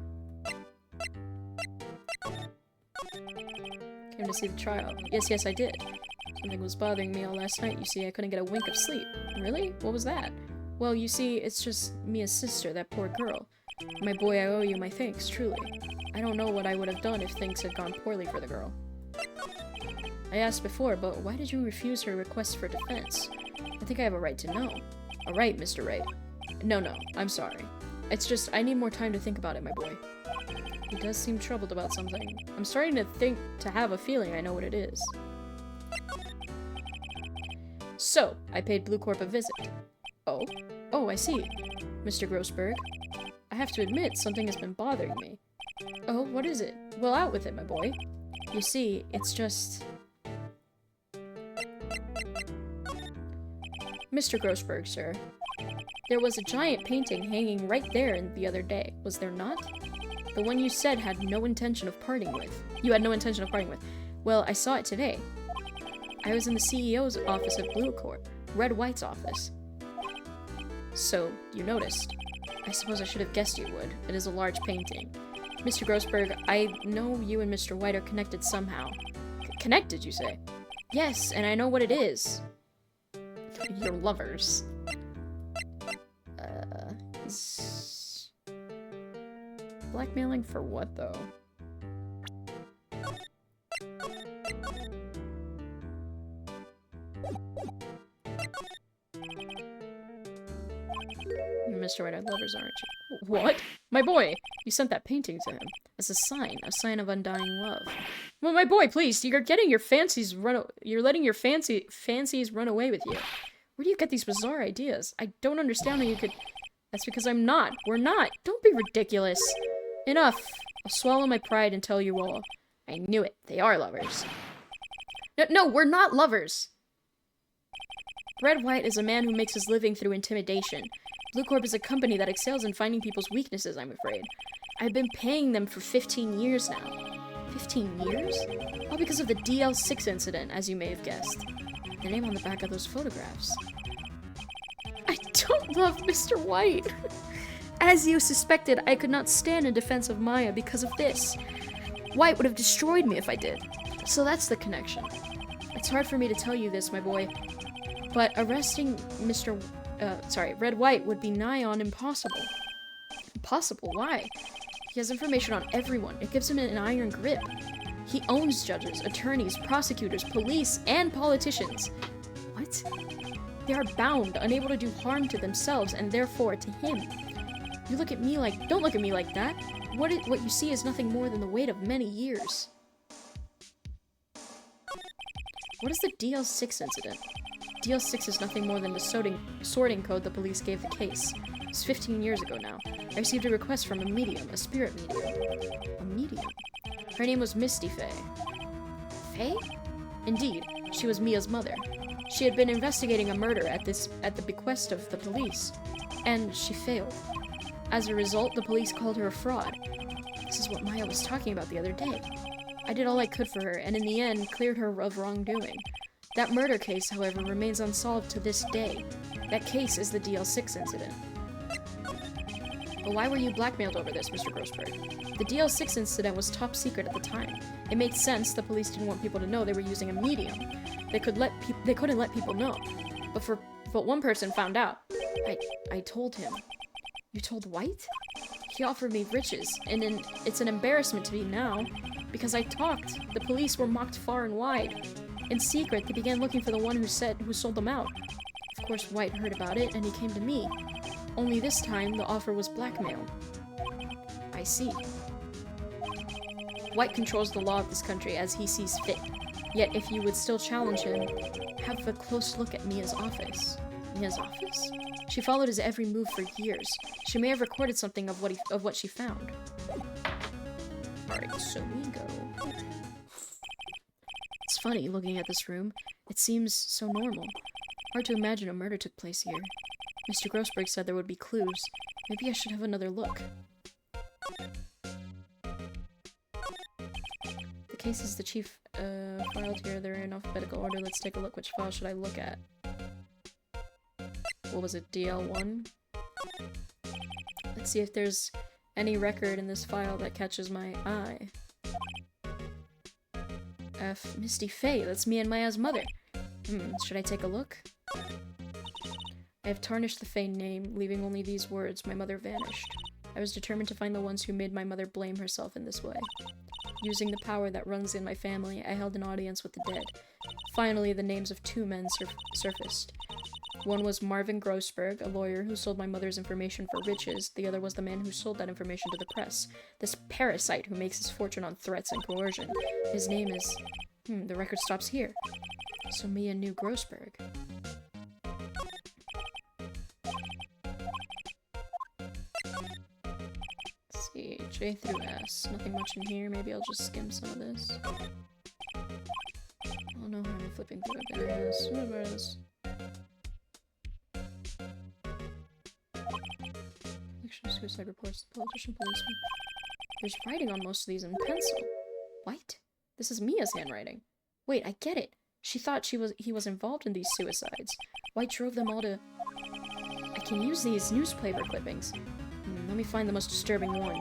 Came to see the trial. Yes, I did. Something was bothering me all last night, you see. I couldn't get a wink of sleep. Really? What was that? Well, you see, it's just Mia's sister, that poor girl. My boy, I owe you my thanks, truly. I don't know what I would have done if things had gone poorly for the girl. I asked before, but why did you refuse her request for defense? I think I have a right to know. A right, Mr. Wright. No, I'm sorry. It's just, I need more time to think about it, my boy. He does seem troubled about something. I'm starting to have a feeling I know what it is. So, I paid Blue Corp a visit. Oh, I see. Mr. Grossberg. I have to admit, something has been bothering me. Oh, what is it? Well, out with it, my boy. You see, it's just... Mr. Grossberg, sir. There was a giant painting hanging right there the other day, was there not? The one you said had no intention of parting with. You had no intention of parting with. Well, I saw it today. I was in the CEO's office at Blue Corp, Red White's office. So, you noticed. I suppose I should have guessed you would. It is a large painting. Mr. Grossberg, I know you and Mr. White are connected somehow. Connected, you say? Yes, and I know what it is. You're lovers. Blackmailing for what, though? Mr. White, lovers, aren't you? What? My boy! You sent that painting to him. As a sign of undying love. Well, my boy, please, you're letting your fancies run away with you. Where do you get these bizarre ideas? I don't understand how you could... That's because I'm not. We're not. Don't be ridiculous. Enough. I'll swallow my pride and tell you all. I knew it. They are lovers. No, we're not lovers. Red White is a man who makes his living through intimidation. Blue Corp is a company that excels in finding people's weaknesses, I'm afraid. I've been paying them for 15 years now. 15 years? All because of the DL6 incident, as you may have guessed. The name on the back of those photographs. I don't love Mr. White. As you suspected, I could not stand in defense of Maya because of this. White would have destroyed me if I did. So that's the connection. It's hard for me to tell you this, my boy, but arresting Red White would be nigh on impossible. Impossible? Why? He has information on everyone. It gives him an iron grip. He owns judges, attorneys, prosecutors, police, and politicians. What? They are bound, unable to do harm to themselves, and therefore to him. You look at me like— don't look at me like that. What you see is nothing more than the weight of many years. What is the DL6 incident? DL6 is nothing more than the sorting code the police gave the case. It was 15 years ago now. I received a request from a medium, a spirit medium. A medium? Her name was Misty Faye. Faye? Indeed, she was Mia's mother. She had been investigating a murder at the bequest of the police, and she failed. As a result, the police called her a fraud. This is what Maya was talking about the other day. I did all I could for her, and in the end, cleared her of wrongdoing. That murder case, however, remains unsolved to this day. That case is the DL6 incident. But why were you blackmailed over this, Mr. Grossberg? The DL6 incident was top secret at the time. It made sense. The police didn't want people to know they were using a medium. They couldn't let people know. But one person found out. I told him. You told White? He offered me riches, and it's an embarrassment to me now. Because I talked. The police were mocked far and wide. In secret, they began looking for the one who sold them out. Of course, White heard about it, and he came to me. Only this time, the offer was blackmail. I see. White controls the law of this country as he sees fit. Yet, if you would still challenge him, have a close look at Mia's office. Mia's office? She followed his every move for years. She may have recorded something of what she found. Alright, so we go. It's funny, looking at this room. It seems so normal. Hard to imagine a murder took place here. Mr. Grossberg said there would be clues. Maybe I should have another look. The case is the chief filed here. They're in alphabetical order. Let's take a look. Which file should I look at? What was it? DL1? Let's see if there's any record in this file that catches my eye. F. Misty Faye. That's me and Maya's mother. Should I take a look? I have tarnished the Faye name, leaving only these words: my mother vanished. I was determined to find the ones who made my mother blame herself in this way. Using the power that runs in my family, I held an audience with the dead. Finally, the names of two men surfaced. One was Marvin Grossberg, a lawyer who sold my mother's information for riches. The other was the man who sold that information to the press. This parasite who makes his fortune on threats and coercion. His name is... the record stops here. So Mia knew Grossberg. Let's see, J through S. Nothing much in here. Maybe I'll just skim some of this. Oh no, I'm flipping through it. There it is. Where is this? Suicide reports, the politician, policeman. There's writing on most of these in pencil. What? This is Mia's handwriting. Wait, I get it. She thought he was involved in these suicides. White drove them all to... I can use these newspaper clippings. Let me find the most disturbing one.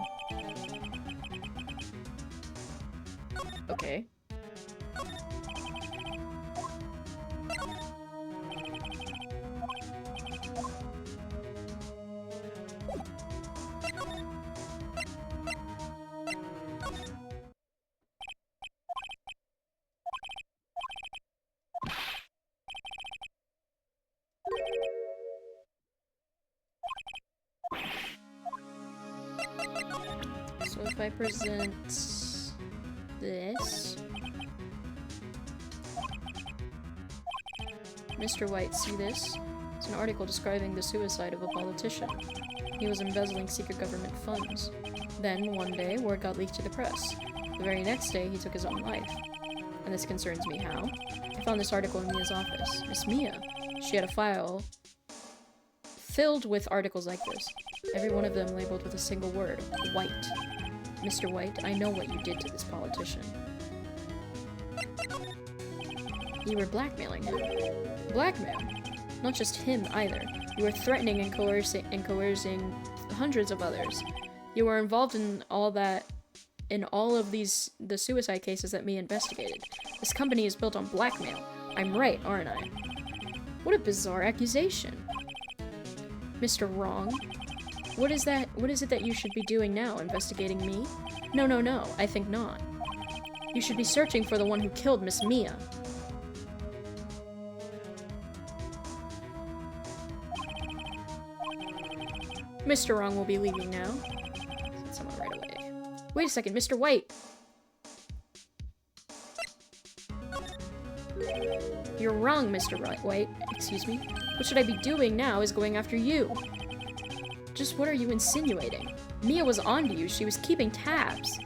Okay. So if I present this... Mr. White, see this? It's an article describing the suicide of a politician. He was embezzling secret government funds. Then, one day, word got leaked to the press. The very next day, he took his own life. And this concerns me how? I found this article in Mia's office. Miss Mia. She had a file filled with articles like this. Every one of them labeled with a single word. White. Mr. White, I know what you did to this politician. You were blackmailing him. Blackmail? Not just him, either. You were threatening and coercing hundreds of others. You were involved in all of the suicide cases that Mia investigated. This company is built on blackmail. I'm right, aren't I? What a bizarre accusation. Mr. Wrong. What is that? What is it that you should be doing now? Investigating me? No, no, no. I think not. You should be searching for the one who killed Miss Mia. Mr. Wrong will be leaving now. Send someone right away. Wait a second, Mr. White! You're wrong, Mr. White. Excuse me. What should I be doing now is going after you. Just what are you insinuating? Mia was onto you. She was keeping tabs.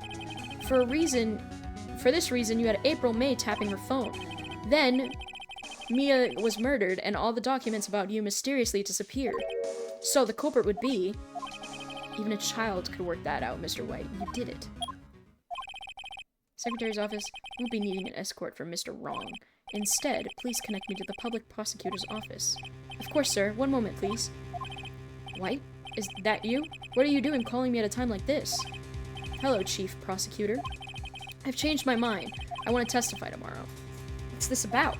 For this reason, you had April May tapping her phone. Then, Mia was murdered, and all the documents about you mysteriously disappeared. So the culprit would be... Even a child could work that out, Mr. White. You did it. Secretary's office won't be needing an escort from Mr. Wrong. Instead, please connect me to the public prosecutor's office. Of course, sir. One moment, please. White? Is that you? What are you doing calling me at a time like this? Hello, Chief Prosecutor. I've changed my mind. I want to testify tomorrow. What's this about?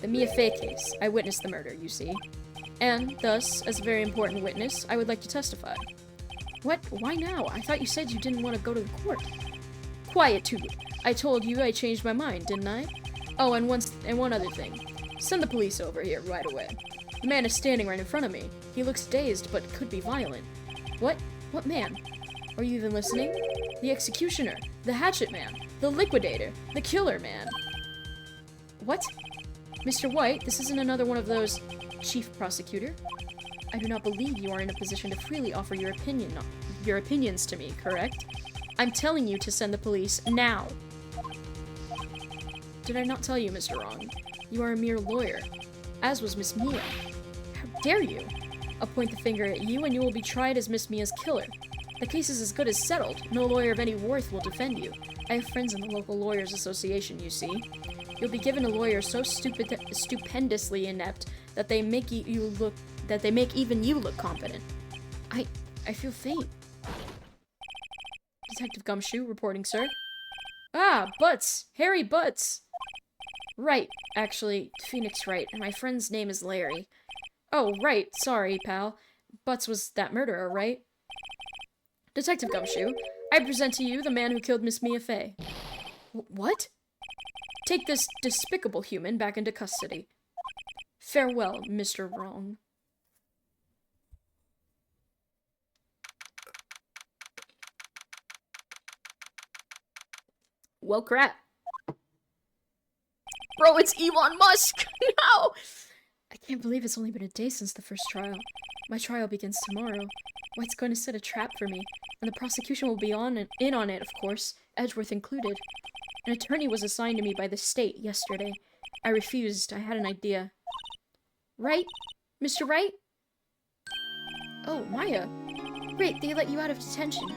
The Mia Fey case. I witnessed the murder, you see. And, thus, as a very important witness, I would like to testify. What? Why now? I thought you said you didn't want to go to the court. Quiet, too. I told you I changed my mind, didn't I? Oh, and one other thing. Send the police over here right away. The man is standing right in front of me. He looks dazed, but could be violent. What? What man? Are you even listening? The executioner, the hatchet man, the liquidator, the killer man. What? Mr. White, this isn't another one of those... Chief Prosecutor, I do not believe you are in a position to freely offer your opinions to me, correct? I'm telling you to send the police now. Did I not tell you, Mr. Wrong? You are a mere lawyer, as was Miss Mia. How dare you? I'll point the finger at you and you will be tried as Miss Mia's killer. The case is as good as settled. No lawyer of any worth will defend you. I have friends in the local lawyers association, you see. You'll be given a lawyer so stupendously inept that they make even you look competent. I feel faint. Detective Gumshoe reporting, sir. Ah, Butts! Harry Butts! Right, actually, Phoenix Wright. My friend's name is Larry. Oh, right, sorry, pal. Butts was that murderer, right? Detective Gumshoe, I present to you the man who killed Miss Mia Fey. What? Take this despicable human back into custody. Farewell, Mr. Wrong. Well, crap. Bro, it's Elon Musk! No! I can't believe it's only been a day since the first trial. My trial begins tomorrow. White's going to set a trap for me, and the prosecution will be in on it, of course, Edgeworth included. An attorney was assigned to me by the state yesterday. I refused. I had an idea. Wright? Mr. Wright? Oh, Maya. Great, they let you out of detention.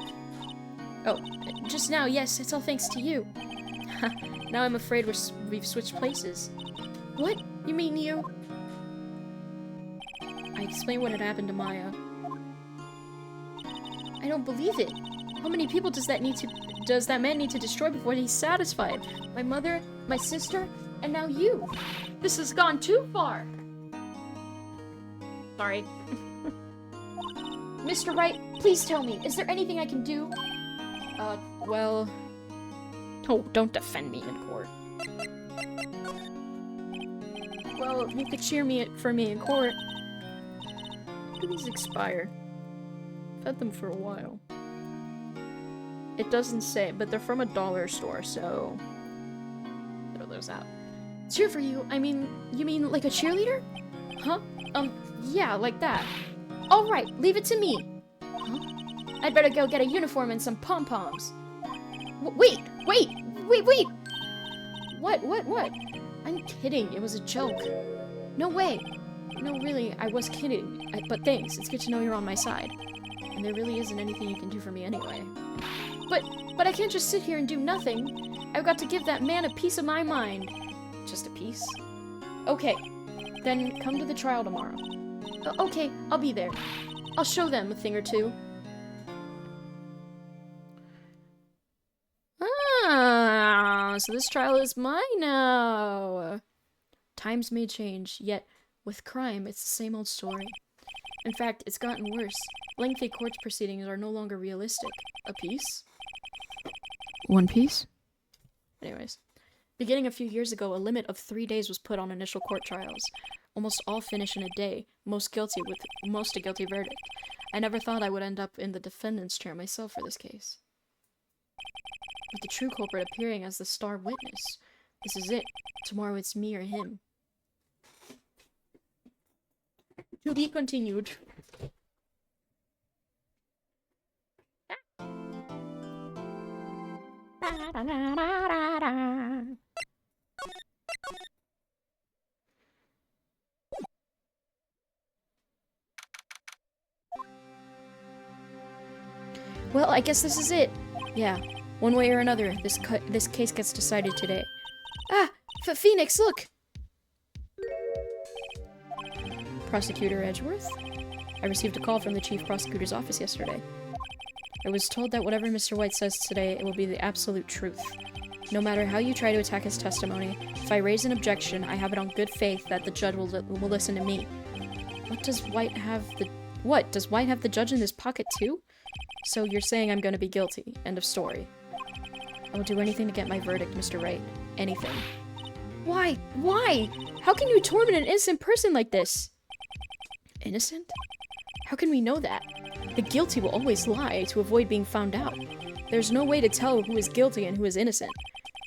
Oh, just now, yes, it's all thanks to you. Now I'm afraid we've switched places. What? You mean you? I explained what had happened to Maya. I don't believe it. How many people does that man need to destroy before he's satisfied? My mother, my sister, and now you. This has gone too far. Sorry. Mr. Wright, please tell me, is there anything I can do? Well... Oh, don't defend me in court. Well, you could cheer for me in court. When do these expire? I've had them for a while. It doesn't say, but they're from a dollar store, so... throw those out. Cheer for you? I mean, you mean like a cheerleader? Huh? Yeah, like that. Alright, leave it to me. Huh? I'd better go get a uniform and some pom-poms. Wait! What? I'm kidding, it was a joke. No way. No, really, I was kidding. But thanks, it's good to know you're on my side. And there really isn't anything you can do for me anyway. But I can't just sit here and do nothing. I've got to give that man a piece of my mind. Just a piece? Okay, then come to the trial tomorrow. Okay, I'll be there. I'll show them a thing or two. Ah, so this trial is mine now. Times may change, yet with crime, it's the same old story. In fact, it's gotten worse. Lengthy court proceedings are no longer realistic. A piece? One piece? Anyways. Beginning a few years ago, a limit of 3 days was put on initial court trials. Almost all finish in a day, most a guilty verdict. I never thought I would end up in the defendant's chair myself for this case. With the true culprit appearing as the star witness. This is it. Tomorrow it's me or him. To be continued. Well, I guess this is it. Yeah, one way or another, this case gets decided today. Ah! Phoenix, look! Prosecutor Edgeworth? I received a call from the Chief Prosecutor's office yesterday. I was told that whatever Mr. White says today, it will be the absolute truth. No matter how you try to attack his testimony, if I raise an objection, I have it on good faith that the judge will listen to me. Does White have the judge in his pocket too? So you're saying I'm gonna be guilty. End of story. I will do anything to get my verdict, Mr. Wright. Anything. Why? Why? How can you torment an innocent person like this? Innocent? How can we know that? The guilty will always lie to avoid being found out. There's no way to tell who is guilty and who is innocent.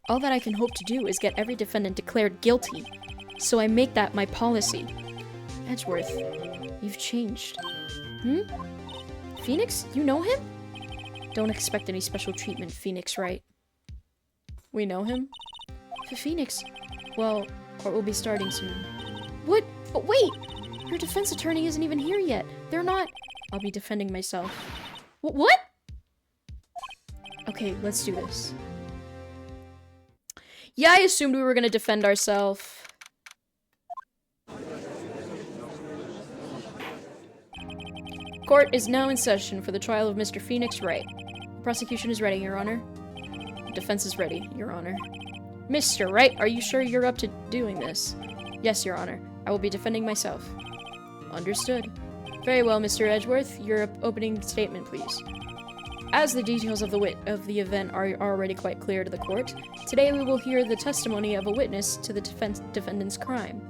All that I can hope to do is get every defendant declared guilty. So I make that my policy. Edgeworth, you've changed. Phoenix? You know him? Don't expect any special treatment, Phoenix, Wright? We know him? Phoenix? Well, court will be starting soon. What? But wait! Your defense attorney isn't even here yet. They're not... I'll be defending myself. What? Okay, let's do this. Yeah, I assumed we were gonna defend ourselves. Court is now in session for the trial of Mr. Phoenix Wright. The prosecution is ready, Your Honor. The defense is ready, Your Honor. Mr. Wright, are you sure you're up to doing this? Yes, Your Honor. I will be defending myself. Understood. Very well, Mr. Edgeworth. Your opening statement, please. As the details of the event are already quite clear to the court, today we will hear the testimony of a witness to the defendant's crime.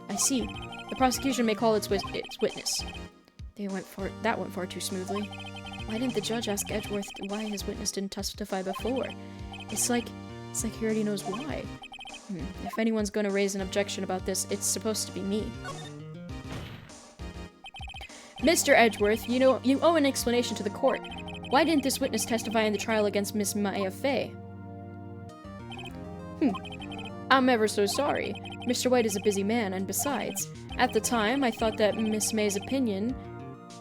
I see. The prosecution may call its witness. That went far too smoothly. Why didn't the judge ask Edgeworth why his witness didn't testify before? It's like he already knows why. If anyone's gonna raise an objection about this, it's supposed to be me. Mr. Edgeworth, you owe an explanation to the court. Why didn't this witness testify in the trial against Miss Maya Fey? I'm ever so sorry. Mr. White is a busy man, and besides, at the time, I thought that Miss May's opinion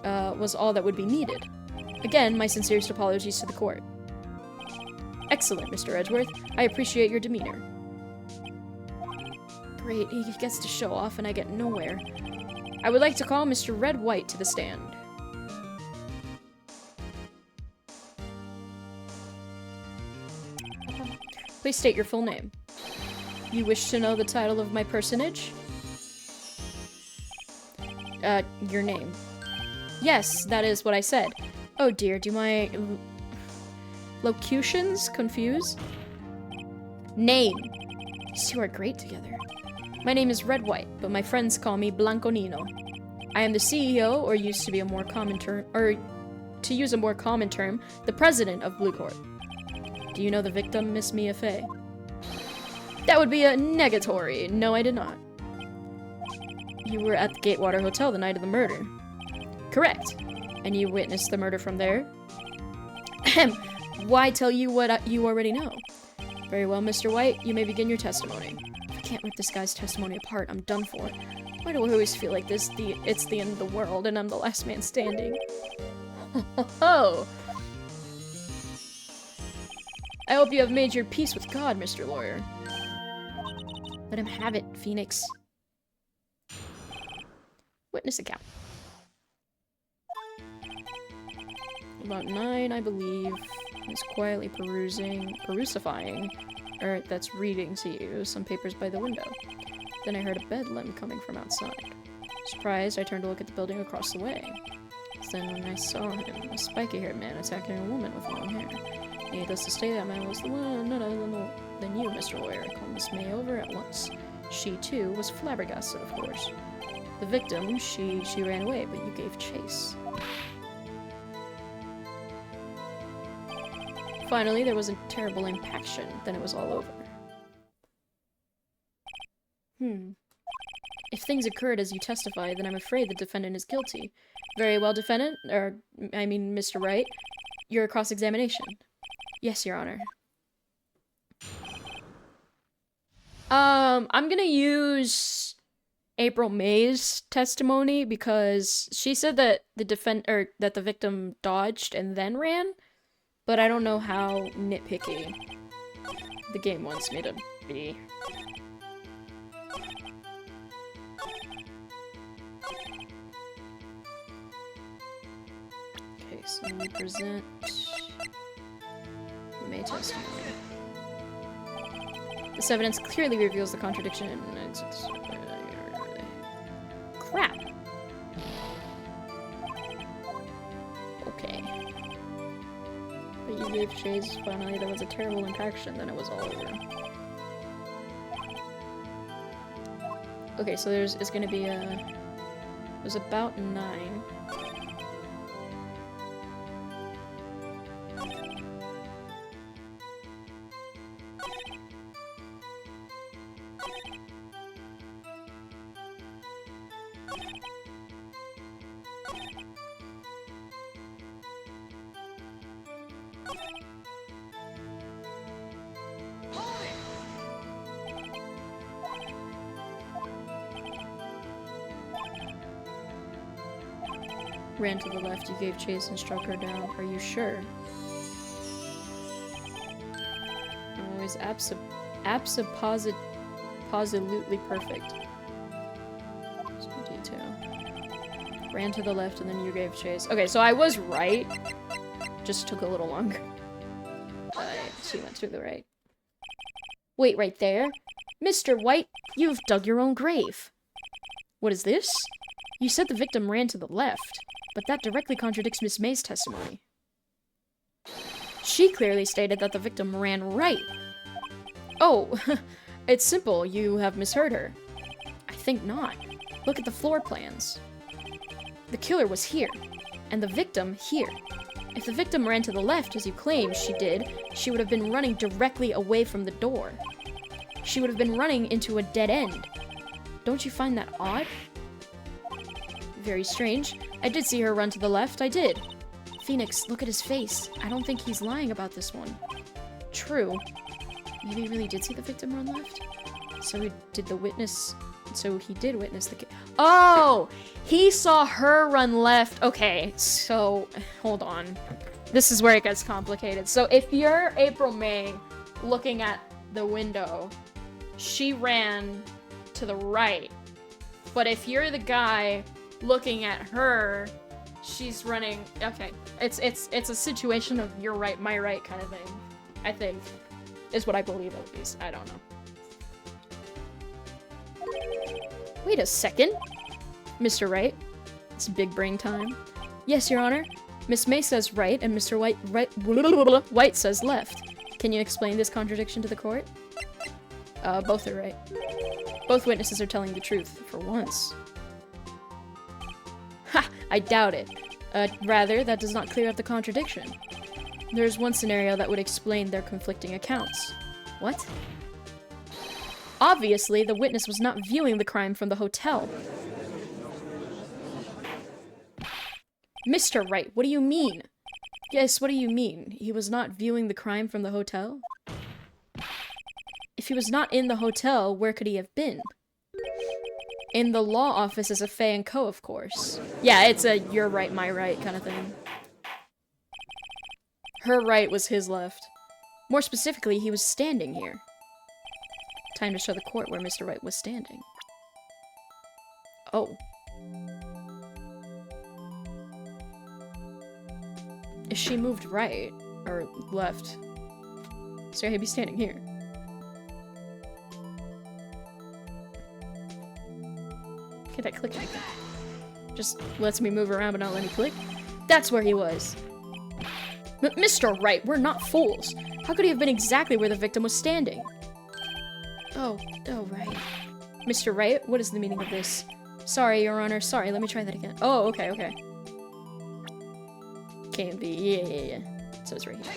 was all that would be needed. Again, my sincerest apologies to the court. Excellent, Mr. Edgeworth. I appreciate your demeanor. Great, he gets to show off and I get nowhere. I would like to call Mr. Red White to the stand. Please state your full name. You wish to know the title of my personage? Your name. Yes, that is what I said. Oh dear, do my locutions confuse? Name. These two are great together. My name is Red White, but my friends call me Blanco Nino. I am the CEO, or used to be a more common term, or to use a more common term, the president of Blue Court. Do you know the victim, Miss Mia Fey? That would be a negatory. No, I did not. You were at the Gatewater Hotel the night of the murder. Correct. And you witnessed the murder from there? Ahem. Why tell you what you already know? Very well, Mr. White, you may begin your testimony. If I can't rip this guy's testimony apart, I'm done for. Why do I always feel like it's the end of the world and I'm the last man standing? Ho! I hope you have made your peace with God, Mr. Lawyer. Let him have it, Phoenix. Witness account. About 9, I believe. He's quietly perusifying, or that's reading to you, some papers by the window. Then I heard a bedlam coming from outside. Surprised, I turned to look at the building across the way. Then when I saw him, a spiky-haired man attacking a woman with long hair. Needless to say, that man was the one, none other than you, Mr. Lawyer. I called Miss May over at once. She, too, was flabbergasted, of course. The victim, she ran away, but you gave chase. Finally, there was a terrible impaction. Then it was all over. If things occurred as you testify, then I'm afraid the defendant is guilty. Very well, defendant. Mr. Wright. Your cross-examination. Yes, Your Honor. I'm gonna use April May's testimony because she said that that the victim dodged and then ran, but I don't know how nitpicky the game wants me to be. Okay, so we present May testimony. This evidence clearly reveals the contradiction. Crap. Okay. But you gave chase. Finally, there was a terrible impaction. Then it was all over. Okay, so it's gonna be it was about 9. Ran to the left, you gave chase and struck her down. Are you sure? Always absolutely perfect. Some detail. Ran to the left and then you gave chase. Okay, so I was right. Just took a little longer. She went to the right. Wait, right there? Mr. White, you've dug your own grave. What is this? You said the victim ran to the left, but that directly contradicts Miss May's testimony. She clearly stated that the victim ran right. Oh, it's simple. You have misheard her. I think not. Look at the floor plans. The killer was here, and the victim here. If the victim ran to the left, as you claim she did, she would have been running directly away from the door. She would have been running into a dead end. Don't you find that odd? Very strange. I did see her run to the left, I did. Phoenix, look at his face. I don't think he's lying about this one. True. Maybe he really did see the victim run left? So he did witness the Oh! He saw her run left. Okay, so hold on. This is where it gets complicated. So if you're April May looking at the window, she ran to the right. But if you're the guy looking at her, she's running. Okay, it's a situation of you're right, my right kind of thing. I think is what I believe at least. I don't know. Wait a second, Mr. Wright. It's big brain time. Yes, Your Honor. Miss May says right, and Mr. White says left. Can you explain this contradiction to the court? Both are right. Both witnesses are telling the truth, for once. Ha! I doubt it. Rather, that does not clear up the contradiction. There's one scenario that would explain their conflicting accounts. What? Obviously, the witness was not viewing the crime from the hotel. Mr. Wright, what do you mean? Yes, what do you mean? He was not viewing the crime from the hotel? If he was not in the hotel, where could he have been? In the law office as a Fay & Co., of course. Yeah, it's a you're right, my right kind of thing. Her right was his left. More specifically, he was standing here. Time to show the court where Mr. Wright was standing. Oh. If she moved right, or left, so he'd be standing here. can't I click anything? Just lets me move around but not let me click? That's where he was. Mr. Wright, we're not fools. How could he have been exactly where the victim was standing? Oh, right. Mr. Wright, what is the meaning of this? Sorry, Your Honor. Sorry, let me try that again. Oh, okay. Can't be. Yeah. So it's right here.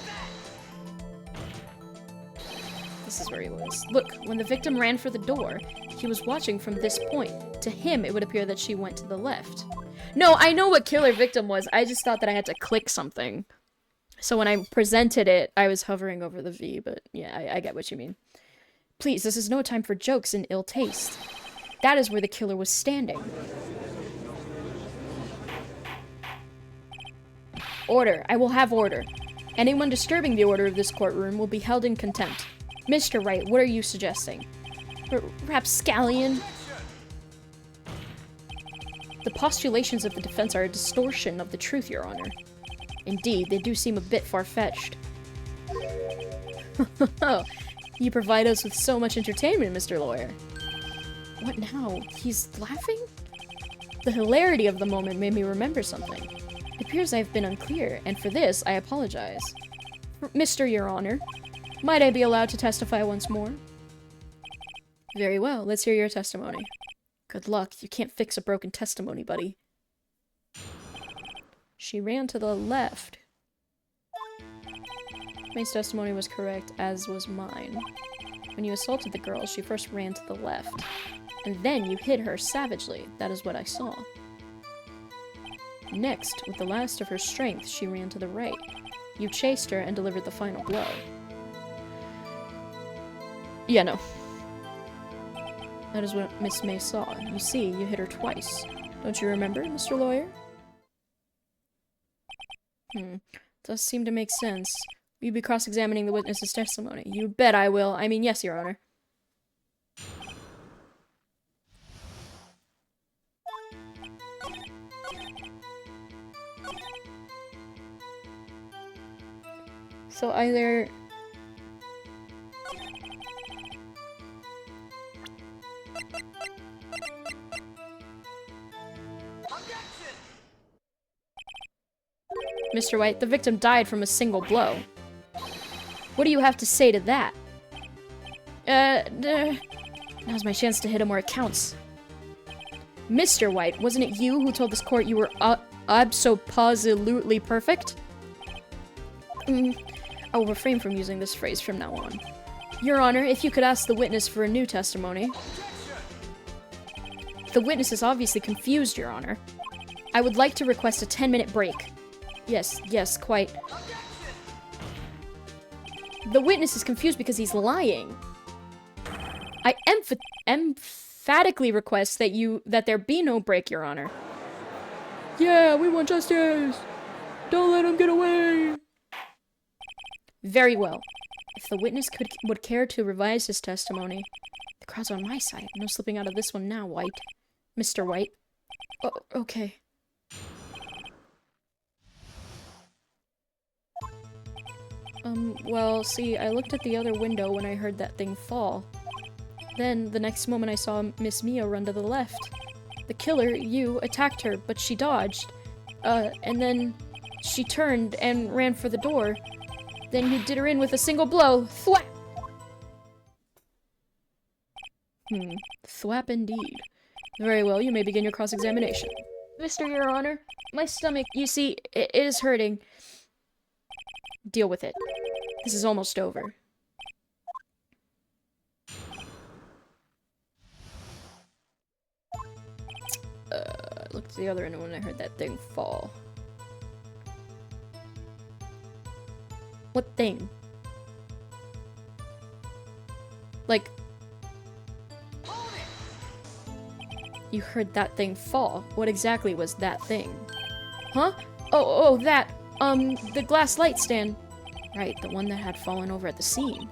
This is where he was. Look, when the victim ran for the door, he was watching from this point. To him, it would appear that she went to the left. No, I know what killer victim was. I just thought that I had to click something. So when I presented it, I was hovering over the V, but yeah, I get what you mean. Please, this is no time for jokes and ill taste. That is where the killer was standing. Order. I will have order. Anyone disturbing the order of this courtroom will be held in contempt. Mr. Wright, what are you suggesting? Rapscallion? The postulations of the defense are a distortion of the truth, Your Honor. Indeed, they do seem a bit far-fetched. You provide us with so much entertainment, Mr. Lawyer. What now? He's laughing? The hilarity of the moment made me remember something. It appears I have been unclear, and for this, I apologize. Mr. Your Honor, might I be allowed to testify once more? Very well, let's hear your testimony. Good luck, you can't fix a broken testimony, buddy. She ran to the left. May's testimony was correct, as was mine. When you assaulted the girl, she first ran to the left. And then you hit her savagely. That is what I saw. Next, with the last of her strength, she ran to the right. You chased her and delivered the final blow. Yeah, no. That is what Miss May saw. You see, you hit her twice. Don't you remember, Mr. Lawyer? Does seem to make sense. Will you be cross-examining the witness's testimony? You bet I will. I mean, yes, Your Honor. So either... Mr. White, the victim died from a single blow. What do you have to say to that? Now's my chance to hit him where it counts. Mr. White, wasn't it you who told this court you were abso-positively perfect? I will refrain from using this phrase from now on. Your Honor, if you could ask the witness for a new testimony. The witness is obviously confused, Your Honor. I would like to request a 10-minute break. Yes, quite. The witness is confused because he's lying. I emphatically request that there be no break, Your Honor. Yeah, we want justice! Don't let him get away! Very well. If the witness would care to revise his testimony, the crowd's on my side. No slipping out of this one now, White. Mr. White. Oh, okay. Well, see, I looked at the other window when I heard that thing fall. Then, the next moment I saw Miss Mia run to the left. The killer, you, attacked her, but she dodged. And then she turned and ran for the door. Then you did her in with a single blow. Thwap! Thwap indeed. Very well, you may begin your cross-examination. Mr. Your Honor, my stomach, you see, it is hurting. Deal with it. This is almost over. I looked at the other end when I heard that thing fall. What thing? Like... You heard that thing fall. What exactly was that thing? Huh? Oh, that, the glass light stand. Right, the one that had fallen over at the scene.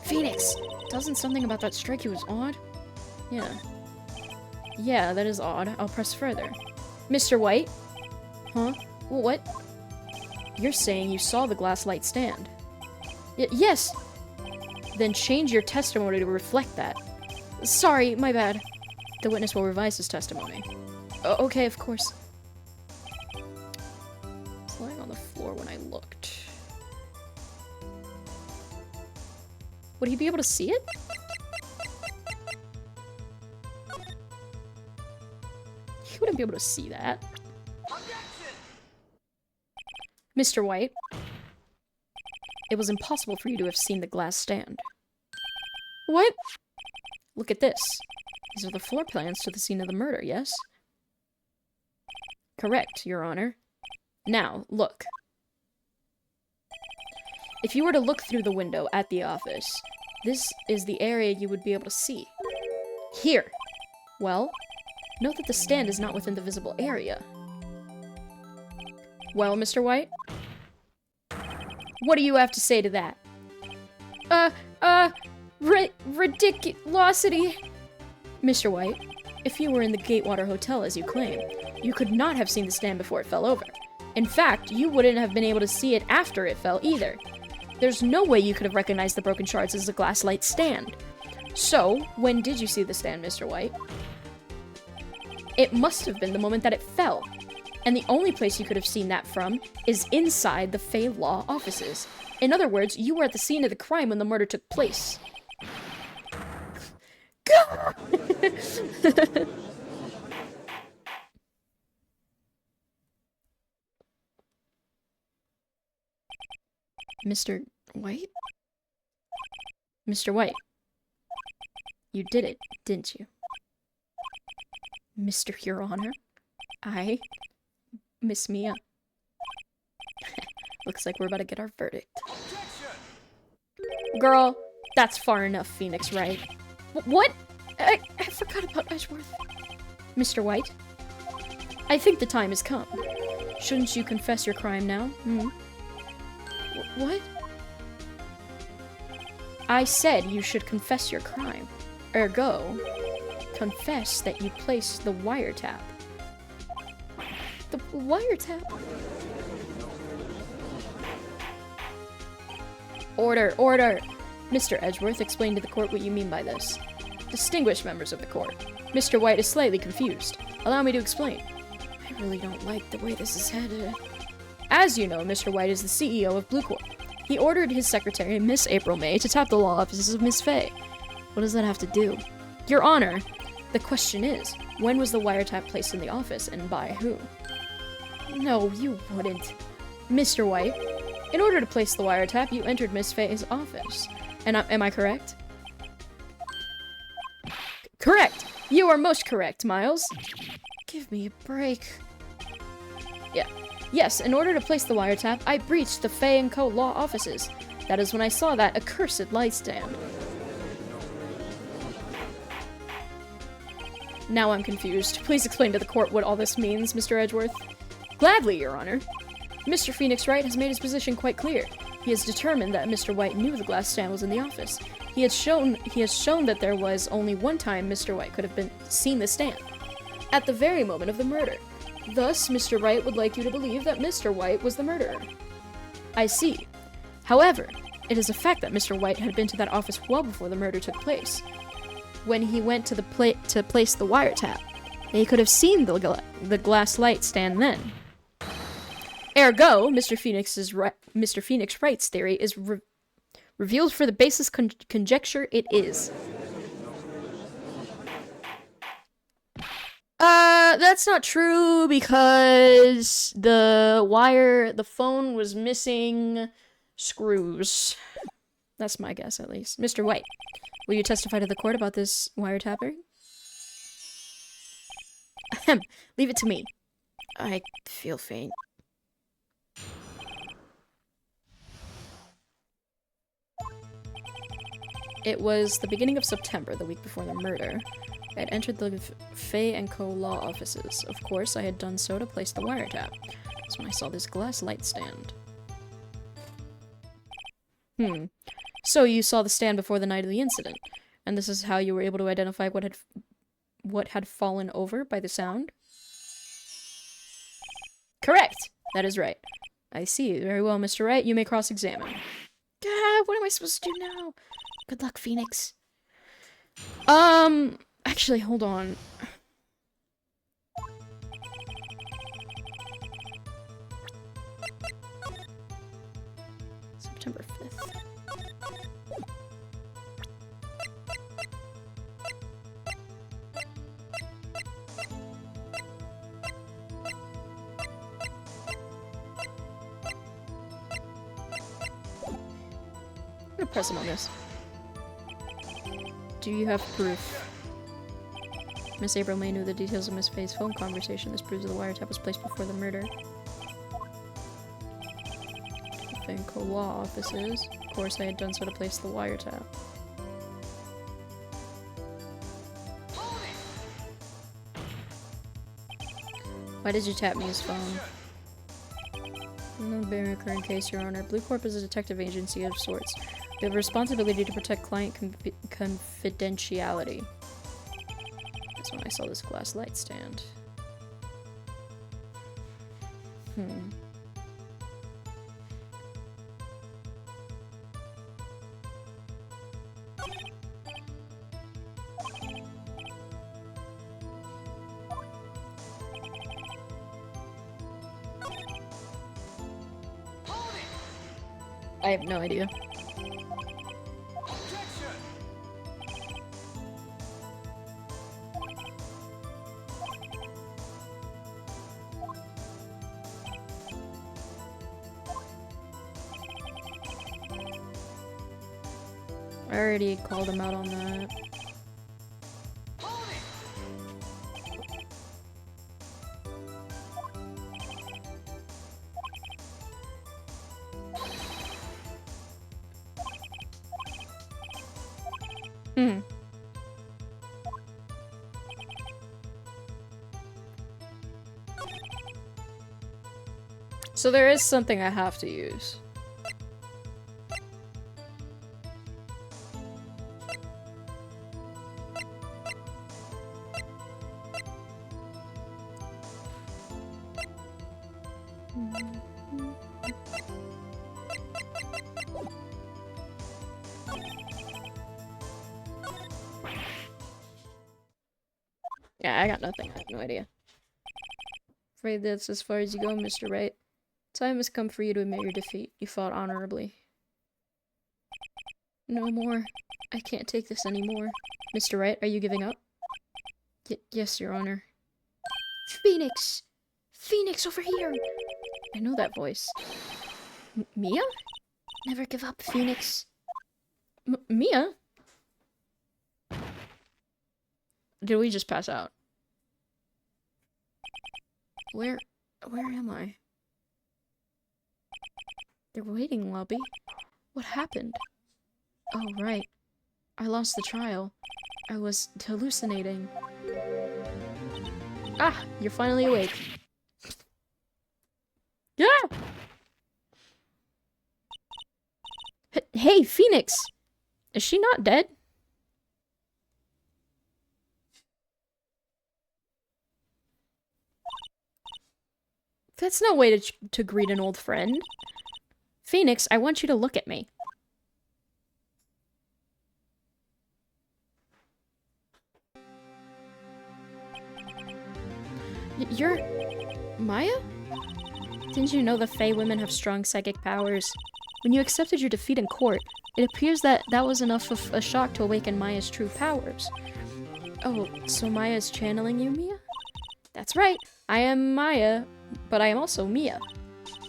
Phoenix! Doesn't something about that strike you was odd? Yeah. Yeah, that is odd. I'll press further. Mr. White? Huh? What? You're saying you saw the glass light stand. Yes! Then change your testimony to reflect that. Sorry, my bad. The witness will revise his testimony. Okay, of course. It's lying on the floor when I looked. Would he be able to see it? He wouldn't be able to see that. Mr. White, it was impossible for you to have seen the glass stand. What? Look at this. These are the floor plans to the scene of the murder, yes? Correct, Your Honor. Now, look. If you were to look through the window at the office, this is the area you would be able to see. Here. Well, note that the stand is not within the visible area. Well, Mr. White? What do you have to say to that? Ridiculosity. Mr. White, if you were in the Gatewater Hotel as you claim, you could not have seen the stand before it fell over. In fact, you wouldn't have been able to see it after it fell either. There's no way you could have recognized the broken shards as a glass light stand. So, when did you see the stand, Mr. White? It must have been the moment that it fell. And the only place you could have seen that from is inside the Fey Law offices. In other words, you were at the scene of the crime when the murder took place. Mr. White? Mr. White. You did it, didn't you? Mr. Your Honor, I... Miss Mia. Looks like we're about to get our verdict. Girl, that's far enough, Phoenix Wright. What? I forgot about Edgeworth. Mr. White, I think the time has come. Shouldn't you confess your crime now? What? I said you should confess your crime. Ergo, confess that you placed the wiretap. The wiretap? Order, order! Mr. Edgeworth, explain to the court what you mean by this. Distinguished members of the court, Mr. White is slightly confused. Allow me to explain. I really don't like the way this is headed. As you know, Mr. White is the CEO of Blue Corp. He ordered his secretary, Miss April May, to tap the law offices of Miss Fay. What does that have to do? Your Honor, the question is, when was the wiretap placed in the office, and by who? No, you wouldn't. Mr. White, in order to place the wiretap, you entered Miss Fay's office. And am I correct? Correct! You are most correct, Miles. Give me a break. Yeah. Yes, in order to place the wiretap, I breached the Fay & Co. law offices. That is when I saw that accursed light stand. Now I'm confused. Please explain to the court what all this means, Mr. Edgeworth. Gladly, Your Honor. Mr. Phoenix Wright has made his position quite clear. He has determined that Mr. White knew the glass stand was in the office. He has shown that there was only one time Mr. White could have seen the stand. At the very moment of the murder. Thus, Mr. Wright would like you to believe that Mr. White was the murderer. I see. However, it is a fact that Mr. White had been to that office well before the murder took place. When he went to place the wiretap, he could have seen the glass light stand then. Ergo, Mr. Phoenix Wright's theory is revealed for the basis conjecture it is. That's not true because the phone was missing screws. That's my guess, at least. Mr. White, will you testify to the court about this wiretapping? Ahem, leave it to me. I feel faint. It was the beginning of September, the week before the murder. I had entered the Fay & Co. law offices. Of course, I had done so to place the wiretap. That's when I saw this glass light stand. So you saw the stand before the night of the incident, and this is how you were able to identify what had fallen over by the sound? Correct! That is right. I see. Very well, Mr. Wright. You may cross-examine. What am I supposed to do now? Good luck, Phoenix. Actually, hold on. September 5th. I'm gonna press him on this. Do you have proof? Miss April May knew the details of Miss Faye's phone conversation. This proves that the wiretap was placed before the murder. Finco law offices. Of course, I had done so to place the wiretap. Why did you tap me his phone? No bearing recurring case, Your Honor. Blue Corp is a detective agency of sorts. We have a responsibility to protect client confidentiality. That's when I saw this glass light stand. I have no idea. I already called him out on that. So there is something I have to use. Yeah, I got nothing. I have no idea. Afraid that's as far as you go, Mr. Wright. Time has come for you to admit your defeat. You fought honorably. No more. I can't take this anymore. Mr. Wright, are you giving up? Yes, Your Honor. Phoenix! Phoenix, over here! I know that voice. Mia? Never give up, Phoenix. Mia? Did we just pass out? Where am I? The waiting lobby? What happened? Oh, right. I lost the trial. I was hallucinating. Ah, you're finally awake. Yeah! Hey, Phoenix! Is she not dead? That's no way to greet an old friend. Phoenix, I want you to look at me. You're... Maya? Didn't you know the Fae women have strong psychic powers? When you accepted your defeat in court, it appears that was enough of a shock to awaken Maya's true powers. Oh, so Maya's channeling you, Mia? That's right. I am Maya, but I am also Mia.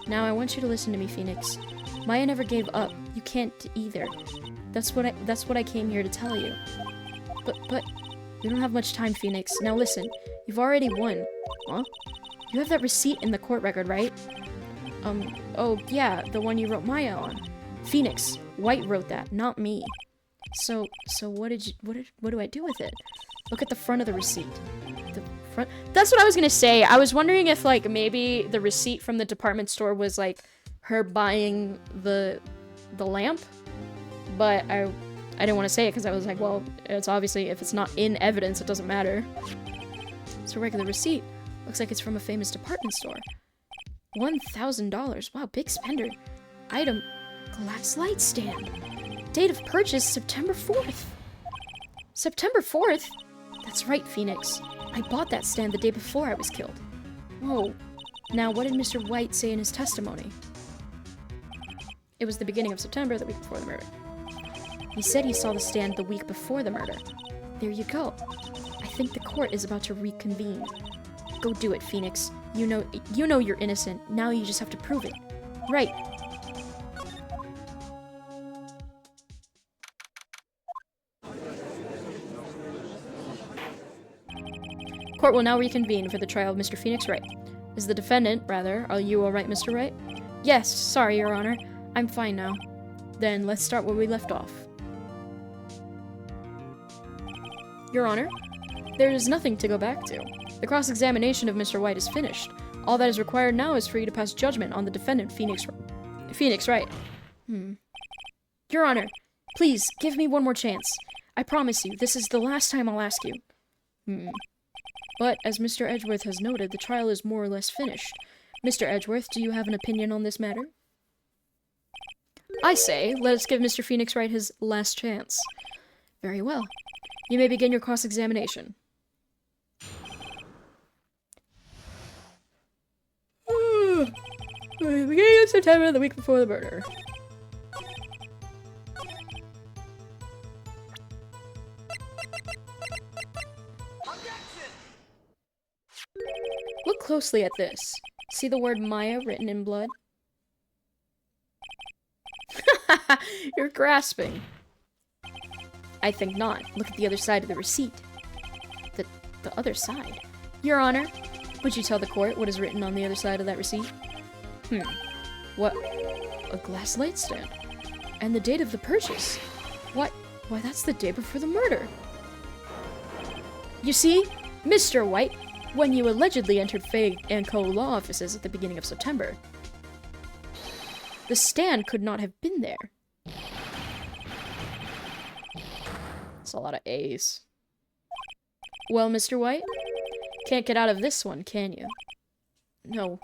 Now I want you to listen to me, Phoenix. Maya never gave up. You can't either. That's what I came here to tell you. But we don't have much time, Phoenix. Now listen. You've already won. Huh? You have that receipt in the court record, right? Oh yeah, the one you wrote Maya on. Phoenix, White wrote that, not me. So what do I do with it? Look at the front of the receipt. The front. That's what I was gonna say. I was wondering if like maybe the receipt from the department store was like her buying the lamp, but I didn't want to say it because I was like, well, it's obviously if it's not in evidence, it doesn't matter. It's a regular receipt. Looks like it's from a famous department store. $1,000. Wow, big spender. Item: glass light stand. Date of purchase: September 4th. September 4th? That's right, Phoenix. I bought that stand the day before I was killed. Whoa. Now, what did Mr. White say in his testimony? It was the beginning of September, the week before the murder. He said he saw the stand the week before the murder. There you go. I think the court is about to reconvene. Go do it, Phoenix. You know you're innocent. Now you just have to prove it. Right. Court will now reconvene for the trial of Mr. Phoenix Wright. Is the defendant, rather, are you alright, Mr. Wright? Yes, sorry, Your Honor. I'm fine now. Then let's start where we left off. Your Honor, there is nothing to go back to. The cross-examination of Mr. White is finished. All that is required now is for you to pass judgment on the defendant, Phoenix Wright. Your Honor, please, give me one more chance. I promise you, this is the last time I'll ask you. But, as Mr. Edgeworth has noted, the trial is more or less finished. Mr. Edgeworth, do you have an opinion on this matter? I say, let us give Mr. Phoenix Wright his last chance. Very well. You may begin your cross-examination. Beginning of September, the week before the murder. Look closely at this. See the word Maya written in blood? You're grasping. I think not. Look at the other side of the receipt. The other side? Your Honor, would you tell the court what is written on the other side of that receipt? What? A glass light stand. And the date of the purchase. What? Why, that's the day before the murder. You see, Mr. White, when you allegedly entered Fay & Co. law offices at the beginning of September, the stand could not have been there. That's a lot of A's. Well, Mr. White, can't get out of this one, can you? No,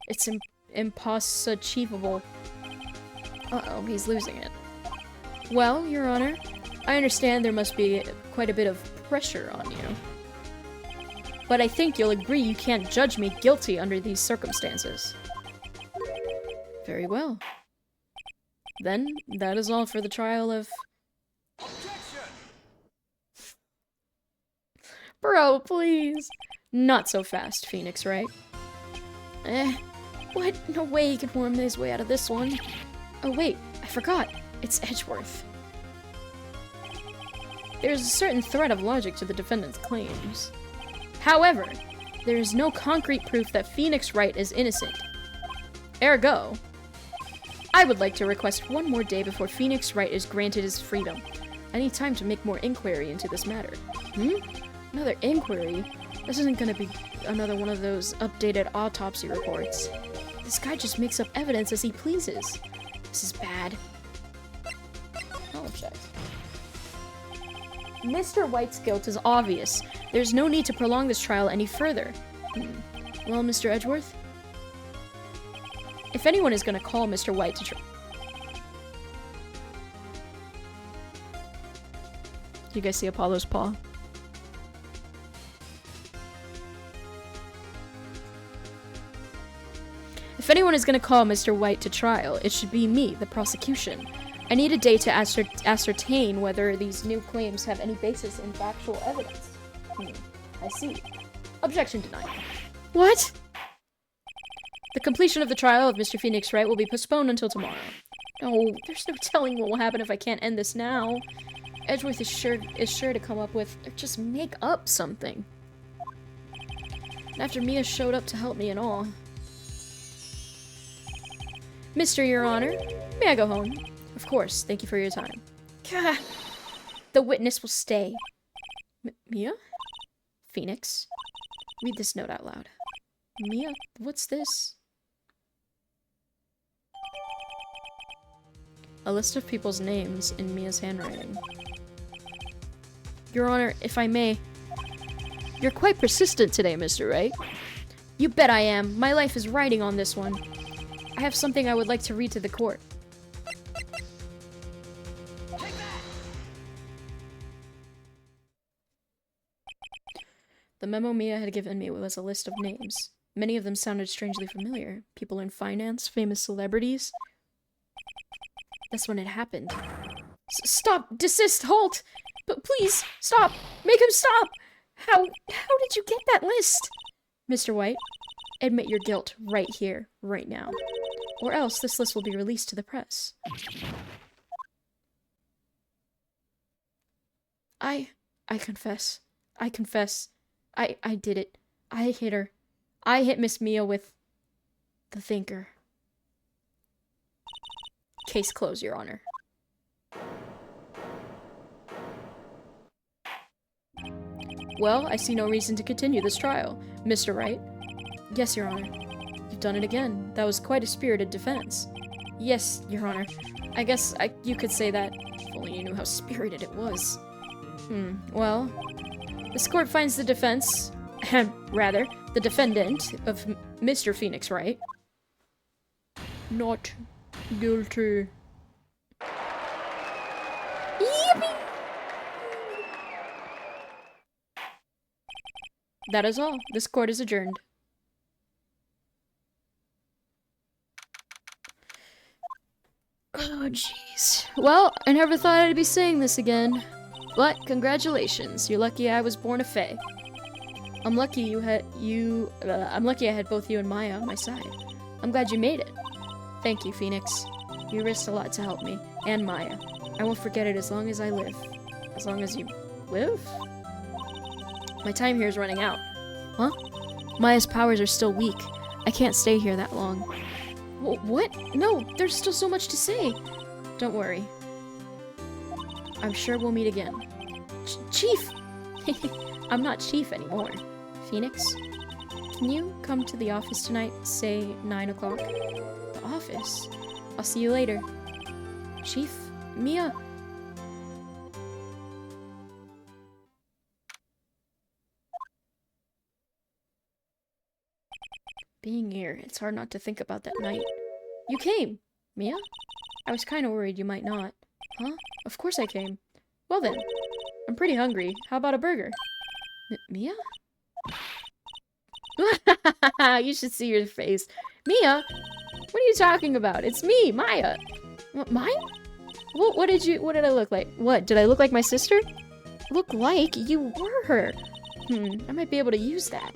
it's impossible. Uh-oh, he's losing it. Well, Your Honor, I understand there must be quite a bit of pressure on you. But I think you'll agree you can't judge me guilty under these circumstances. Very well. Then, that is all for the trial of... Bro, please. Not so fast, Phoenix Wright. What? No way he can worm his way out of this one. Oh wait, I forgot. It's Edgeworth. There's a certain thread of logic to the defendant's claims. However, there is no concrete proof that Phoenix Wright is innocent. Ergo, I would like to request one more day before Phoenix Wright is granted his freedom. I need time to make more inquiry into this matter. Another inquiry? This isn't gonna be another one of those updated autopsy reports. This guy just makes up evidence as he pleases. This is bad. I'll check. Mr. White's guilt is obvious. There's no need to prolong this trial any further. Well, Mr. Edgeworth? If anyone is gonna call Mr. White to trial... You guys see Apollo's paw? If anyone is going to call Mr. White to trial, it should be me, the prosecution. I need a day to ascertain whether these new claims have any basis in factual evidence. I see. Objection denied. What? The completion of the trial of Mr. Phoenix Wright will be postponed until tomorrow. No, there's no telling what will happen if I can't end this now. Edgeworth is sure to come up with, or just make up something. And after Mia showed up to help me and all. Mr. Your Honor, may I go home? Of course, thank you for your time. Gah. The witness will stay. Mia? Phoenix? Read this note out loud. Mia, what's this? A list of people's names in Mia's handwriting. Your Honor, if I may. You're quite persistent today, Mr. Wright. You bet I am. My life is riding on this one. I have something I would like to read to the court. The memo Mia had given me was a list of names. Many of them sounded strangely familiar. People in finance, famous celebrities. That's when it happened. Stop! Desist! Halt! But please, stop! Make him stop! How did you get that list? Mr. White, admit your guilt right here, right now. Or else this list will be released to the press. I confess. I confess. I did it. I hit her. I hit Miss Mia with the thinker. Case closed, Your Honor. Well, I see no reason to continue this trial. Mr. Wright? Yes, Your Honor. You've done it again. That was quite a spirited defense. Yes, Your Honor. I guess you could say that. If only you knew how spirited it was. Well, this court finds the defense, rather, the defendant of Mr. Phoenix Wright not guilty. Yippee! That is all. This court is adjourned. Oh, jeez. Well, I never thought I'd be saying this again. But congratulations, you're lucky I was born a fae. I'm lucky I'm lucky I had both you and Maya on my side. I'm glad you made it. Thank you, Phoenix. You risked a lot to help me, and Maya. I won't forget it as long as I live. As long as you live? My time here is running out. Huh? Maya's powers are still weak. I can't stay here that long. What? No, there's still so much to say. Don't worry. I'm sure we'll meet again. Chief! I'm not Chief anymore. Phoenix, can you come to the office tonight, say 9 o'clock? The office? I'll see you later. Chief? Mia? Being here, it's hard not to think about that night. You came! Mia? I was kind of worried you might not. Huh? Of course I came. Well then, I'm pretty hungry. How about a burger? Mia? You should see your face. Mia? What are you talking about? It's me, Maya. Mine? What did I look like? What, did I look like my sister? Look like? You were her. I might be able to use that.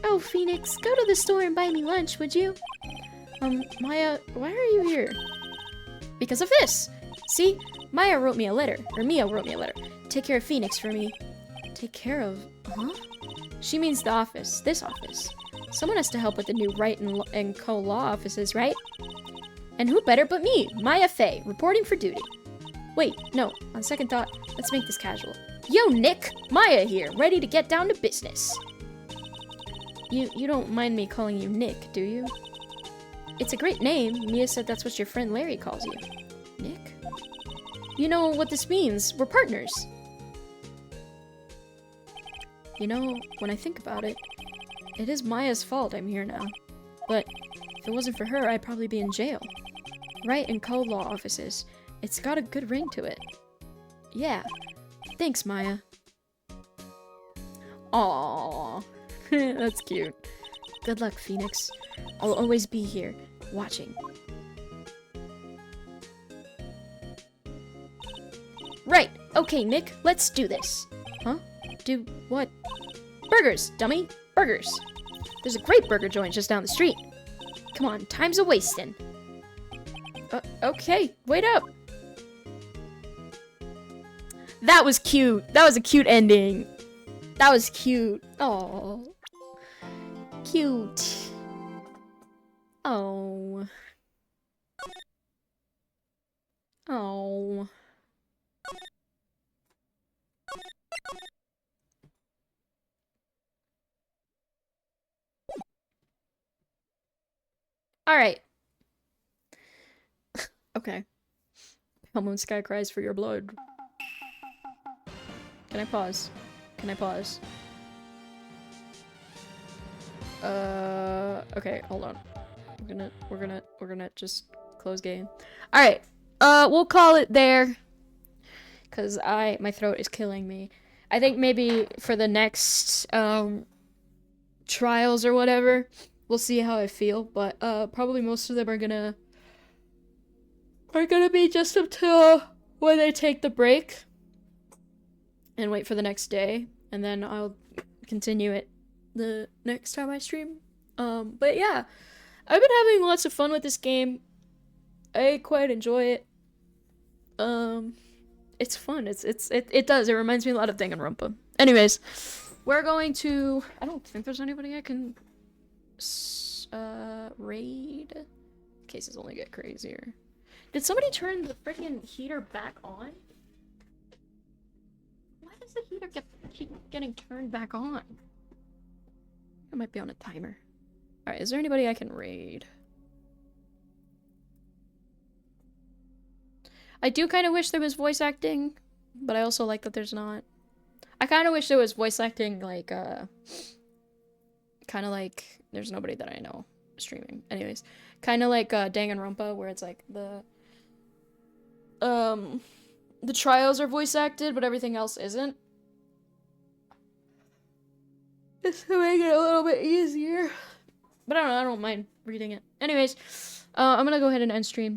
Oh, Phoenix, go to the store and buy me lunch, would you? Maya, why are you here? Because of this! See? Mia wrote me a letter. Take care of Phoenix for me. Take care of... Huh? She means the office. This office. Someone has to help with the new Wright and Co. law offices, right? And who better but me, Maya Fey, reporting for duty. Wait, no. On second thought, let's make this casual. Yo, Nick! Maya here, ready to get down to business. You don't mind me calling you Nick, do you? It's a great name. Mia said that's what your friend Larry calls you. Nick? You know what this means. We're partners. You know, when I think about it, it is Maya's fault I'm here now. But if it wasn't for her, I'd probably be in jail. Wright and Co. law offices. It's got a good ring to it. Yeah. Thanks, Maya. Aww. That's cute. Good luck, Phoenix. I'll always be here, watching. Right. Okay, Nick, let's do this. Huh? Do what? Burgers, dummy. Burgers. There's a great burger joint just down the street. Come on, time's a-wasting. Okay, wait up. That was cute. That was a cute ending. That was cute. Oh, cute. Oh. Oh. All right. Okay. Moon Sky cries for your blood. Can I pause? Can I pause? Okay, hold on. We're gonna just close game. Alright, we'll call it there. Cause my throat is killing me. I think maybe for the next trials or whatever, we'll see how I feel. But probably most of them are gonna be just until when they take the break and wait for the next day, and then I'll continue it the next time I stream. But yeah, I've been having lots of fun with this game. I quite enjoy it. It's fun. It does. It reminds me a lot of Danganronpa. Anyways, we're going to. I don't think there's anybody I can raid. Cases only get crazier. Did somebody turn the freaking heater back on? Why does the heater keep getting turned back on? It might be on a timer. Alright, is there anybody I can raid? I do kind of wish there was voice acting, but I also like that there's not. I kind of wish there was voice acting, like, kind of like, there's nobody that I know streaming. Anyways, kind of like Danganronpa, where it's like the trials are voice acted, but everything else isn't. Just to make it a little bit easier. But I don't know, I don't mind reading it. Anyways, I'm gonna go ahead and end stream.